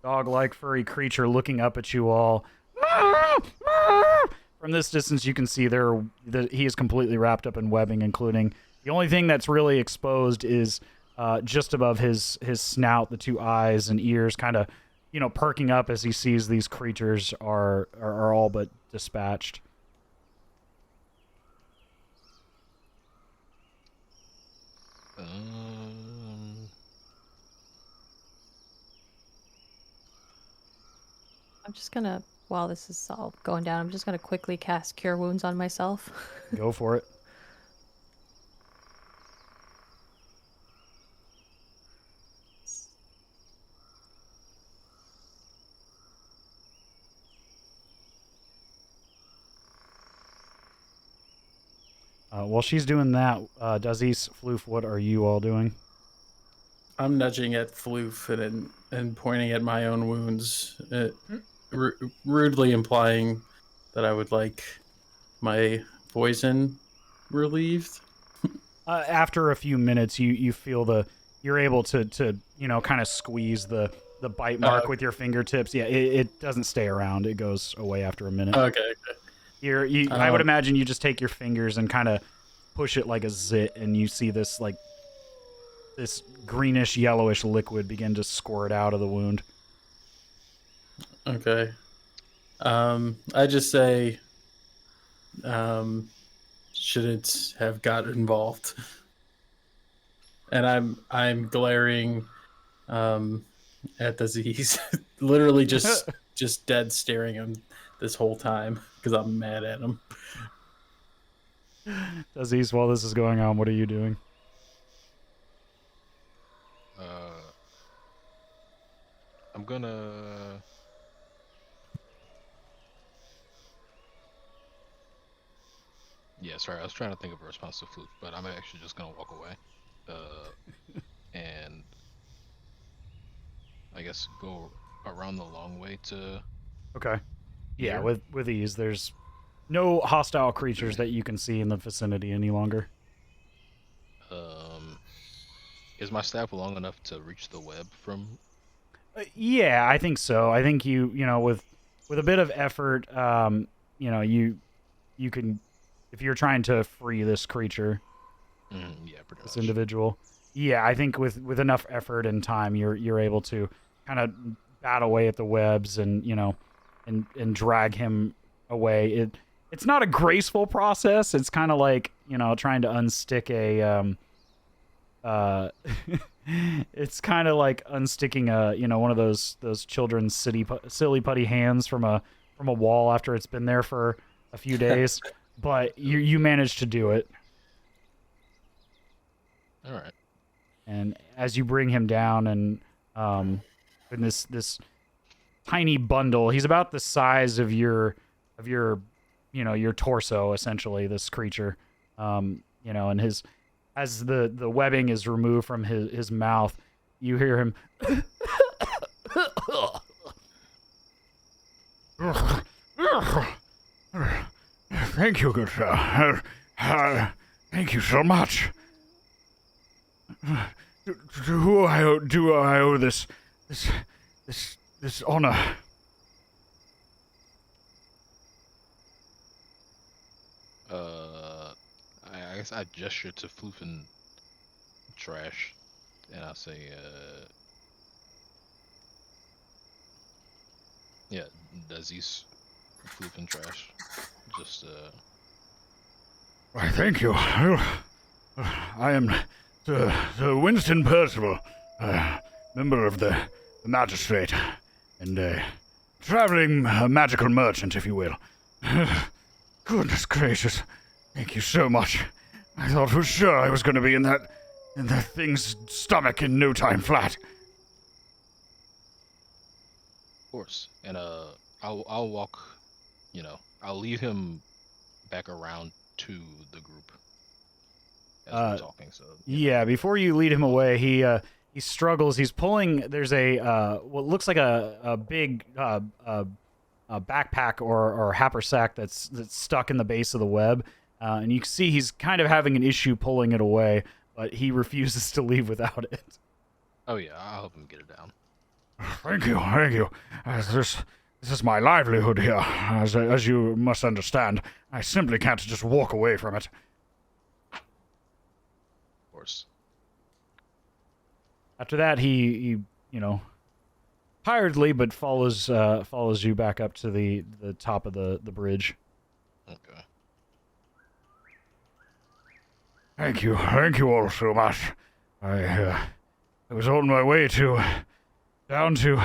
dog-like furry creature looking up at you all. From this distance, you can see he is completely wrapped up in webbing, including the only thing that's really exposed is just above his snout, the 2 eyes and ears kind of perking up as he sees these creatures are all but dispatched. I'm just gonna, while this is all going down, I'm just gonna quickly cast Cure Wounds on myself. Go for it. While she's doing that, Dazis, Floof, what are you all doing? I'm nudging at Floof and pointing at my own wounds, rudely implying that I would like my poison relieved. After a few minutes, you feel you're able to kind of squeeze the bite mark with your fingertips. Yeah, it doesn't stay around. It goes away after a minute. Okay. I would imagine you just take your fingers and kind of push it like a zit, and you see this this greenish yellowish liquid begin to squirt out of the wound. Okay. I just say, shouldn't have got involved. And I'm glaring at the Z's, literally just dead staring him this whole time because I'm mad at him. Aziz, while this is going on, what are you doing? I'm gonna. Yeah, sorry, I was trying to think of a response to Flute, but I'm actually just gonna walk away. And I guess go around the long way to. Okay. Yeah, Here? with ease. There's no hostile creatures that you can see in the vicinity any longer. Is my staff long enough to reach the web from? Yeah, I think so. I think you with a bit of effort, you can, if you're trying to free this creature, Yeah, pretty this much. individual. Yeah, I think with enough effort and time, you're able to kind of bat away at the webs and and drag him away. It's not a graceful process. It's kind of like trying to unstick a it's kind of like unsticking a one of those children's silly putty hands from a wall after it's been there for a few days. But you managed to do it. All right. And as you bring him down and in this tiny bundle, he's about the size of your your torso, essentially, this creature. And as the webbing is removed from his mouth, you hear him Thank you, good sir. Thank you so much. To who do I owe this honor? I guess I gesture to Floof and Trash, and I say, yeah, Dazis, Floof and Trash, just Why, thank you. I am Sir Winston Percival, member of the magistrate, and a traveling magical merchant, if you will. Goodness gracious, thank you so much. I thought for sure I was going to be in that thing's stomach in no time flat. of course, and I'll walk, I'll lead him back around to the group as we're talking. So yeah, before you lead him away, he struggles. He's pulling. There's a what looks like a big backpack or haversack that's stuck in the base of the web, and you can see he's kind of having an issue pulling it away, but he refuses to leave without it. Oh yeah, I'll help him get it down. Thank you. This is my livelihood here, as you must understand. I simply can't just walk away from it. Of course. After that, he tiredly, but follows you back up to the top of the bridge. Okay. Thank you all so much. I was on my way down to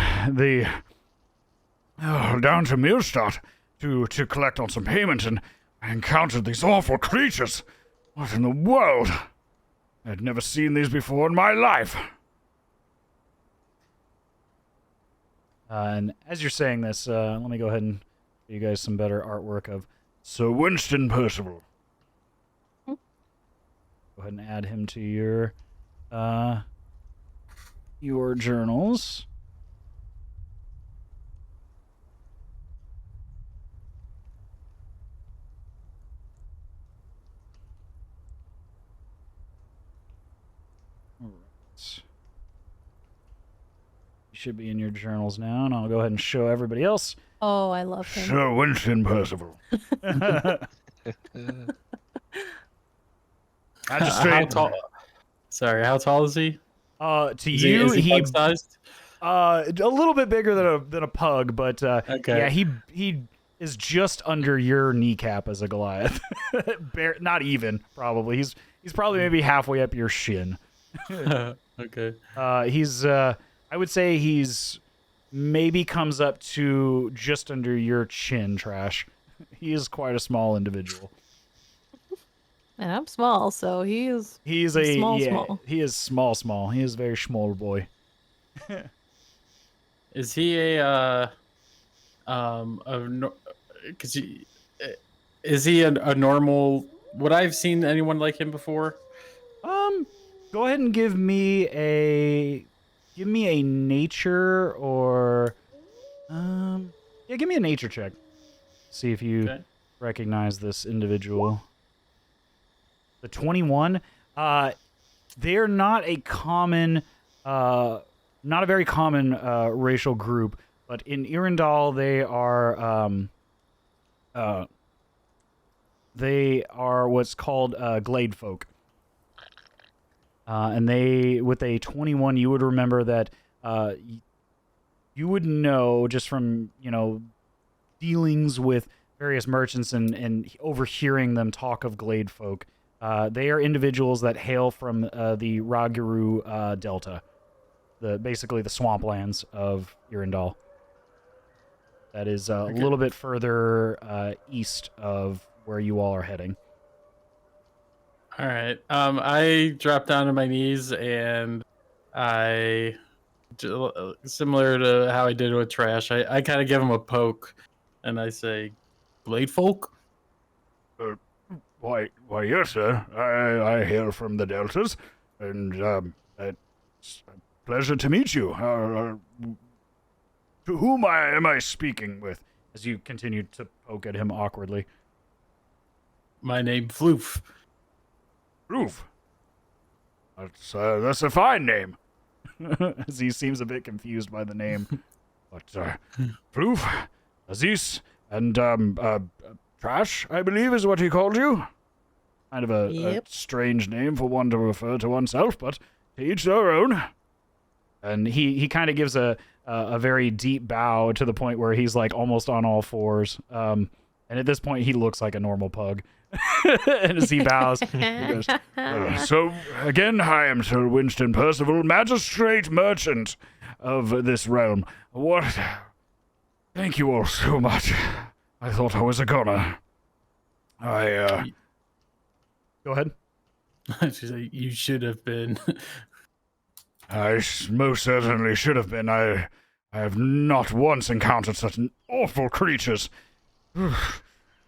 Millstadt to collect on some payment, and I encountered these awful creatures. What in the world? I'd never seen these before in my life. And as you're saying this, let me go ahead and give you guys some better artwork of Sir Winston Percival. Go ahead and add him to your journals. All right. You should be in your journals now, and I'll go ahead and show everybody else. Oh, I love him. Sir Winston Percival. How tall? Sorry, how tall is he? To Is you, is he bug-sized? a little bit bigger than a pug, but Okay. yeah, he is just under your kneecap as a Goliath. Not even, probably. He's probably maybe halfway up your shin. Okay. He's I would say he's maybe comes up to just under your chin, Trash. He is quite a small individual. And I'm small, so he's Small. small. He is small. He is a very small boy. Is he is he a normal? Would I have seen anyone like him before? Go ahead and give me a nature or yeah, give me a nature check. See if you Okay. recognize this individual. The 21. They're not a common, not a very common racial group, but in Irindal they are what's called glade folk. And with a 21, you would remember that you would know just from, dealings with various merchants and overhearing them talk of glade folk. They are individuals that hail from the Raguru Delta, basically the swamplands of Irindal. That is a little bit further east of where you all are heading. All right. I drop down to my knees and similar to how I did with Trash, I kind of give him a poke, and I say, "Blade folk." Why, yes, sir. I hail from the Deltas, and it's a pleasure to meet you. To whom am I speaking with? As you continue to poke at him awkwardly. My name Floof. Roof. That's a fine name. As he seems a bit confused by the name. But Roof, Aziz, and Trash, I believe, is what he called you. Kind of a strange name for one to refer to oneself, but to each their own. And he kind of gives a very deep bow to the point where he's like almost on all fours. And at this point, he looks like a normal pug. And as he bows, he goes, So, again, I am Sir Winston Percival, magistrate merchant of this realm. Thank you all so much. I thought I was a goner. Go ahead. She's like, "You should have been." I most certainly should have been. I have not once encountered such awful creatures.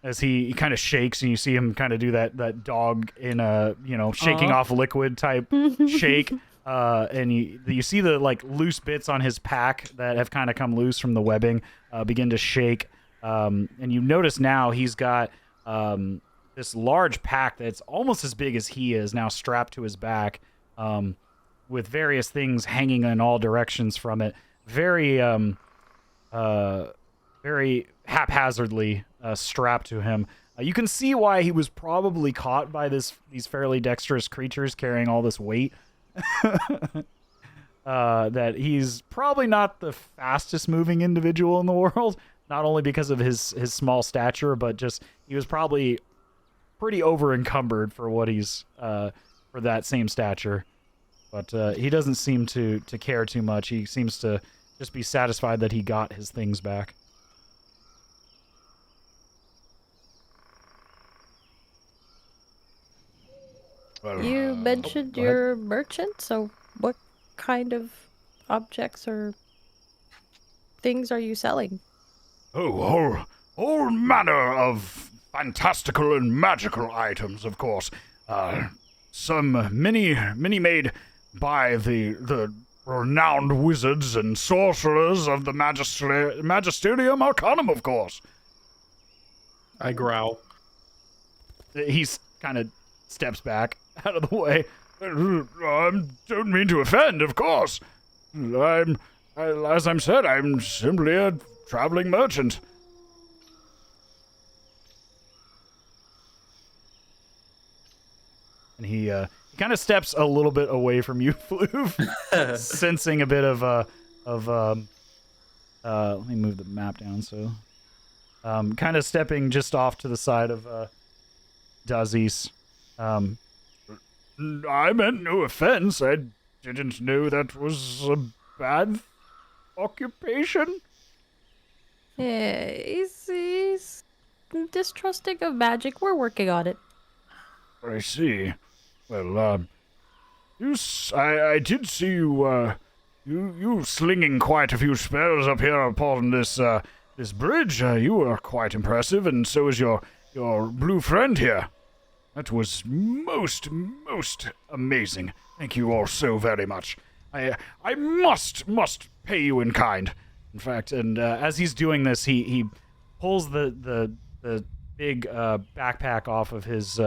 As he kind of shakes, and you see him kind of do that dog in a shaking off liquid type shake, and you see the loose bits on his pack that have kind of come loose from the webbing begin to shake, and you notice now he's got this large pack that's almost as big as he is now strapped to his back, with various things hanging in all directions from it, very haphazardly strapped to him. You can see why he was probably caught by these fairly dexterous creatures carrying all this weight. that he's probably not the fastest moving individual in the world, not only because of his small stature, but just he was probably pretty over encumbered for what he's for that same stature. But he doesn't seem to care too much. He seems to just be satisfied that he got his things back. Well, You mentioned go ahead. you're a merchant, so what kind of objects or things are you selling? all manner of fantastical and magical items, of course. Some many made by the renowned wizards and sorcerers of the Magisterium Arcanum, of course. I growl. He kind of steps back out of the way. I don't mean to offend, of course. As I'm said, I'm simply a traveling merchant. And he kind of steps a little bit away from you, Floof, sensing a bit of let me move the map down, so kind of stepping just off to the side of Dazis. I meant no offense. I didn't know that was a bad occupation. Yeah, he's distrusting of magic. We're working on it. I see. Well, I did see you, you slinging quite a few spells up here upon this bridge. You were quite impressive, and so is your blue friend here. That was most amazing. Thank you all so very much. I must pay you in kind. In fact, and as he's doing this, he pulls the big backpack off of his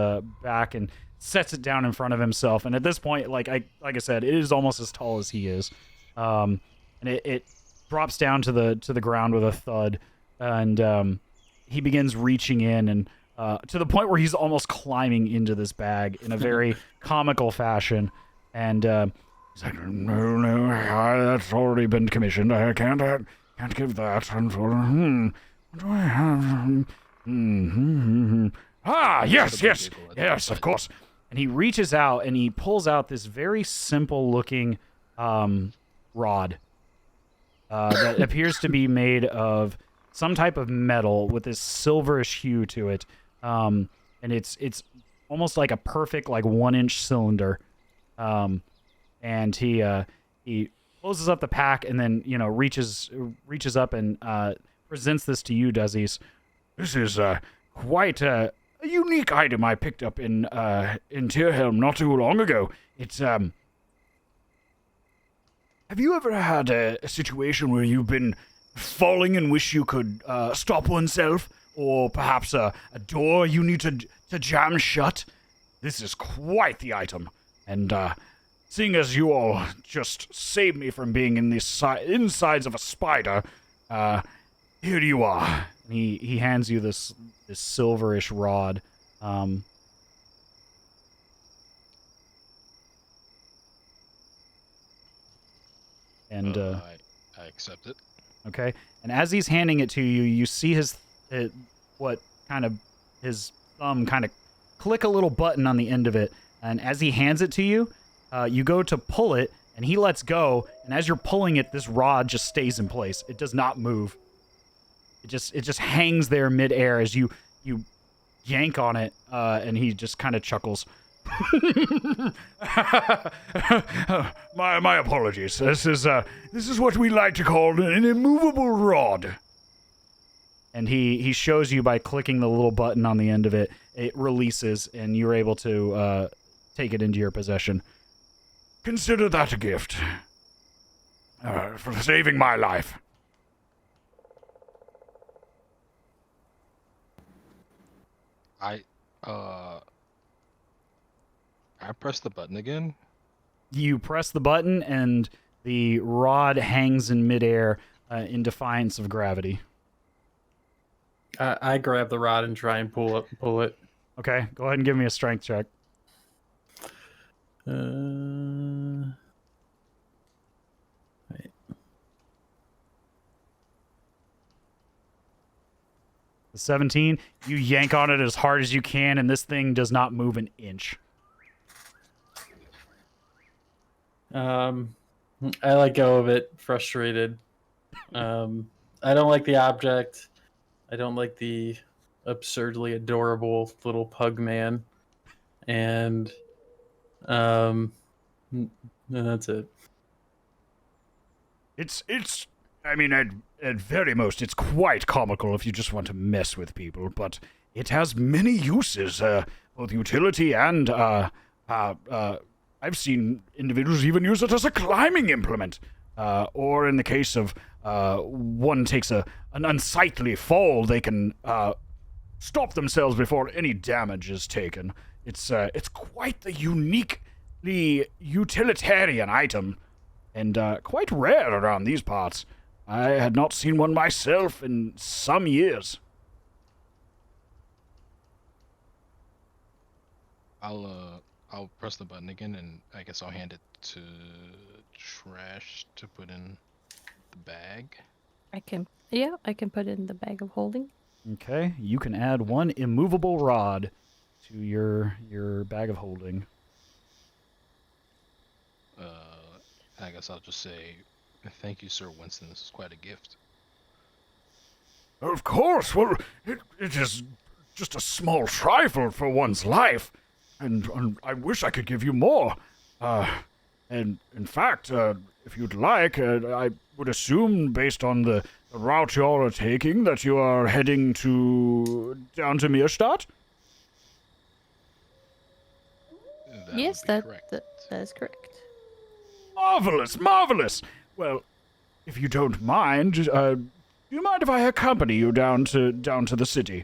back and sets it down in front of himself. And at this point, like I said, it is almost as tall as he is, and it drops down to the ground with a thud, and he begins reaching in and to the point where he's almost climbing into this bag in a very comical fashion. And He's like, no, that's already been commissioned. I can't give that. What do I have? Ah, yes, of course. And he reaches out and he pulls out this very simple looking rod that appears to be made of some type of metal with this silverish hue to it. And it's almost like a perfect 1-inch cylinder. And he closes up the pack and then reaches up and presents this to you, Duzzies. This is quite a unique item I picked up in Tierhelm not too long ago. It's Have you ever had a situation where you've been falling and wish you could stop oneself, or perhaps a door you need to jam shut? This is quite the item, and seeing as you all just saved me from being in the insides of a spider, here you are. And he hands you this silverish rod. And I accept it. okay. And as he's handing it to you, you see his thumb kind of click a little button on the end of it. And as he hands it to you, you go to pull it, and he lets go. And as you're pulling it, this rod just stays in place. It does not move. It just hangs there midair as you yank on it, and he just kind of chuckles. My apologies. This is what we like to call an immovable rod. And he shows you by clicking the little button on the end of it, it releases, and you're able to take it into your possession. Consider that a gift for saving my life. I press the button again. You press the button, and the rod hangs in midair in defiance of gravity. I grab the rod and try and pull it. Okay, go ahead and give me a strength check. The 17, you yank on it as hard as you can, and this thing does not move an inch. I let go of it, frustrated. I don't like the object. I don't like the absurdly adorable little pug man. And that's it. It's. I mean, at very most, it's quite comical if you just want to mess with people, but it has many uses, both utility and, I've seen individuals even use it as a climbing implement. Or in the case of, one takes an unsightly fall, they can, stop themselves before any damage is taken. It's quite the uniquely utilitarian item, and quite rare around these parts. I had not seen one myself in some years. I'll press the button again, and I guess I'll hand it to Trash to put in the bag. I can put it in the bag of holding. Okay, you can add 1 immovable rod to your bag of holding. I guess I'll just say, thank you, Sir Winston. This is quite a gift. Of course, well, it is just a small trifle for one's life, and I wish I could give you more. And in fact, if you'd like, I would assume, based on the route you all are taking, that you are heading down to Mierstadt? Yes, would be that correct. that is correct. Marvelous, marvelous! Well, if you don't mind, do you mind if I accompany you down to the city?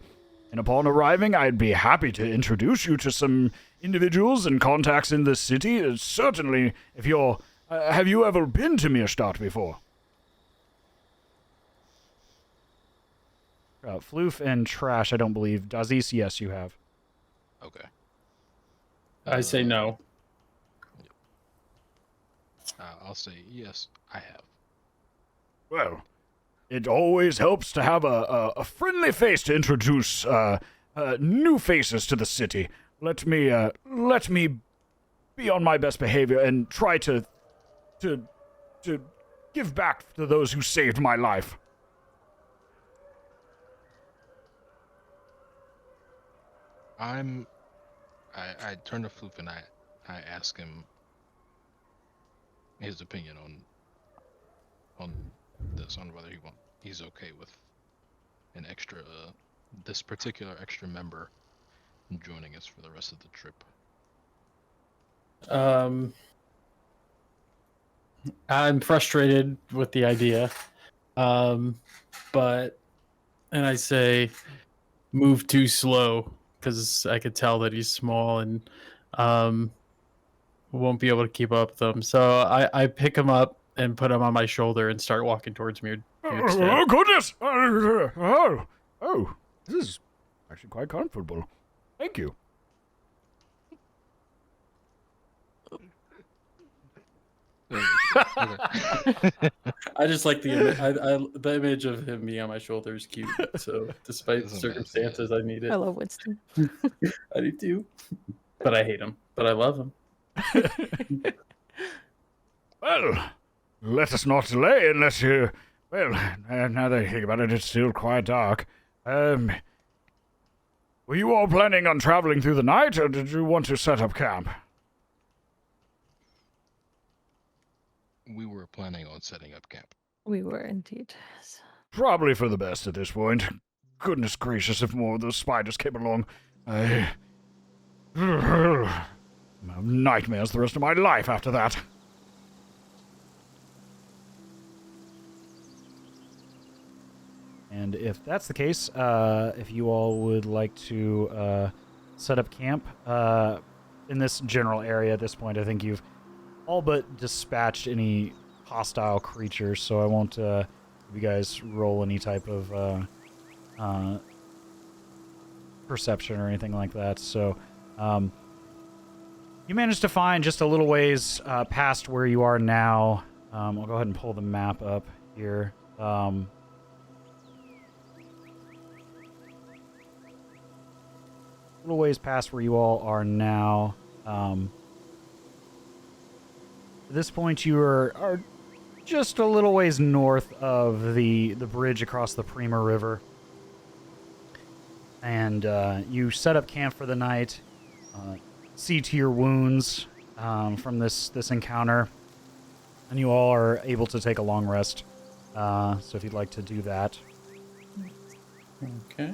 And upon arriving, I'd be happy to introduce you to some individuals and contacts in the city. Certainly, if you're... have you ever been to Mierstadt before? Floof and Trash, I don't believe. Dazis, yes, you have. Okay. I say no. I'll say yes, I have. Well, it always helps to have a friendly face to introduce new faces to the city. Let me be on my best behavior and try to give back to those who saved my life. I turn to Floof and I ask him his opinion on this, on whether he's okay with an extra this particular extra member joining us for the rest of the trip. I'm frustrated with the idea, but I say move too slow because I could tell that he's small and won't be able to keep up with them. So I pick him up and put him on my shoulder and start walking towards me. Oh, goodness! Oh, this is actually quite comfortable. Thank you. I just like the image of him being on my shoulder is cute. So despite the circumstances, I need it. I love Winston. I do too. But I hate him. But I love him. Well, let us not delay unless you... Well, now that I think about it, it's still quite dark. Were you all planning on traveling through the night, or did you want to set up camp? We were planning on setting up camp. We were indeed. Probably for the best at this point. Goodness gracious, if more of those spiders came along, I... I'll have nightmares the rest of my life after that. And if that's the case, if you all would like to set up camp in this general area at this point, I think you've all but dispatched any hostile creatures, so I won't have you guys roll any type of perception or anything like that. So you managed to find just a little ways past where you are now. I'll go ahead and pull the map up here. little ways past where you all are now. At this point, you are just a little ways north of the bridge across the Prima River. And you set up camp for the night, see to your wounds from this encounter, and you all are able to take a long rest. So if you'd like to do that. Okay.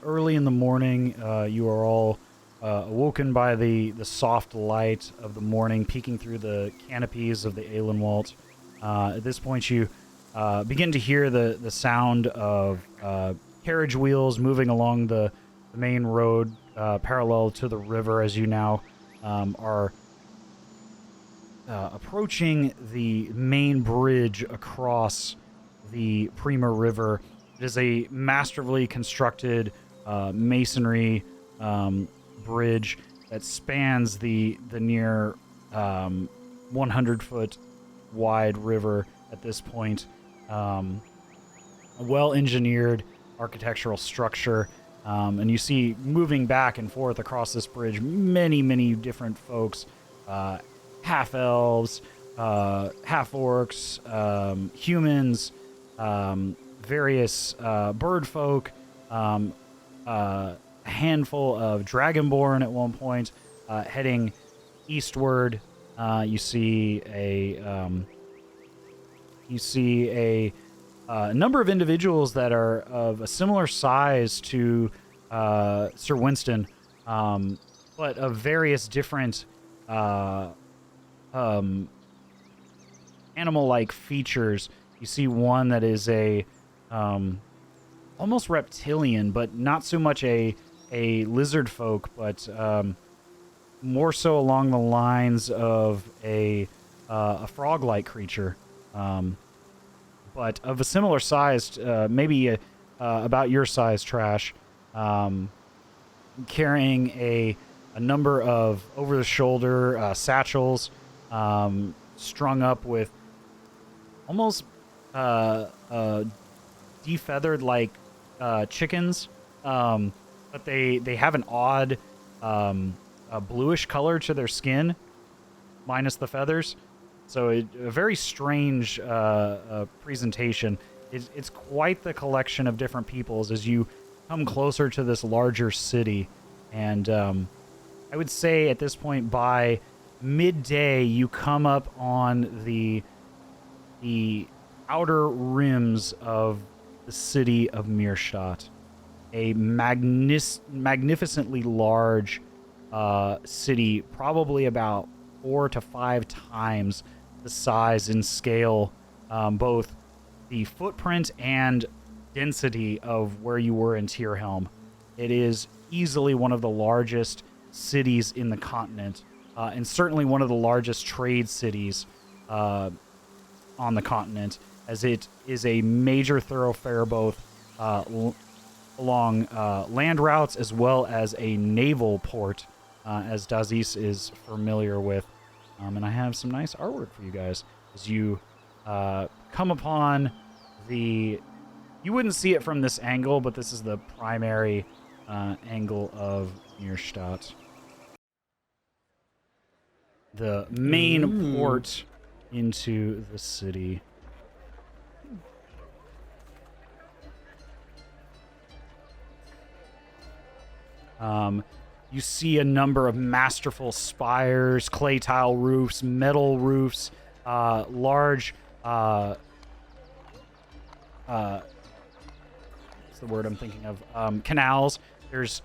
Early in the morning, you are all awoken by the soft light of the morning peeking through the canopies of the Aelenwalt. At this point, you begin to hear the sound of carriage wheels moving along the main road parallel to the river as you now are approaching the main bridge across the Prima River. It is a masterfully constructed masonry bridge that spans the near 100-foot wide river at this point. A well-engineered architectural structure, and you see moving back and forth across this bridge many different folks, half-elves, half-orcs, humans, various bird folk, a handful of dragonborn at one point, heading eastward. You see a number of individuals that are of a similar size to Sir Winston, but of various different animal-like features. You see one that is a almost reptilian, but not so much a lizard folk, but more so along the lines of a frog-like creature, but of a similar size, maybe about your size, Trash, carrying a number of over-the-shoulder satchels, strung up with almost defeathered like chickens, but they have an odd a bluish color to their skin, minus the feathers. So a very strange presentation. It's quite the collection of different peoples as you come closer to this larger city. And I would say at this point, by midday, you come up on the outer rims of the city of Mirstadt, a magnificently large city, probably about 4 to 5 times the size and scale, both the footprint and density of where you were in Tierhelm. It is easily one of the largest cities in the continent, and certainly one of the largest trade cities on the continent, as it is a major thoroughfare both along land routes as well as a naval port, as Dazis is familiar with. And I have some nice artwork for you guys as you come upon the... You wouldn't see it from this angle, but this is the primary angle of Mirstadt. The main port into the city. You see a number of masterful spires, clay tile roofs, metal roofs, large, what's the word I'm thinking of? Canals. There's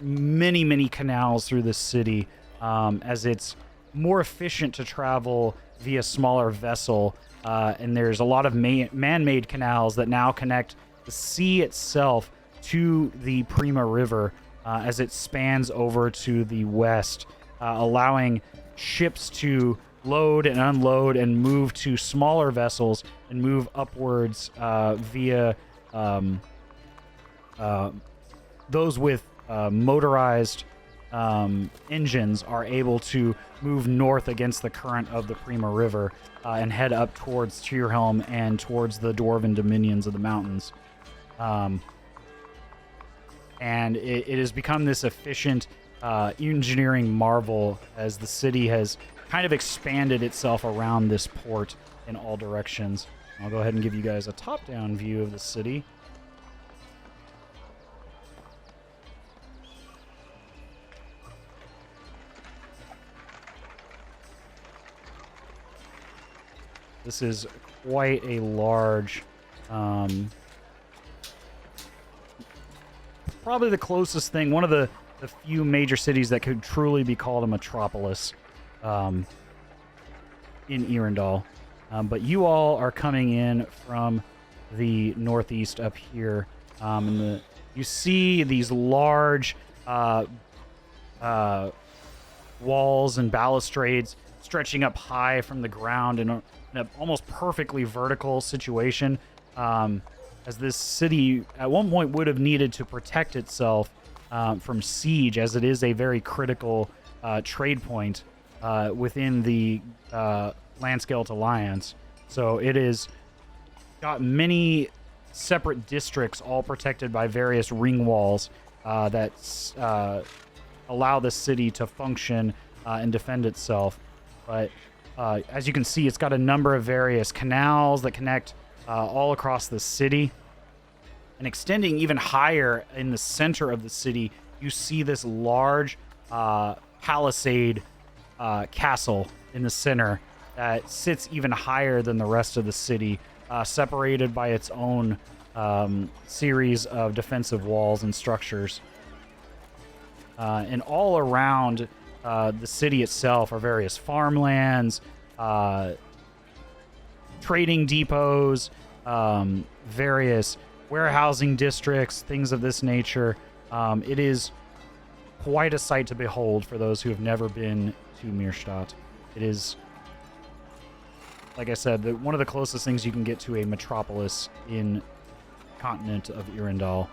many canals through this city, as it's more efficient to travel via smaller vessel, and there's a lot of man-made canals that now connect the sea itself to the Prima River, as it spans over to the west, allowing ships to load and unload and move to smaller vessels and move upwards via those with motorized engines are able to move north against the current of the Prima River and head up towards Tyrhelm and towards the Dwarven dominions of the mountains. And it has become this efficient engineering marvel as the city has kind of expanded itself around this port in all directions. I'll go ahead and give you guys a top-down view of the city. This is quite a large, probably the closest thing, one of the few major cities that could truly be called a metropolis in Earendal. But you all are coming in from the northeast up here. You see these large walls and balustrades stretching up high from the ground in an almost perfectly vertical situation, as this city at one point would have needed to protect itself from siege, as it is a very critical trade point within the Landscale Alliance. So it is got many separate districts, all protected by various ring walls that allow the city to function and defend itself. But as you can see, it's got a number of various canals that connect all across the city. And extending even higher in the center of the city, you see this large palisade castle in the center that sits even higher than the rest of the city, separated by its own series of defensive walls and structures. And all around the city itself are various farmlands, trading depots, various warehousing districts, things of this nature. It is quite a sight to behold for those who have never been to Mirstadt. It is, like I said, one of the closest things you can get to a metropolis in the continent of Earendal.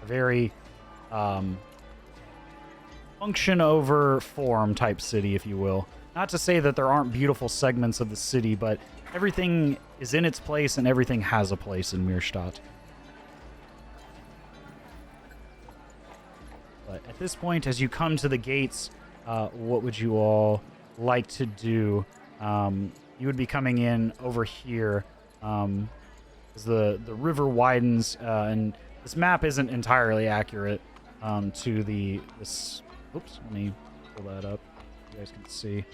A very function over form type city, if you will. Not to say that there aren't beautiful segments of the city, but everything is in its place and everything has a place in Mirstadt. But at this point, as you come to the gates, what would you all like to do? You would be coming in over here as the river widens, and this map isn't entirely accurate to this. Oops, let me pull that up. You guys can see.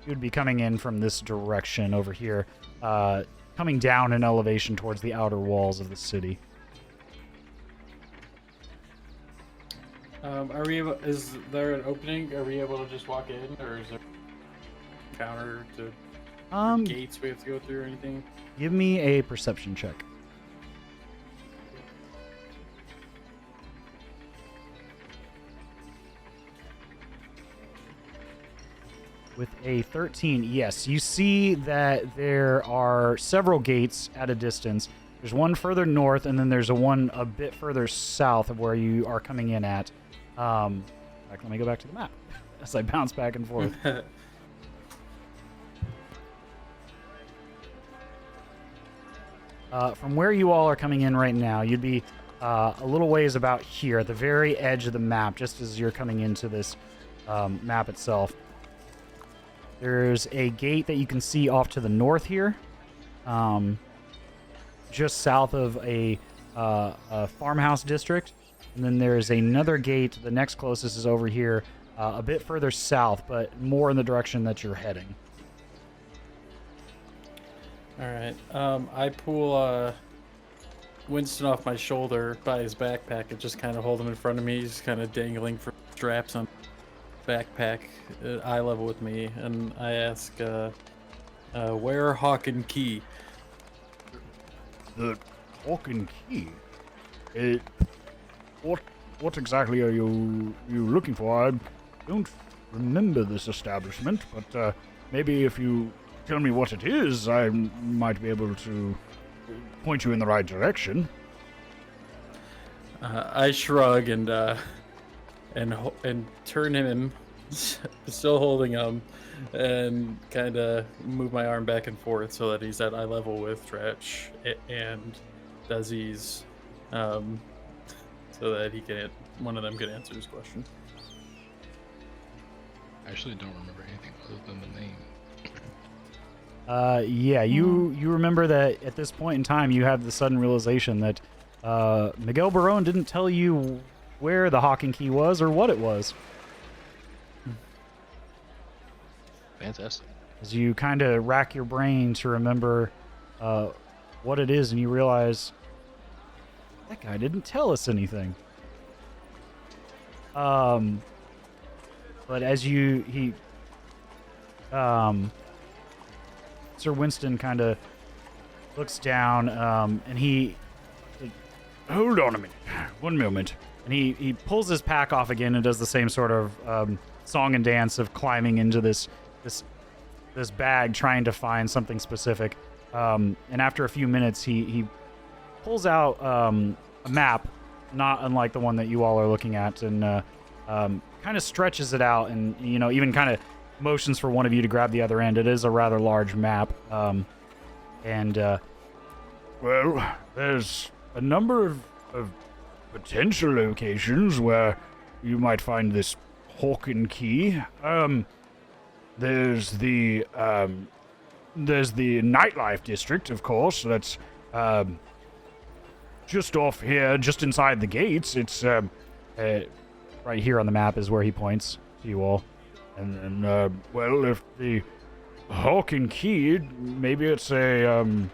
You'd be coming in from this direction over here, coming down in elevation towards the outer walls of the city. Are we able? Is there an opening? Are we able to just walk in, or is there a counter to gates we have to go through or anything? Give me a perception check. With a 13, yes. You see that there are several gates at a distance. There's one further north, and then there's one a bit further south of where you are coming in at. Let me go back to the map as I bounce back and forth. From where you all are coming in right now, you'd be a little ways about here at the very edge of the map, just as you're coming into this map itself. There's a gate that you can see off to the north here, just south of a farmhouse district. And then there's another gate. The next closest is over here, a bit further south, but more in the direction that you're heading. All right. I pull Winston off my shoulder by his backpack and just kind of hold him in front of me. He's kind of dangling from straps on backpack at eye level with me, and I ask, where Hawk and Key? The Hawk and Key? What exactly are you looking for? I don't remember this establishment, but maybe if you tell me what it is, I might be able to point you in the right direction. I shrug and turn him, still holding him, and kind of move my arm back and forth so that he's at eye level with Dretch and Daziz, so that one of them can answer his question. I actually don't remember anything other than the name. Yeah, you remember that at this point in time, you have the sudden realization that Miguel Barone didn't tell you where the Hawking Key was or what it was. Fantastic. As you kind of rack your brain to remember what it is, and you realize that guy didn't tell us anything. But as Sir Winston kind of looks down, and he... Hold on a minute. One moment. And he pulls his pack off again and does the same sort of song and dance of climbing into this bag, trying to find something specific. And after a few minutes, he pulls out a map, not unlike the one that you all are looking at, and kind of stretches it out, and even kind of motions for one of you to grab the other end. It is a rather large map, well, there's a number of potential locations where you might find this Hawking Key. There's the nightlife district, of course. That's just off here, just inside the gates. It's right here on the map is where he points to you all. And well, if the Hawking Key, maybe it's a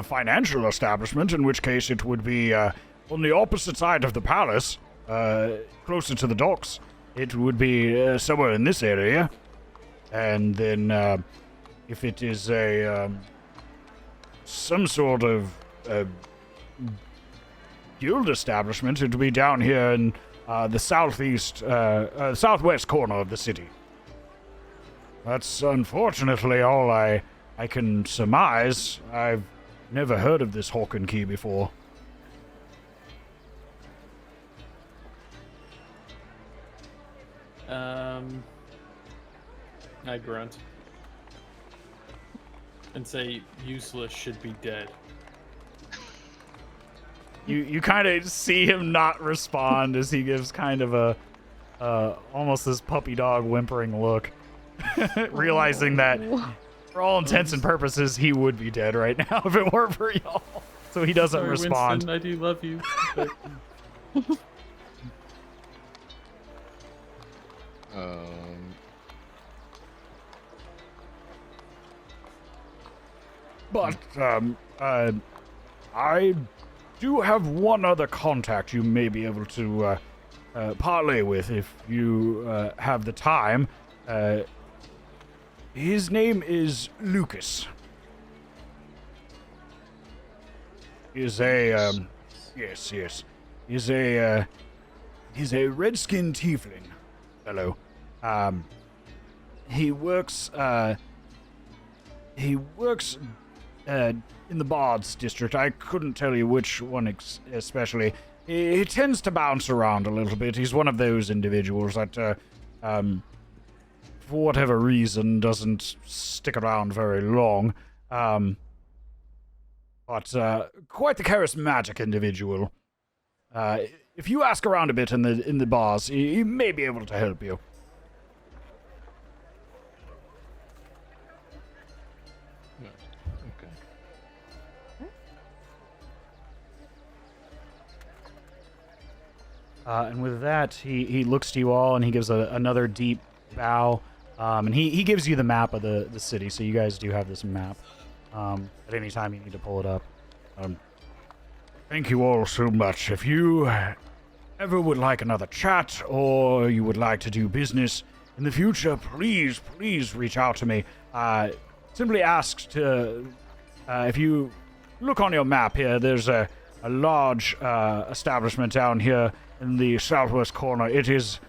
financial establishment, in which case it would be on the opposite side of the palace, closer to the docks. It would be somewhere in this area. And then if it is some sort of guild establishment, it would be down here in the southwest corner of the city. That's unfortunately all I can surmise. I've never heard of this Hawking Key before. I grunt and say useless should be dead. You kind of see him not respond as he gives kind of a almost this puppy dog whimpering look, realizing that for all intents and purposes he would be dead right now if it weren't for y'all. So he doesn't Sorry, respond. Winston, I do love you. But... But I do have one other contact you may be able to parlay with if you have the time. His name is Lucas. He's a yes. He's a red-skinned tiefling fellow. He works in the Bards district. I couldn't tell you which one especially. He tends to bounce around a little bit. He's one of those individuals that, for whatever reason, doesn't stick around very long. But quite the charismatic individual. If you ask around a bit in the bars, he may be able to help you. And with that, he looks to you all and he gives another deep bow. And he gives you the map of the city, so you guys do have this map. At any time you need to pull it up. Thank you all so much. If you ever would like another chat, or you would like to do business in the future, please reach out to me. Simply ask to, if you look on your map here, there's a large establishment down here in the southwest corner. It is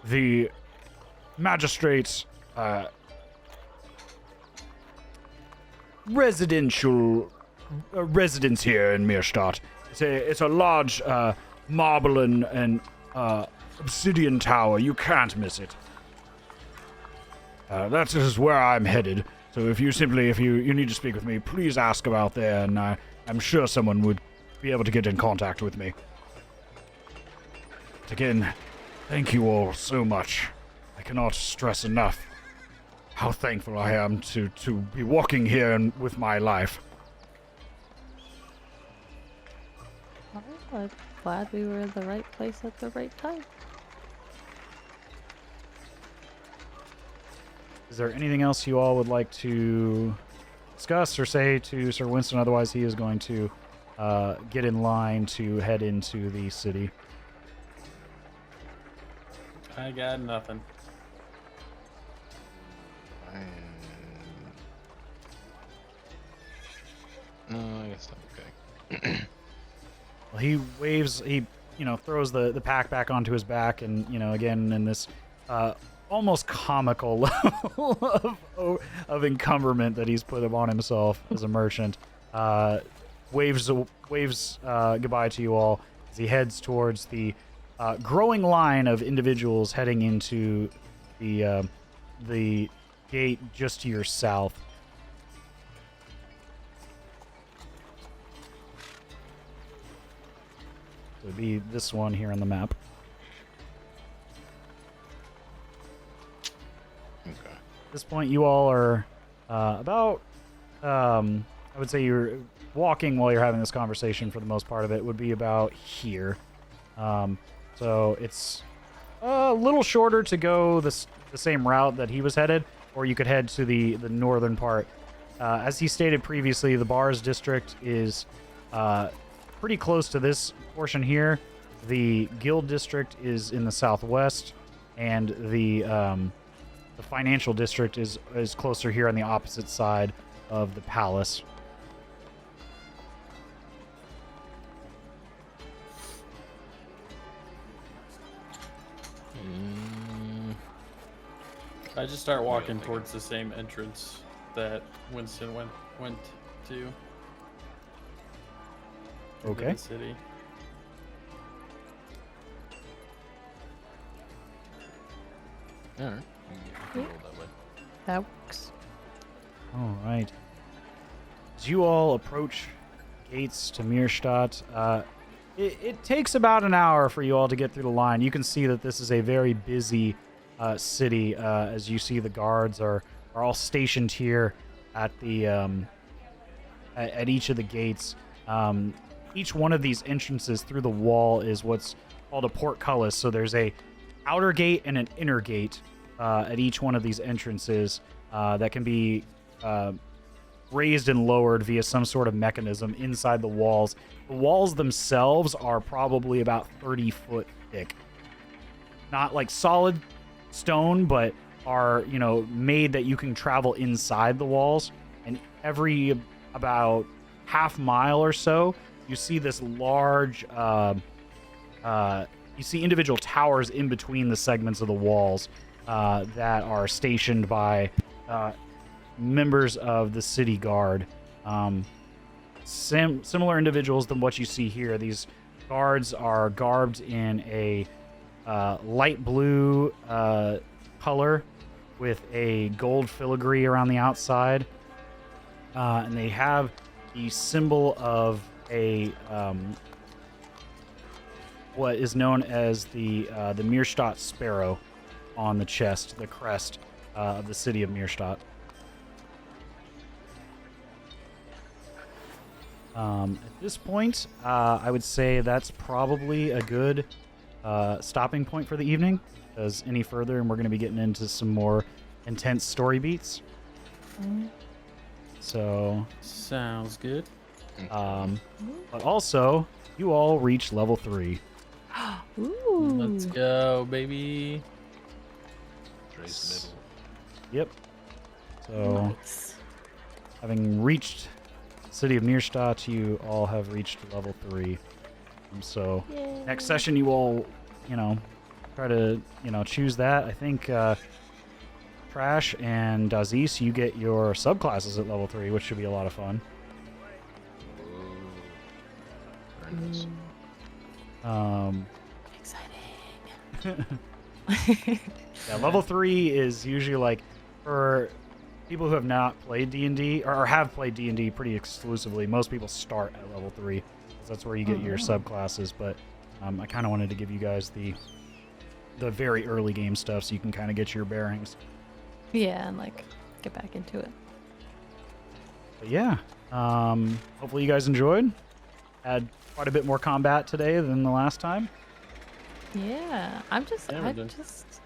the magistrate's residential residence here in Mirstadt. It's a large marble and obsidian tower. You can't miss it. That is where I'm headed. So if you need to speak with me, please ask about there, and I'm sure someone would be able to get in contact with me. But again, thank you all so much. I cannot stress enough how thankful I am to be walking here and with my life. Well, I'm glad we were in the right place at the right time. Is there anything else you all would like to discuss or say to Sir Winston? Otherwise, he is going to get in line to head into the city. I got nothing. No, I guess I'm okay. Well, he waves, throws the pack back onto his back, and, again, in this almost comical level of encumberment that he's put upon himself as a merchant, waves goodbye to you all as he heads towards the growing line of individuals heading into the gate just to your south. It would be this one here on the map. Okay. At this point, you all are about, I would say you're walking while you're having this conversation for the most part of it, would be about here. So it's a little shorter to go the same route that he was headed, or you could head to the northern part. As he stated previously, the Bars District is pretty close to this portion here. The Guild District is in the southwest, and the Financial District is closer here on the opposite side of the palace. I just start walking towards the same entrance that Winston went to. Into Okay. the city. All right. Roll that way. That works. All right. As you all approach gates to Mirstadt, it takes about an hour for you all to get through the line. You can see that this is a very busy city. As you see, the guards are all stationed here at the at each of the gates. Each one of these entrances through the wall is what's called a portcullis. So there's a outer gate and an inner gate at each one of these entrances that can be raised and lowered via some sort of mechanism inside the walls. The walls themselves are probably about 30 foot thick. Not like solid stone, but are, made that you can travel inside the walls. And every about half mile or so, you see this large, you see individual towers in between the segments of the walls that are stationed by members of the city guard. Similar individuals than what you see here. These guards are garbed in a light blue color with a gold filigree around the outside. And they have the symbol of a what is known as the Mirstadt Sparrow on the chest, the crest of the city of Mirstadt. At this point, I would say that's probably a good stopping point for the evening, because any further, and we're going to be getting into some more intense story beats. So, Sounds good. but also, you all reach level 3. Ooh. Let's go, baby. Trace Yep. So, Nice. having reached City of Mirstadt, you all have reached level 3. And so, Yay. next session, you all, try to, choose that. I think Trash and Daziz, you get your subclasses at level 3, which should be a lot of fun. learn this. Exciting. Yeah, level 3 is usually like for people who have not played D&D or have played D&D pretty exclusively. Most people start at level 3 because that's where you get your subclasses. But I kind of wanted to give you guys the very early game stuff so you can kind of get your bearings. Yeah, and like get back into it. But yeah, hopefully you guys enjoyed. Had quite a bit more combat today than the last time. Yeah, Yeah, we did. just